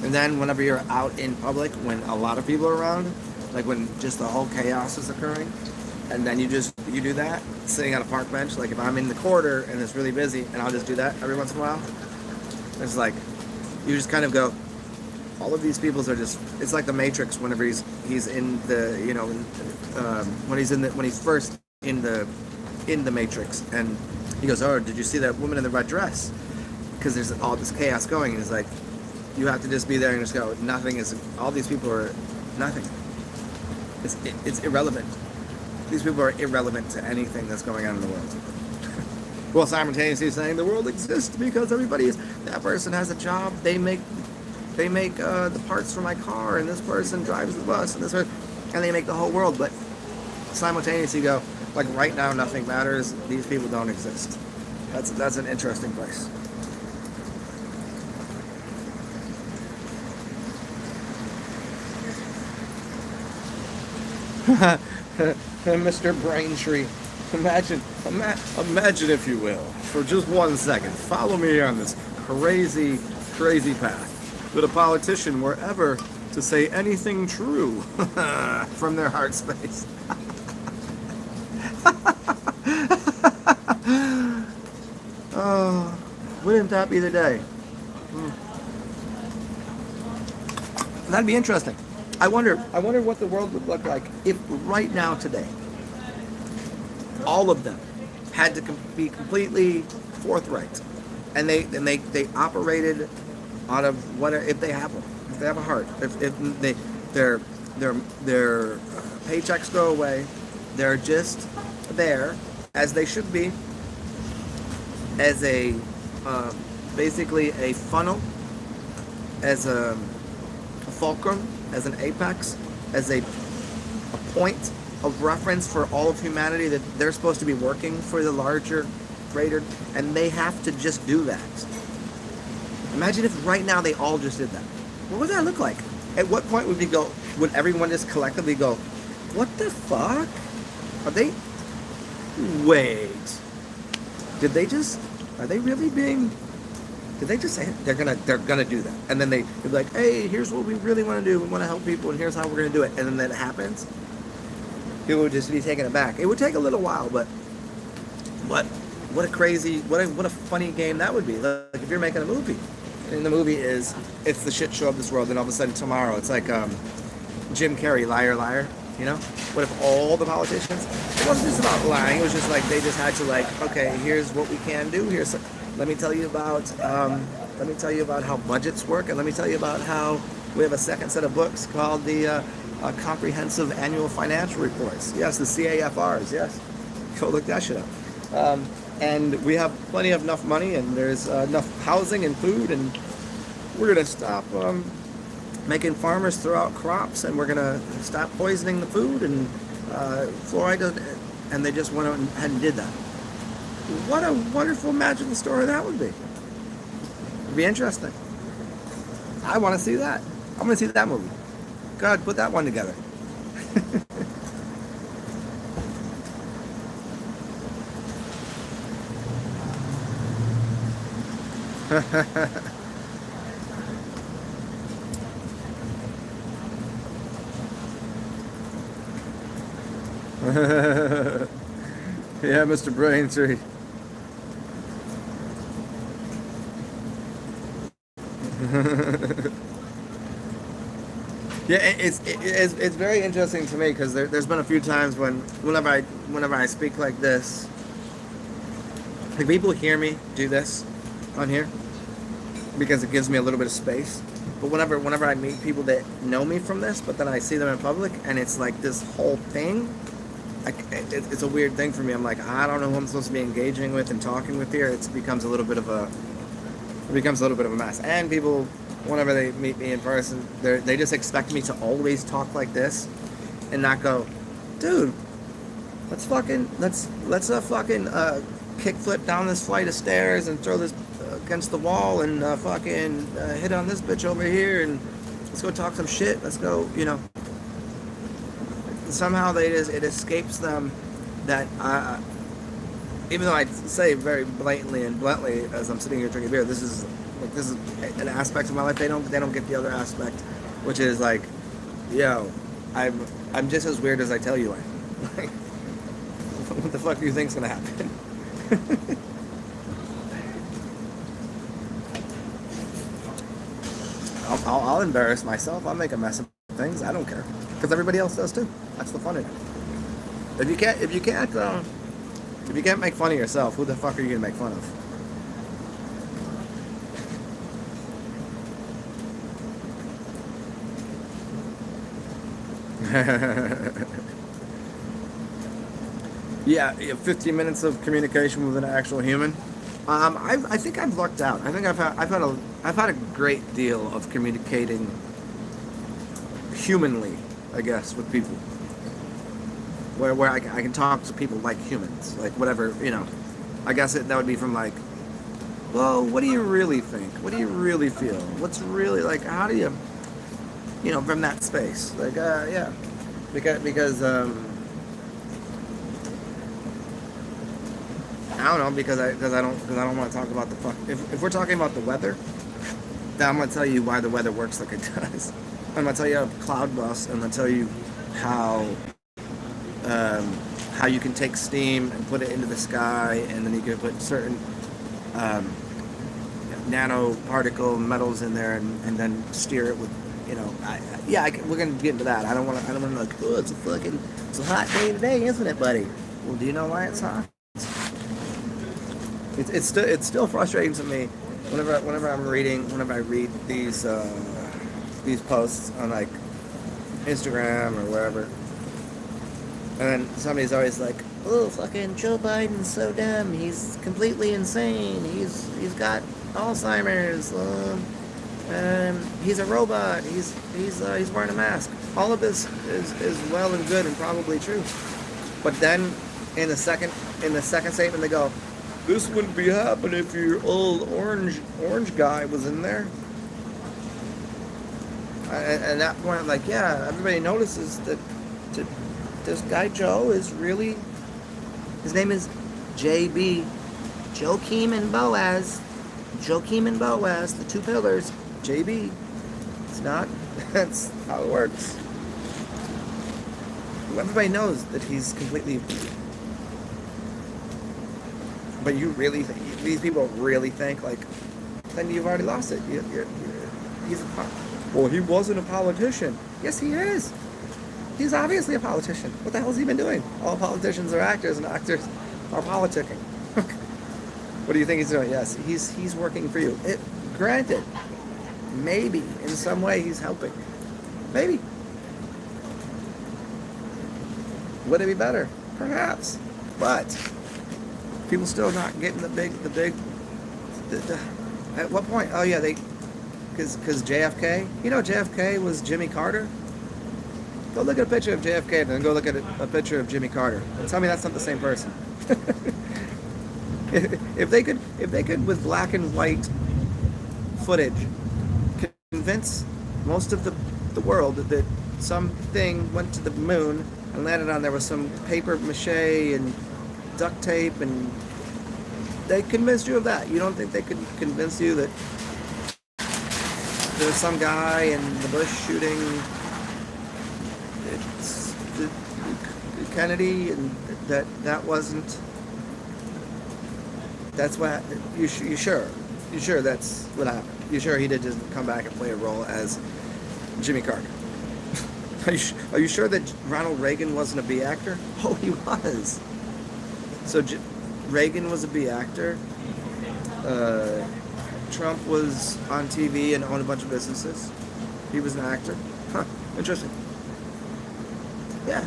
And then whenever you're out in public, when a lot of people are around, like when just the whole chaos is occurring, and then you do that sitting on a park bench. Like if I'm in the corridor and it's really busy, and I'll just do that every once in a while. It's like you just kind of go. All of these people are just. It's like the Matrix. Whenever he's in the when he's first in the Matrix, and he goes, "Oh, did you see that woman in the red dress?" Because there's all this chaos going, and it's like you have to just be there and just go. Nothing is. All these people are nothing. It's irrelevant. These people are irrelevant to anything that's going on in the world. Well, simultaneously saying the world exists because that person has a job. They make the parts for my car, and this person drives the bus, and and they make the whole world. But simultaneously go, like right now, nothing matters. These people don't exist. That's an interesting place. Mr. Braintree, imagine if you will, for just 1 second, follow me on this crazy path, that a politician were ever to say anything true from their heart space. Wouldn't that be the day? That'd be interesting. I wonder what the world would look like if right now today, all of them had to be completely forthright, and they operated out of what if they have one, if they have a heart, if their paychecks go away, they're just there as they should be, as a basically a funnel, as a fulcrum, as an apex, as a point of reference for all of humanity, that they're supposed to be working for the larger, greater, and they have to just do that. Imagine if right now they all just did that. What would that look like? At what point would everyone just collectively go, what the fuck? Are they, wait, are they really being, did they just say they're gonna do that? And then they'd be like, hey, here's what we really want to do. We want to help people, and here's how we're gonna do it. And then that happens. People would just be taken aback. It would take a little while, but what a crazy, what a funny game that would be. Like if you're making a movie, and the movie it's the shit show of this world, and all of a sudden tomorrow it's like Jim Carrey, Liar Liar. You know, what if all the politicians? It wasn't just about lying. It was just like they just had to like, okay, here's what we can do. Let me tell you about how budgets work, and let me tell you about how we have a second set of books called the Comprehensive Annual Financial Reports. Yes, the CAFRs. Yes, go look that shit up. And we have plenty of enough money, and there's enough housing and food, and we're gonna stop making farmers throw out crops, and we're gonna stop poisoning the food and fluoride. And they just went out and did that. What a wonderful, magical story that would be. It'd be interesting. I want to see that. I want to see that movie. God, put that one together. Yeah, Mr. Braintree. Yeah, it's very interesting to me because there's been a few times whenever I speak like this, like people hear me do this on here because it gives me a little bit of space. But whenever I meet people that know me from this, but then I see them in public and it's like this whole thing, it's a weird thing for me. I'm like, I don't know who I'm supposed to be engaging with and talking with here. It becomes a little bit of a mess. And people, whenever they meet me in person, they just expect me to always talk like this and not go, dude, let's kickflip down this flight of stairs and throw this against the wall and hit on this bitch over here and let's go talk some shit. Let's go, you know. Somehow it escapes them that even though I say very blatantly and bluntly as I'm sitting here drinking beer, this is an aspect of my life. They don't get the other aspect, which is like, yo, I'm just as weird as I tell you I am. Like, what the fuck do you think's gonna happen? I'll embarrass myself. I'll make a mess of things. I don't care, because everybody else does too. That's the fun of it. If you can't make fun of yourself, who the fuck are you gonna make fun of? Yeah, 15 minutes of communication with an actual human. I think I've lucked out. I think I've had a great deal of communicating humanly, I guess, with people. Where I can talk to people like humans, like whatever, you know. I guess that would be from like, well, what do you really think? What do you really feel? What's really like? How do you, you know, from that space? Like, yeah, because I don't know, because I don't want to talk about the fuck. If we're talking about the weather, then I'm gonna tell you why the weather works like it does. I'm gonna tell you about cloud bust. I'm gonna tell you how you can take steam and put it into the sky, and then you can put certain nanoparticle metals in there and then steer it with, we're gonna get into that. I don't want to like, oh, it's a hot day today, isn't it, buddy? Well, do you know why it's hot? It's still frustrating to me whenever I read these posts on like Instagram or wherever, and then somebody's always like, oh, fucking Joe Biden's so dumb, he's completely insane, he's got Alzheimer's, he's a robot, he's wearing a mask. All of this is well and good and probably true, but then in the second statement they go, this wouldn't be happening if your old orange guy was in there. And at that point, I'm like, yeah, everybody notices that this guy Joe is really, his name is JB, Joachim and Boaz, the two pillars, JB. It's not, that's how it works. Everybody knows that he's completely, but you really think, these people really think, like, then you've already lost it. Well, he wasn't a politician. Yes, he is. He's obviously a politician. What the hell has he been doing? All politicians are actors, and actors are politicking. What do you think he's doing? Yes, he's working for you. Granted, maybe in some way he's helping. Maybe. Would it be better? Perhaps. But people still not getting the big. At what point? Oh yeah, because JFK. You know JFK was Jimmy Carter. Go look at a picture of JFK and then go look at a picture of Jimmy Carter. And tell me that's not the same person. If they could with black and white footage convince most of the world that something went to the moon and landed on there with some paper mache and duct tape, and they convinced you of that. You don't think they could convince you that there's some guy in the bush shooting Kennedy, and that wasn't, that's what you sure that's what happened? You sure he did just come back and play a role as Jimmy Carter? Are you sure that Ronald Reagan wasn't a B actor? Oh, he was. So Reagan was a B actor. Trump was on TV and owned a bunch of businesses. He was an actor. Huh, interesting. Yeah.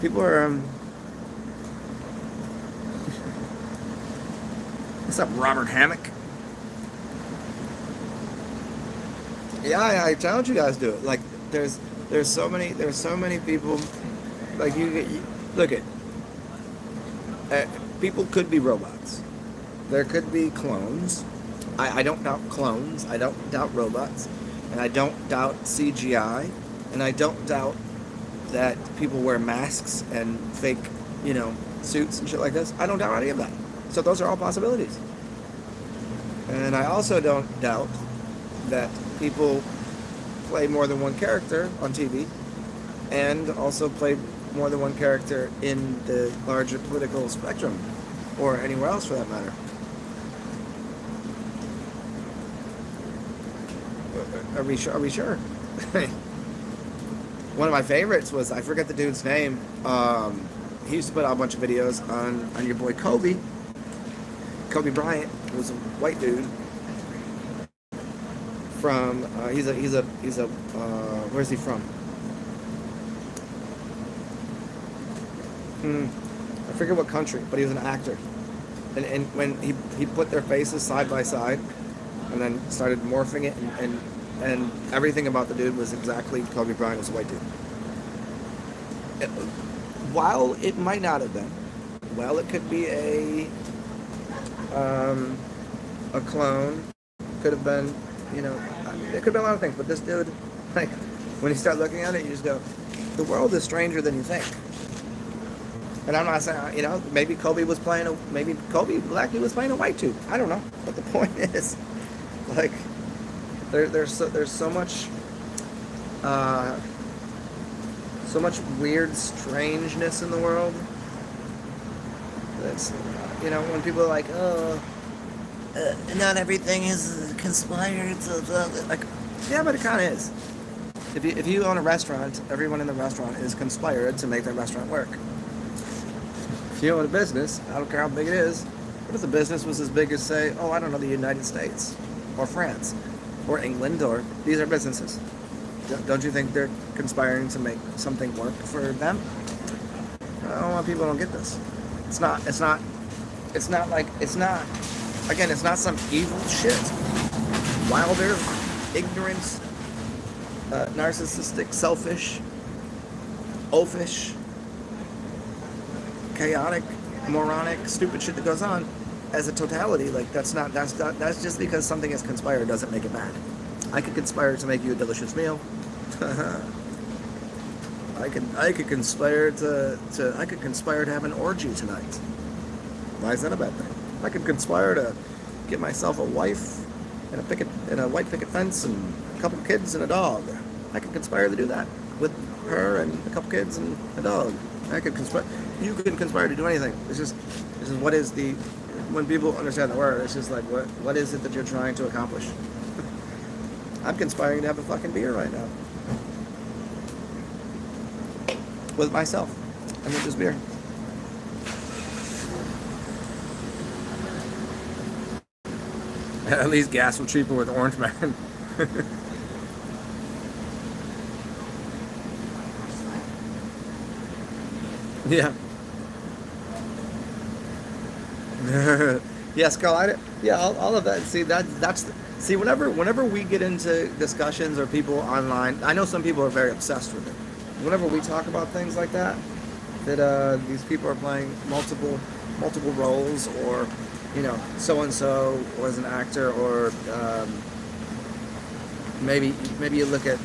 People are, what's up, Robert Hammock? Yeah, I challenge you guys to do it. Like, there's so many people, like, you look at, people could be robots. There could be clones. I don't doubt clones. I don't doubt robots. And I don't doubt CGI. And I don't doubt that people wear masks and fake, suits and shit like this. I don't doubt any of that. So those are all possibilities. And I also don't doubt that people play more than one character on TV and also play more than one character in the larger political spectrum or anywhere else for that matter. Are we sure? One of my favorites was, I forget the dude's name. He used to put out a bunch of videos on your boy Kobe. Kobe Bryant was a white dude from he's a where's he from? I forget what country, but he was an actor. And when he put their faces side by side and then started morphing it and everything about the dude was exactly Kobe Bryant was a white dude. While it might not have been, well, it could be a clone, could have been, it could have been a lot of things, but this dude, like, when you start looking at it, you just go, the world is stranger than you think. And I'm not saying, maybe Kobe was playing maybe Kobe Black was playing a white dude. I don't know. But the point is, like, there's so much so much weird strangeness in the world. That's, you know, when people are like, oh, not everything is conspired to, like, yeah, but it kind of is. If you own a restaurant, everyone in the restaurant is conspired to make their restaurant work. If you own a business, I don't care how big it is, what if the business was as big as, say, oh, I don't know, the United States, or France, or England, or these are businesses. Don't you think they're conspiring to make something work for them? I don't want people don't get this. It's not, again, it's not some evil shit. Wilder, ignorant, narcissistic, selfish, oafish, chaotic, moronic, stupid shit that goes on as a totality. Like, that's just because something is conspired doesn't make it bad. I could conspire to make you a delicious meal. I could conspire to have an orgy tonight. Why is that a bad thing? I could conspire to get myself a wife and a white picket fence and a couple kids and a dog. I could conspire to do that with her and a couple kids and a dog. I could conspire. You could conspire to do anything. It's just what is the, when people understand the word, it's just like what is it that you're trying to accomplish? I'm conspiring to have a fucking beer right now with myself and with this beer. At least gas will cheaper with Orange Man. Yeah. Yeah, Skull. Yeah, all of that. See, see. Whenever we get into discussions or people online, I know some people are very obsessed with it. Whenever we talk about things like that these people are playing multiple roles, or so and so was an actor, or maybe you look at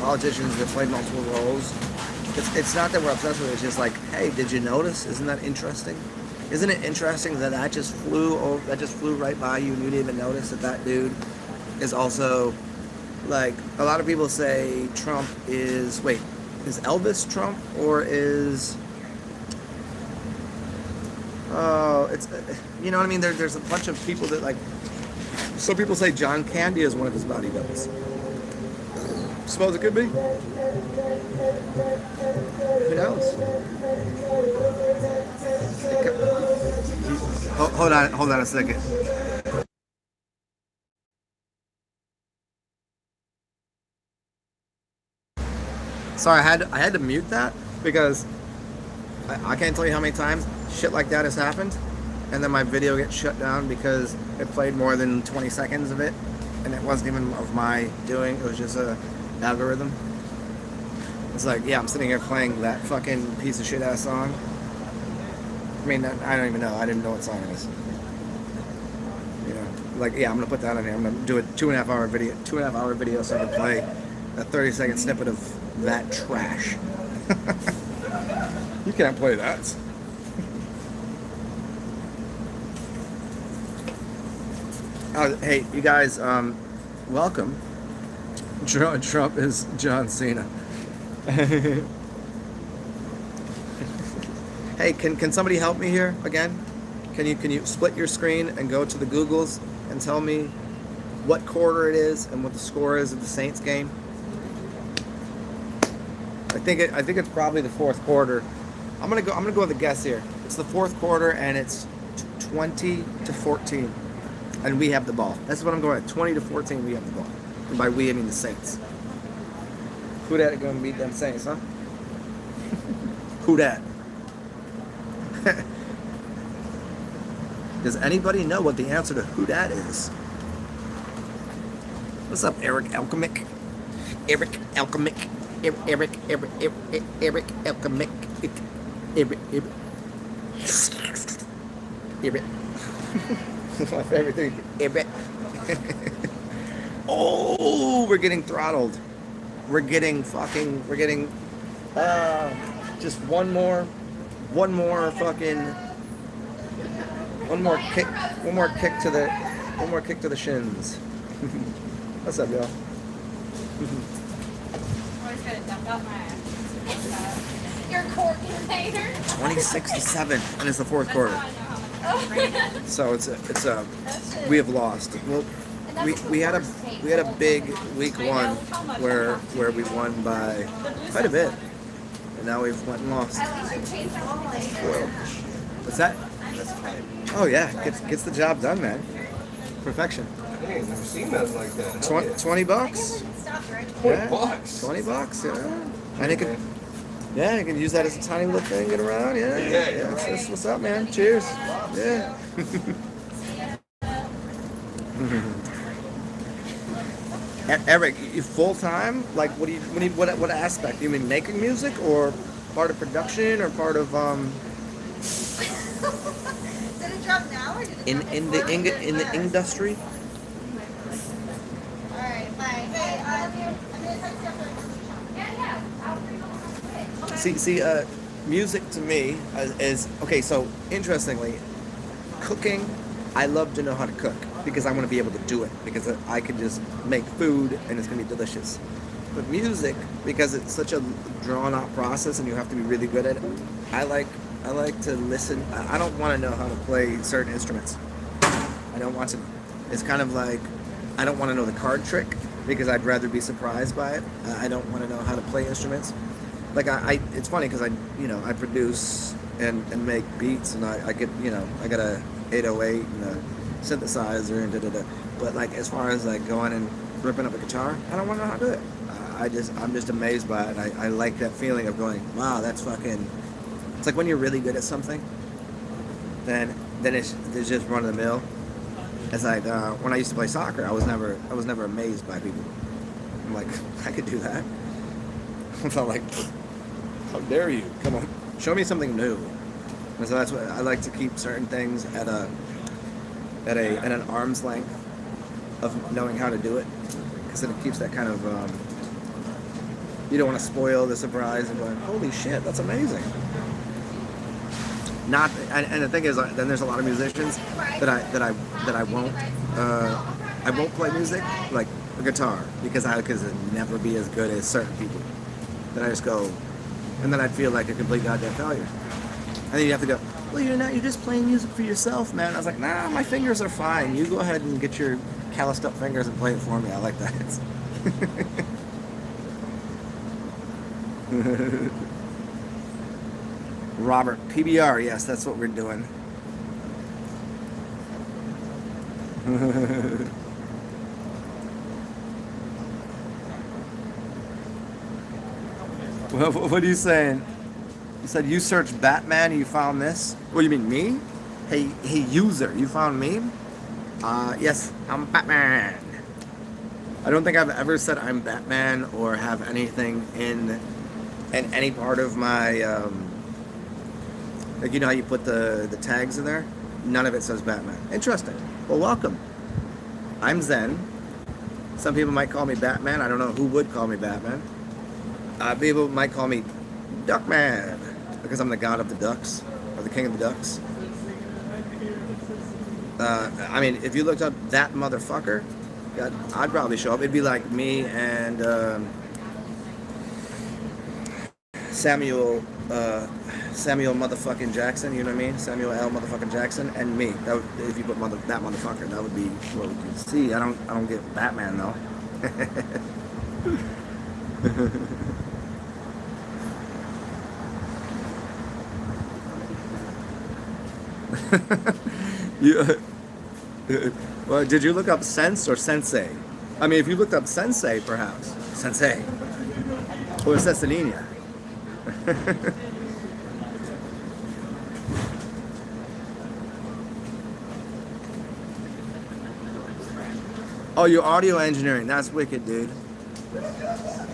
politicians that played multiple roles. It's not that we're obsessed with it. It's just like, hey, did you notice? Isn't that interesting? Isn't it interesting that just flew right by you and you didn't even notice that dude is also, like, a lot of people say Trump is Elvis Trump, or is, it's, you know what I mean? There's a bunch of people that, like, some people say John Candy is one of his body doubles. Suppose it could be. Who knows? Hold on a second. Sorry, I had to mute that because I can't tell you how many times shit like that has happened, and then my video gets shut down because it played more than 20 seconds of it, and it wasn't even of my doing. It was just a algorithm. It's like, yeah, I'm sitting here playing that fucking piece of shit ass song. I mean, I don't even know. I didn't know what song it is. Like, yeah, I'm gonna put that on here. I'm gonna do a 2.5 hour video so I can play a 30-second snippet of that trash. You can't play that. Hey, you guys, welcome. Trump is John Cena. Hey, can somebody help me here again? Can you split your screen and go to the Googles and tell me what quarter it is and what the score is of the Saints game? I think it's probably the fourth quarter. I'm gonna go with a guess here. It's the fourth quarter and it's 20-14, and we have the ball. That's what I'm going at. 20-14, we have the ball. And by we, I mean the Saints. Who that gonna beat them Saints, huh? Who that? Does anybody know what the answer to who that is? What's up, Eric Alchemic? Eric Alchemic. Eric Alchemic. Eric. My favorite thing. Eric. Oh, we're getting throttled. We're getting just one more kick to the shins. What's up, y'all? just gonna dump out my your coordinator. 2067, and it's the fourth That's how quarter. I know how much. So we have lost. Well, we had a big week one where we won by quite a bit, and now we've went and lost. What's that? Oh yeah, gets the job done, man. Perfection. Hey, I've never seen that like that. 20 bucks. Yeah, 20 bucks. Yeah, and it could. Yeah, you can use that as a tiny little thing, get around. Yeah, that's what's up, man. Cheers. Yeah. Eric, you full time? Like, what aspect? You mean making music, or part of production, or part of Did it drop now or did it drop in before? the industry? Alright, bye. Hey, I'm gonna text you after. See, music to me is okay. So interestingly, cooking, I love to know how to cook because I want to be able to do it because I can just make food and it's gonna be delicious. But music, because it's such a drawn-out process and you have to be really good at it, I like to listen. I don't want to know how to play certain instruments. I don't want to. It's kind of like I don't want to know the card trick because I'd rather be surprised by it. I don't want to know how to play instruments. Like it's funny because I produce and make beats and I get I got a 808 and a synthesizer and da. But like as far as like going and ripping up a guitar, I don't want to know how to do it. I'm just amazed by it. I like that feeling of going, wow, that's fucking. It's like when you're really good at something, then it's just run of the mill. It's like when I used to play soccer, I was never amazed by people. I'm like, I could do that. I'm not like, how dare you? Come on, show me something new. And so that's what I like to keep certain things at an arm's length of knowing how to do it, because then it keeps that kind of you don't want to spoil the surprise and going, holy shit, that's amazing. And the thing is, then there's a lot of musicians that I won't play music like a guitar because it'd never be as good as certain people. Then I just go, and then I'd feel like a complete goddamn failure. And then you have to go, well, you're just playing music for yourself, man. I was like, nah, my fingers are fine. You go ahead and get your calloused up fingers and play it for me. I like that. Robert, PBR, yes, that's what we're doing. What are you saying? You said you searched Batman and you found this? What do you mean, me? Hey, user, you found me? Yes, I'm Batman. I don't think I've ever said I'm Batman or have anything in any part of my, like, you know how you put the tags in there? None of it says Batman. Interesting. Well, welcome. I'm Zen. Some people might call me Batman. I don't know who would call me Batman. People might call me Duckman because I'm the god of the ducks, or the king of the ducks. I mean, if you looked up that motherfucker, I'd probably show up. It'd be like me and Samuel motherfucking Jackson, you know what I mean? Samuel L. motherfucking Jackson and me. That would, if you put that motherfucker, that would be what we could see. I don't get Batman though. Well, did you look up sense or sensei? I mean, if you looked up sensei, perhaps sensei or Cessanina. Oh, you're audio engineering. That's wicked, dude.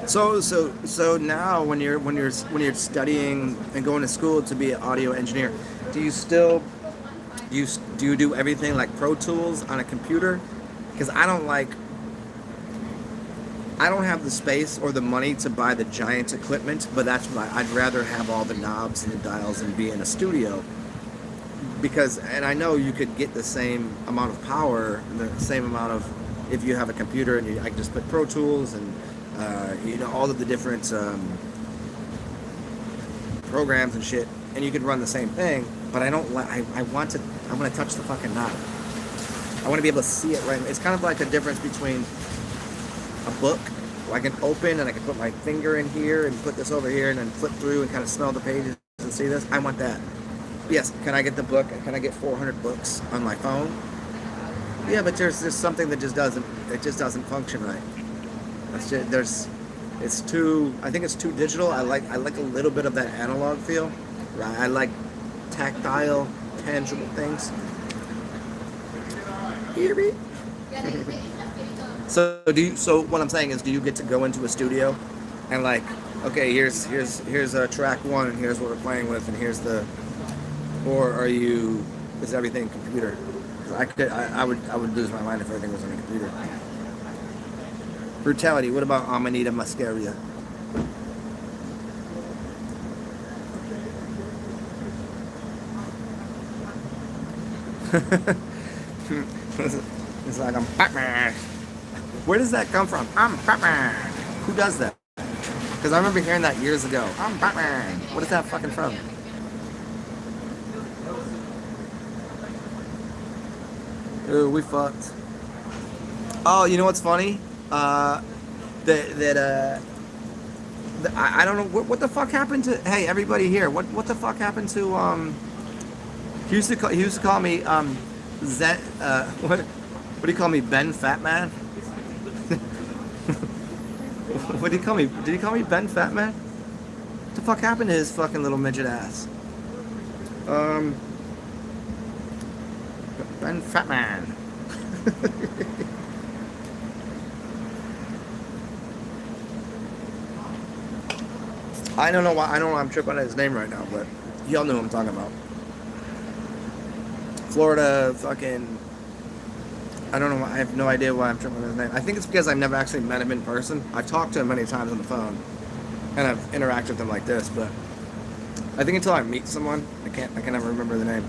So now when you're studying and going to school to be an audio engineer, do you do everything like Pro Tools on a computer? Because I don't have the space or the money to buy the giant equipment, but that's why I'd rather have all the knobs and the dials and be in a studio. And I know you could get the same amount of power, the same amount of, if you have a computer and I can just put Pro Tools and you know, all of the different programs and shit, and you could run the same thing. But I don't. I want to touch the fucking knob. I want to be able to see it right. It's kind of like a difference between a book. I can open and I can put my finger in here and put this over here and then flip through and kind of smell the pages and see this. I want that. Yes, can I get the book? Can I get 400 books on my phone? Yeah, but there's something that just doesn't function right. It's just, it's too, I think it's too digital. I like a little bit of that analog feel. Right? I like tactile, tangible things. Hear me? So what I'm saying is, do you get to go into a studio and like, okay, here's a track 1 and here's what we're playing with and here's the, or is everything computer? I would lose my mind if everything was on a computer. Brutality. What about Amanita muscaria? It's like I'm Batman. Where does that come from? I'm Batman. Who does that? Because I remember hearing that years ago. I'm Batman. What is that fucking from? Ooh, we fucked. Oh, you know what's funny? I don't know what the fuck happened to. Hey, everybody here. What the fuck happened to He used to call me Zen. What do you call me, Ben Fat Man? What did he call me? Did he call me Ben Fat Man? What the fuck happened to his fucking little midget ass? Ben Fat Man. I don't know why I'm tripping on his name right now, but y'all know who I'm talking about. Florida fucking, I don't know, I have no idea why I'm tripping on his name. I think it's because I've never actually met him in person. I've talked to him many times on the phone, and I've interacted with him like this, but I think until I meet someone, I can never remember the name.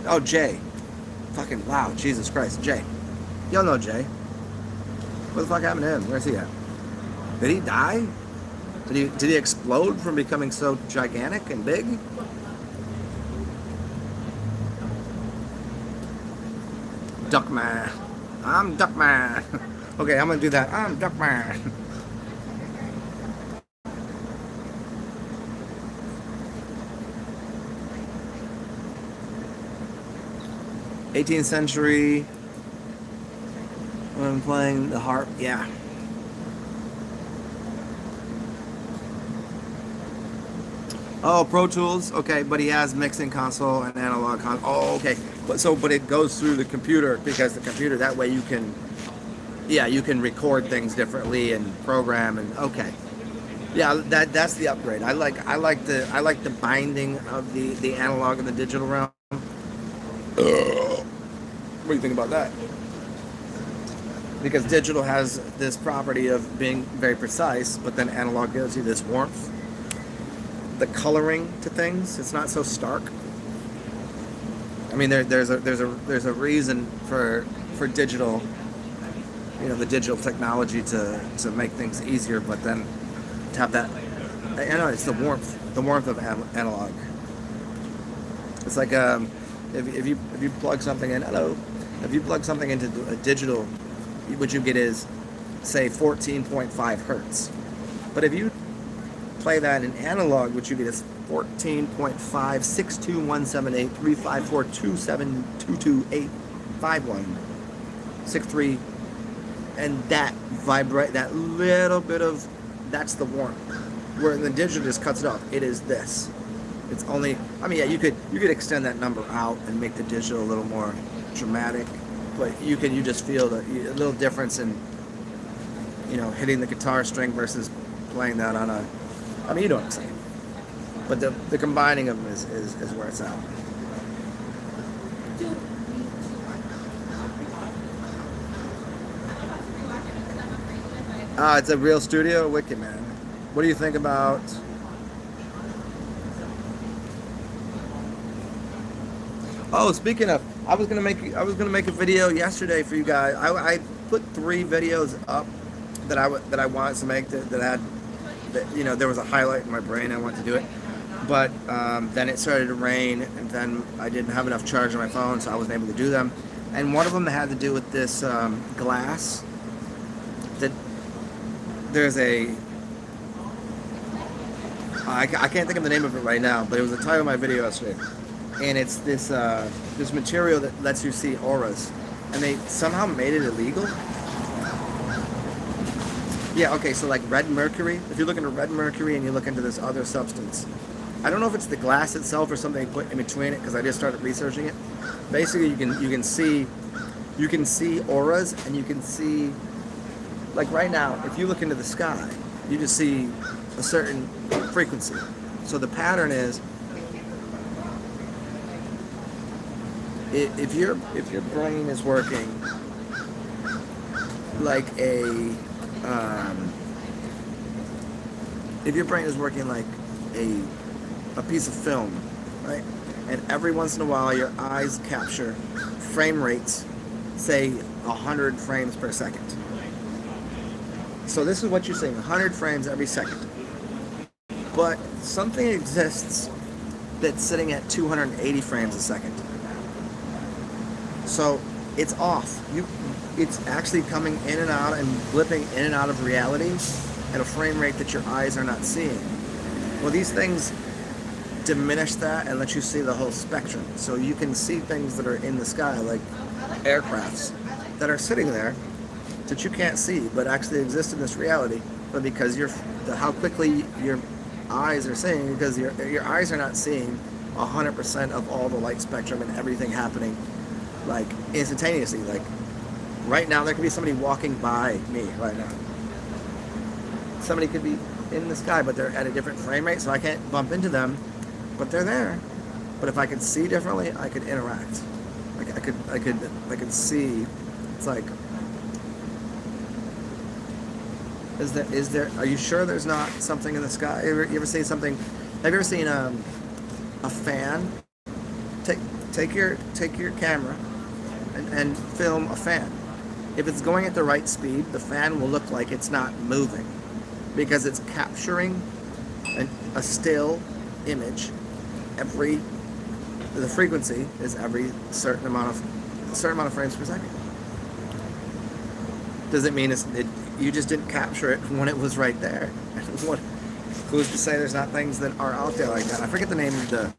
Oh, Jay. Fucking, wow, Jesus Christ, Jay. Y'all know Jay. What the fuck happened to him? Where's he at? Did he die? Did he explode from becoming so gigantic and big? Duckman. I'm Duckman. Okay, I'm gonna do that. I'm Duckman. '18th century. When I'm playing the harp, yeah. Oh, Pro Tools, okay, but he has mixing console and analog console. Oh, okay, but it goes through the computer, because the computer, that way you can, yeah, you can record things differently and program, and okay, yeah, that's the upgrade. I like the binding of the analog and the digital realm. What do you think about that? Because digital has this property of being very precise, but then analog gives you this warmth. The coloring to things, it's not so stark. I mean, there's a reason for digital, you know, the digital technology to make things easier, but then to have that, I know, it's the warmth of analog. It's like if you plug something in, if you plug something into a digital, what you get is, say, 14.5 hertz. But if you play that in analog, what you get is 14.5, 62178, 354, 27228, 51, 63, and that vibrate, that little bit of, that's the warmth. Where the digital just cuts it off. It is this. It's only, I mean, yeah, you could extend that number out and make the digital a little more dramatic, but you just feel a little difference in, you know, hitting the guitar string versus playing that on a, I mean, you know what I'm saying. But the combining of them is where it's at. It's a real studio, wicked, man. What do you think about? Oh, speaking of, I was gonna make a video yesterday for you guys. I put 3 videos up that I wanted to make that had, that, you know, there was a highlight in my brain. I wanted to do it, but then it started to rain, and then I didn't have enough charge on my phone, so I wasn't able to do them. And one of them had to do with this glass. That there's a I can't think of the name of it right now, but it was the title of my video yesterday. And it's this this material that lets you see auras, and they somehow made it illegal. Yeah, okay, so like red mercury. If you look into red mercury and you look into this other substance, I don't know if it's the glass itself or something they put in between it, because I just started researching it. Basically, you can see auras, and you can see, like right now, if you look into the sky, you just see a certain frequency. So the pattern is, if your brain is working like a if your brain is working like a piece of film, right? And every once in a while your eyes capture frame rates, say 100 frames per second. So this is what you're seeing, 100 frames every second. But something exists that's sitting at 280 frames a second. So it's off. It's actually coming in and out and blipping in and out of reality at a frame rate that your eyes are not seeing. Well, these things diminish that and let you see the whole spectrum. So you can see things that are in the sky, like aircrafts that are sitting there that you can't see, but actually exist in this reality. But because how quickly your eyes are seeing, because your eyes are not seeing 100% of all the light spectrum and everything happening like instantaneously. Like right now, there could be somebody walking by me right now. Somebody could be in the sky, but they're at a different frame rate, so I can't bump into them, but they're there. But if I could see differently, I could interact. Like I could see. It's like, is there? Are you sure there's not something in the sky? You ever seen something? Have you ever seen a fan? Take your camera and film a fan. If it's going at the right speed, the fan will look like it's not moving, because it's capturing a still image. The frequency is every certain amount of frames per second. Does it mean you just didn't capture it when it was right there? Who's to say there's not things that are out there like that? I forget the name of the.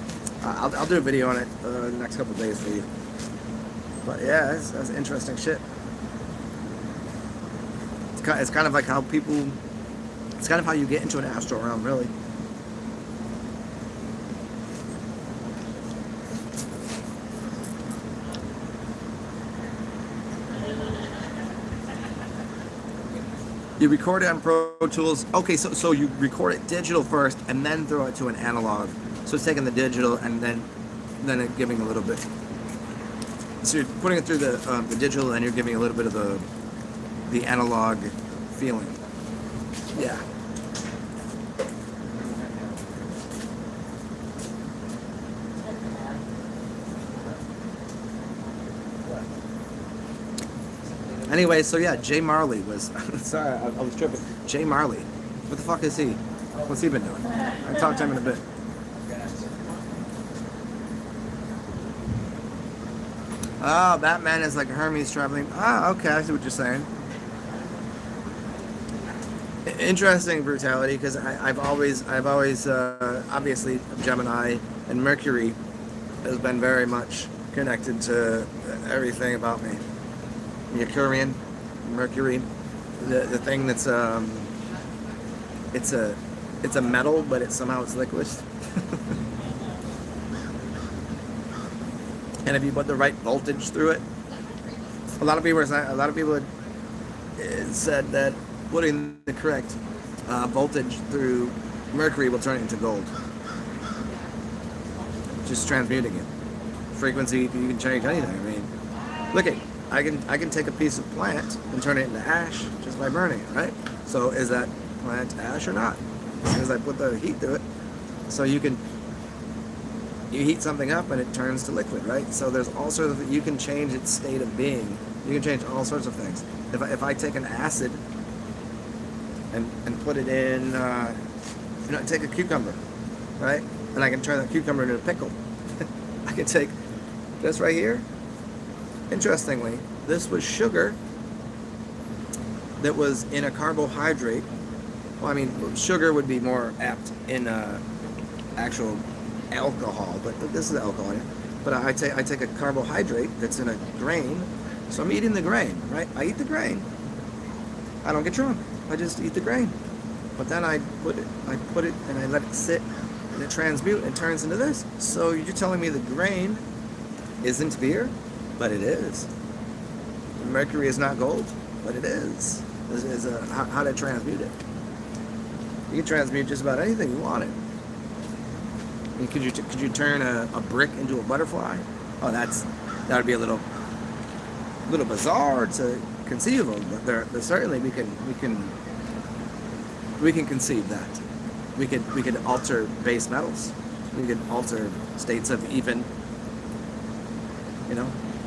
I'll do a video on it the next couple of days for you. But yeah, that's interesting shit. It's kind of like how people. It's kind of how you get into an astral realm, really. You record it on Pro Tools. Okay, so you record it digital first and then throw it to an analog. So it's taking the digital and then it giving a little bit. So you're putting it through the digital and you're giving a little bit of the analog feeling. Yeah. Anyway, so yeah, Jay Marley was. Sorry, I was tripping. Jay Marley. What the fuck is he? What's he been doing? I'll talk to him in a bit. Oh, Batman is like Hermes traveling. Ah, okay, I see what you're saying. Interesting brutality, because I've always, obviously, Gemini and Mercury has been very much connected to everything about me. Mercurian, Mercury, the thing that's it's a metal, but it's liquid. And if you put the right voltage through it, a lot of people had said that putting the correct voltage through Mercury will turn it into gold. Just transmuting it. Frequency, you can change anything. I mean, look at. I can take a piece of plant and turn it into ash just by burning it, right? So is that plant ash or not? Because I put the heat through it. So you heat something up and it turns to liquid, right? So there's all sorts of, you can change its state of being. You can change all sorts of things. If I take an acid and put it in, take a cucumber, right? And I can turn that cucumber into a pickle. I can take this right here. Interestingly, this was sugar that was in a carbohydrate. Well, I mean, sugar would be more apt in actual alcohol, but this is alcohol. But I take a carbohydrate that's in a grain, so I'm eating the grain, right? I eat the grain. I don't get drunk. I just eat the grain. But then I put it, and I let it sit, and it transmute and turns into this. So you're telling me the grain isn't beer, but it is. Mercury is not gold, but it is. This is how to transmute it. You can transmute just about anything you want it. I mean, could you turn a brick into a butterfly? Oh, that would be a little bizarre to conceive of, but there certainly we can conceive that. We could alter base metals. We could alter states of even,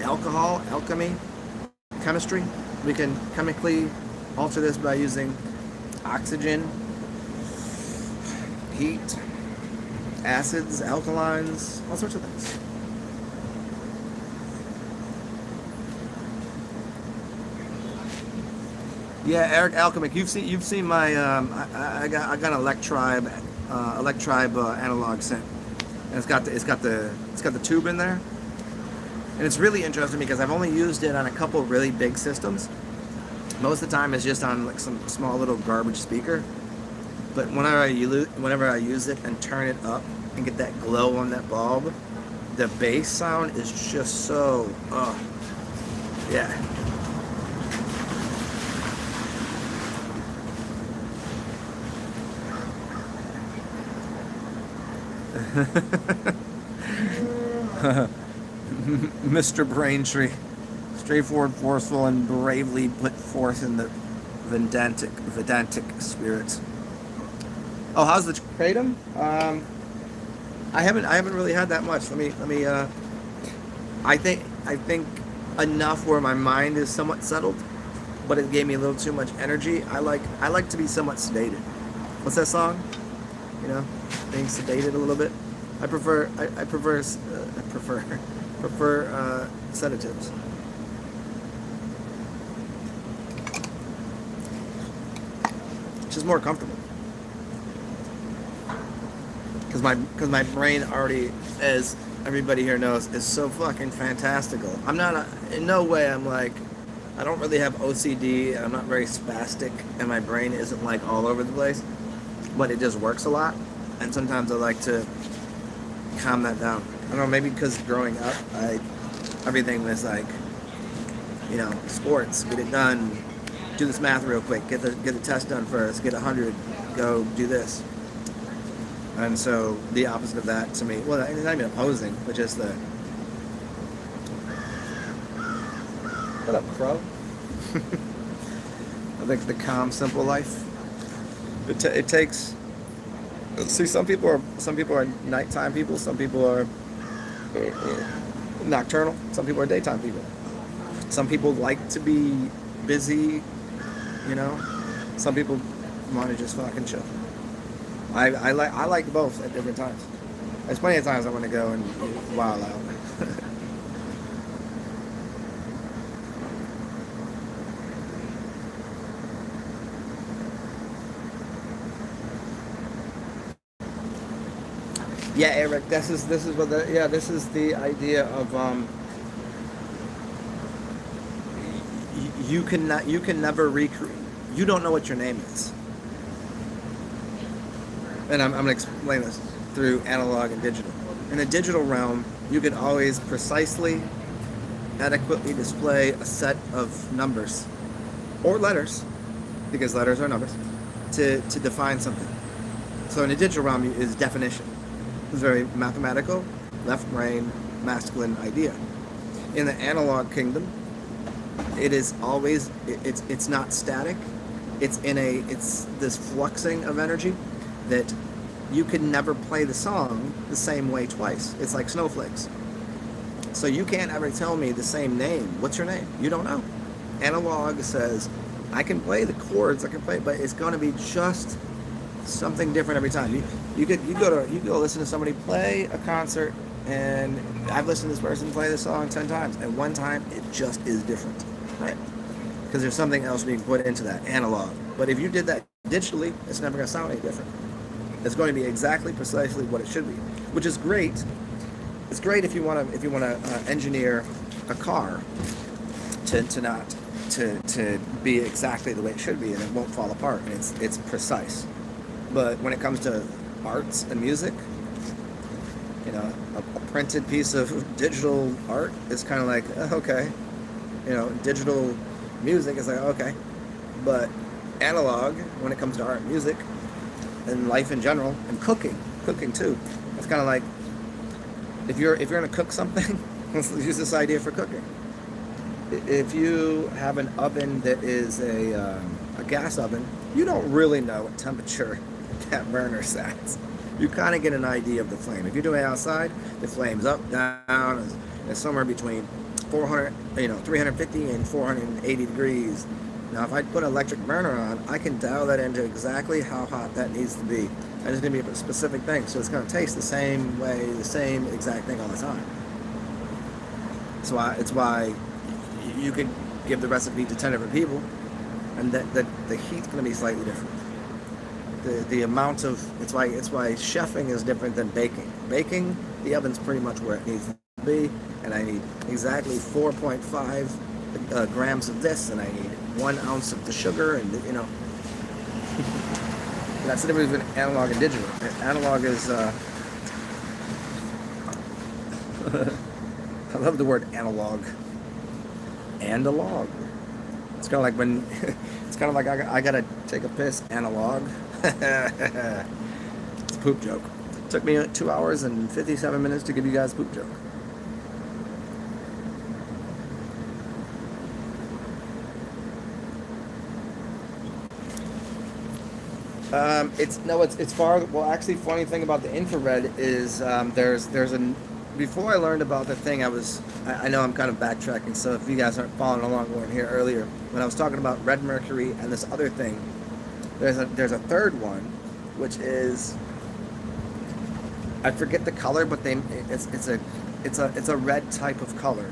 alcohol, alchemy, chemistry. We can chemically alter this by using oxygen, heat, acids, alkalines, all sorts of things. Yeah, Eric Alchemic, you've seen my I got an Electribe analog synth, and it's got the tube in there, and it's really interesting because I've only used it on a couple really big systems. Most of the time, it's just on like some small little garbage speaker. But whenever I use it and turn it up and get that glow on that bulb, the bass sound is just so, yeah. Mr. Braintree, straightforward, forceful, and bravely put forth in the Vedantic spirits. Oh, how's the kratom? I haven't really had that much. Let me. I think enough where my mind is somewhat settled, but it gave me a little too much energy. I like to be somewhat sedated. What's that song? Being sedated a little bit. I prefer sedatives. It's just more comfortable. Because my brain already, as everybody here knows, is so fucking fantastical. I'm not in no way. I'm like, I don't really have OCD. I'm not very spastic, and my brain isn't like all over the place. But it just works a lot, and sometimes I like to calm that down. I don't know, maybe because growing up, everything was like, sports, get it done, do this math real quick, get the test done first, get 100, go do this. And so the opposite of that to me, well, it's not even opposing, but just the, what up, Crow? I think the calm, simple life. It takes. See, some people are nighttime people. Some people are nocturnal. Some people are daytime people. Some people like to be busy. Some people want to just fucking chill. I like both at different times. There's plenty of times I want to go and wild out. Yeah, Eric, this is the idea of you can never recreate. You don't know what your name is, and I'm gonna explain this through analog and digital. In the digital realm, you can always precisely, adequately display a set of numbers or letters, because letters are numbers, to define something. So in the digital realm is definition. It's very mathematical, left brain, masculine idea. In the analog kingdom, it is always, it's not static. It's this fluxing of energy that you can never play the song the same way twice. It's like snowflakes. So you can't ever tell me the same name. What's your name? You don't know. Analog says, I can play the chords, but it's going to be just something different every time. You go listen to somebody play a concert, and I've listened to this person play this song 10 times, and one time it just is different, right? Because there's something else being put into that analog. But if you did that digitally, it's never going to sound any different. It's going to be exactly, precisely what it should be, which is great. It's great if you want to engineer a car to be exactly the way it should be, and it won't fall apart, and it's precise. But when it comes to arts and music, you know, a printed piece of digital art is kind of like, okay, you know, digital music is like, okay, but analog, when it comes to art and music and life in general, and cooking too, it's kind of like, if you're gonna cook something, let's use this idea for cooking. If you have an oven that is a gas oven, you don't really know what temperature that burner sets. You kind of get an idea of the flame. If you're doing it outside, the flame's up, down, it's somewhere between 350 and 480 degrees. Now, if I put an electric burner on, I can dial that into exactly how hot that needs to be. And it's going to be a specific thing, so it's going to taste the same way, the same exact thing all the time. It's why you could give the recipe to 10 different people, and that the heat's going to be slightly different. The amount of it's why chefing is different than baking. Baking, the oven's pretty much where it needs to be, and I need exactly 4.5 grams of this, and I need 1 ounce of the sugar, and you know. That's the difference between analog and digital. Analog is I love the word analog. And a log. It's kind of like when it's kind of like I gotta take a piss analog. It's a poop joke. It took me 2 hours and 57 minutes to give you guys a poop joke. It's far. Well, actually, funny thing about the infrared is before I learned about the thing, I know I'm kind of backtracking, so if you guys aren't following along, weren't here earlier, when I was talking about red mercury and this other thing, there's a third one, which is, I forget the color, but it's a red type of color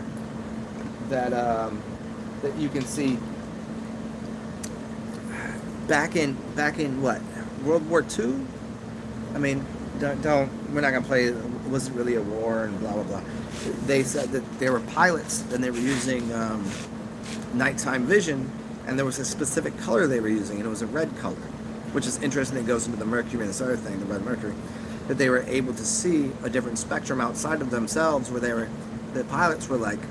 that you can see back in what, World War II? I mean, we're not gonna play it wasn't really a war and blah blah blah. They said that there were pilots and they were using nighttime vision, and there was a specific color they were using, and it was a red color, which is interesting. It goes into the mercury and this other thing, the red mercury, that they were able to see a different spectrum outside of themselves, where the pilots were like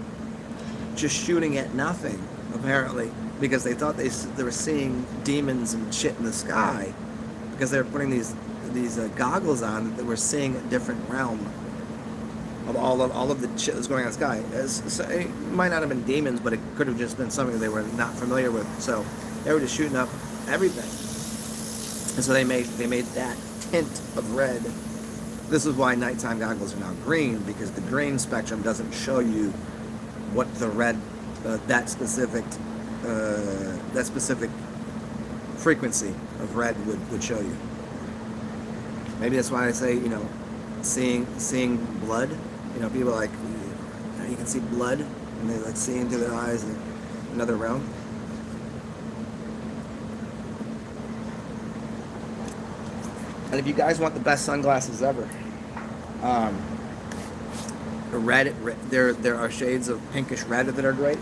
just shooting at nothing apparently, because they thought they were seeing demons and shit in the sky, because they were putting these goggles on that were seeing a different realm of all of the shit that's going on in the sky. So it might not have been demons, but it could have just been something they were not familiar with. So they were just shooting up everything, and so they made that tint of red. This is why nighttime goggles are now green, because the green spectrum doesn't show you what the red that specific frequency of red would show you. Maybe that's why I say, you know, seeing blood. You know, people are like, you can see blood, and they like seeing through their eyes in another realm. And if you guys want the best sunglasses ever, red. There are shades of pinkish red that are great.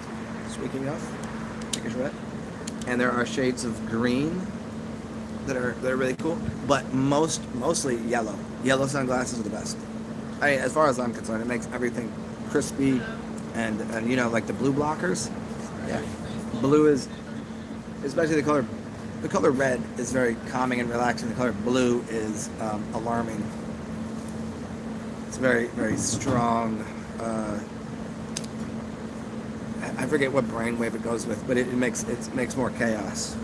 Speaking of pinkish red, and there are shades of green that are really cool, but mostly yellow. Yellow sunglasses are the best. I mean, as far as I'm concerned, it makes everything crispy, and you know, like the blue blockers. Yeah, blue is, especially the color red is very calming and relaxing. The color blue is alarming. It's very, very strong. I forget what brainwave it goes with, but it makes more chaos.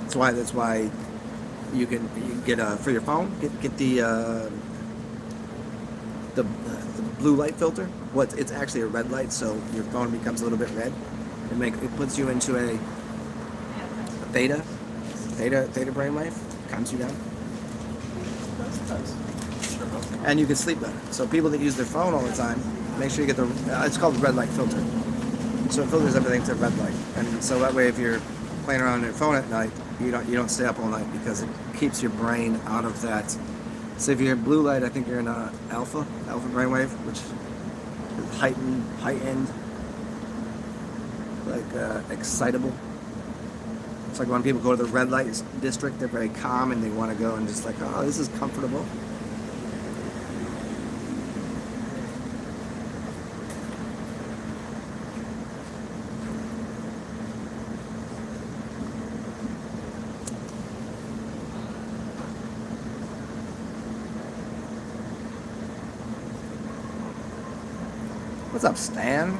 That's why you can get for your phone, get the blue light filter. It's actually a red light, so your phone becomes a little bit red. It puts you into theta brainwave, calms you down. And you can sleep better. So people that use their phone all the time, make sure you get it's called the red light filter. So it filters everything to red light. And so that way if you're playing around on your phone at night, you don't stay up all night because it keeps your brain out of that. So if you're in blue light, I think you're in alpha brainwave, which is heightened, like excitable. It's like when people go to the red light district, they're very calm and they want to go and just like, oh, this is comfortable. What's up, Stan?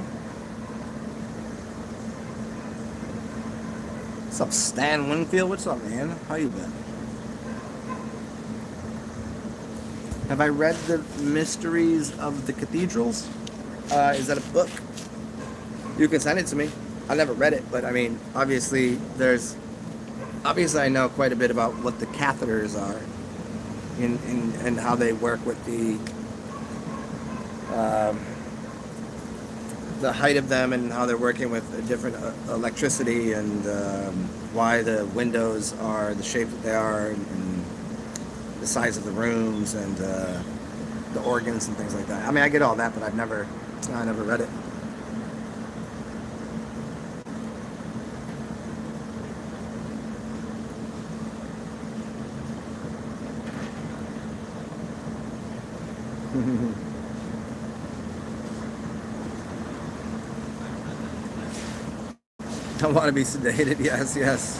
What's up, Stan Winfield? What's up, man? How you been? Have I read The Mysteries of the Cathedrals? Is that a book? You can send it to me. I never read it, but I mean, obviously I know quite a bit about what the catheters are and how they work with the height of them and how they're working with a different electricity and why the windows are the shape that they are and the size of the rooms and the organs and things like that. I mean, I get all that, but I never read it. Don't want to be sedated. Yes.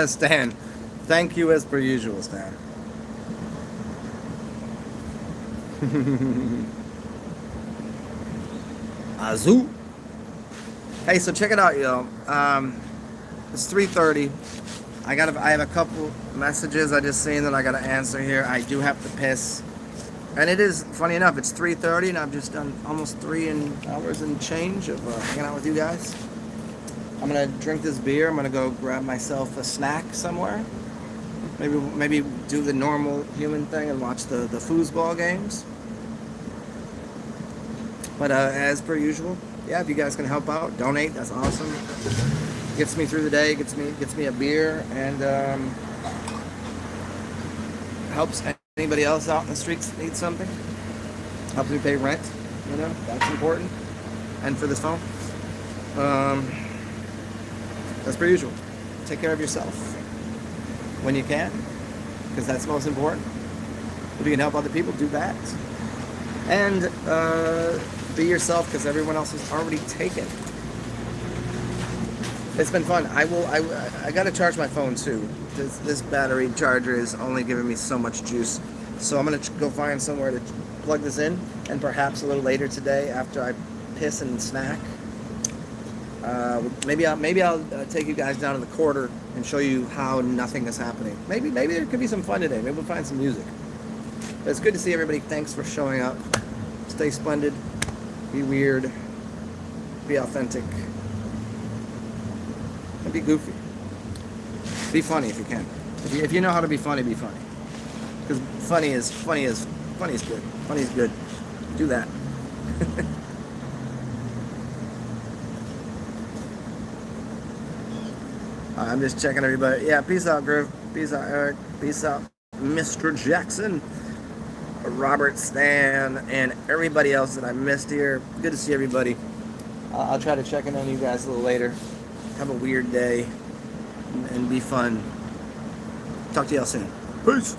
Stan, thank you as per usual, Stan. Azoo. Hey, so check it out, yo. It's 3:30. I have a couple messages I just seen that I gotta answer here. I do have to piss. And it is, funny enough, it's 3:30 and I've just done almost 3 hours and change of hanging out with you guys. I'm gonna drink this beer. I'm gonna go grab myself a snack somewhere. Maybe do the normal human thing and watch the foosball games. But as per usual, yeah, if you guys can help out, donate, that's awesome. Gets me through the day, gets me a beer, and helps anybody else out in the streets that needs something. Helps me pay rent, that's important. And for this phone. As per usual, take care of yourself when you can, because that's most important. If you can help other people, do that. And be yourself, because everyone else is already taken. It's been fun. I gotta charge my phone too. This battery charger is only giving me so much juice. So I'm gonna go find somewhere to plug this in, and perhaps a little later today, after I piss and snack, maybe I'll take you guys down to the quarter and show you how nothing is happening. Maybe there could be some fun today. Maybe we'll find some music. But it's good to see everybody. Thanks for showing up. Stay splendid. Be weird. Be authentic. And be goofy. Be funny if you can. If you know how to be funny, be funny. Because funny is good. Funny is good. Do that. I'm just checking everybody. Yeah, peace out, Groove. Peace out, Eric. Peace out, Mr. Jackson, Robert, Stan, and everybody else that I missed here. Good to see everybody. I'll try to check in on you guys a little later. Have a weird day and be fun. Talk to y'all soon. Peace.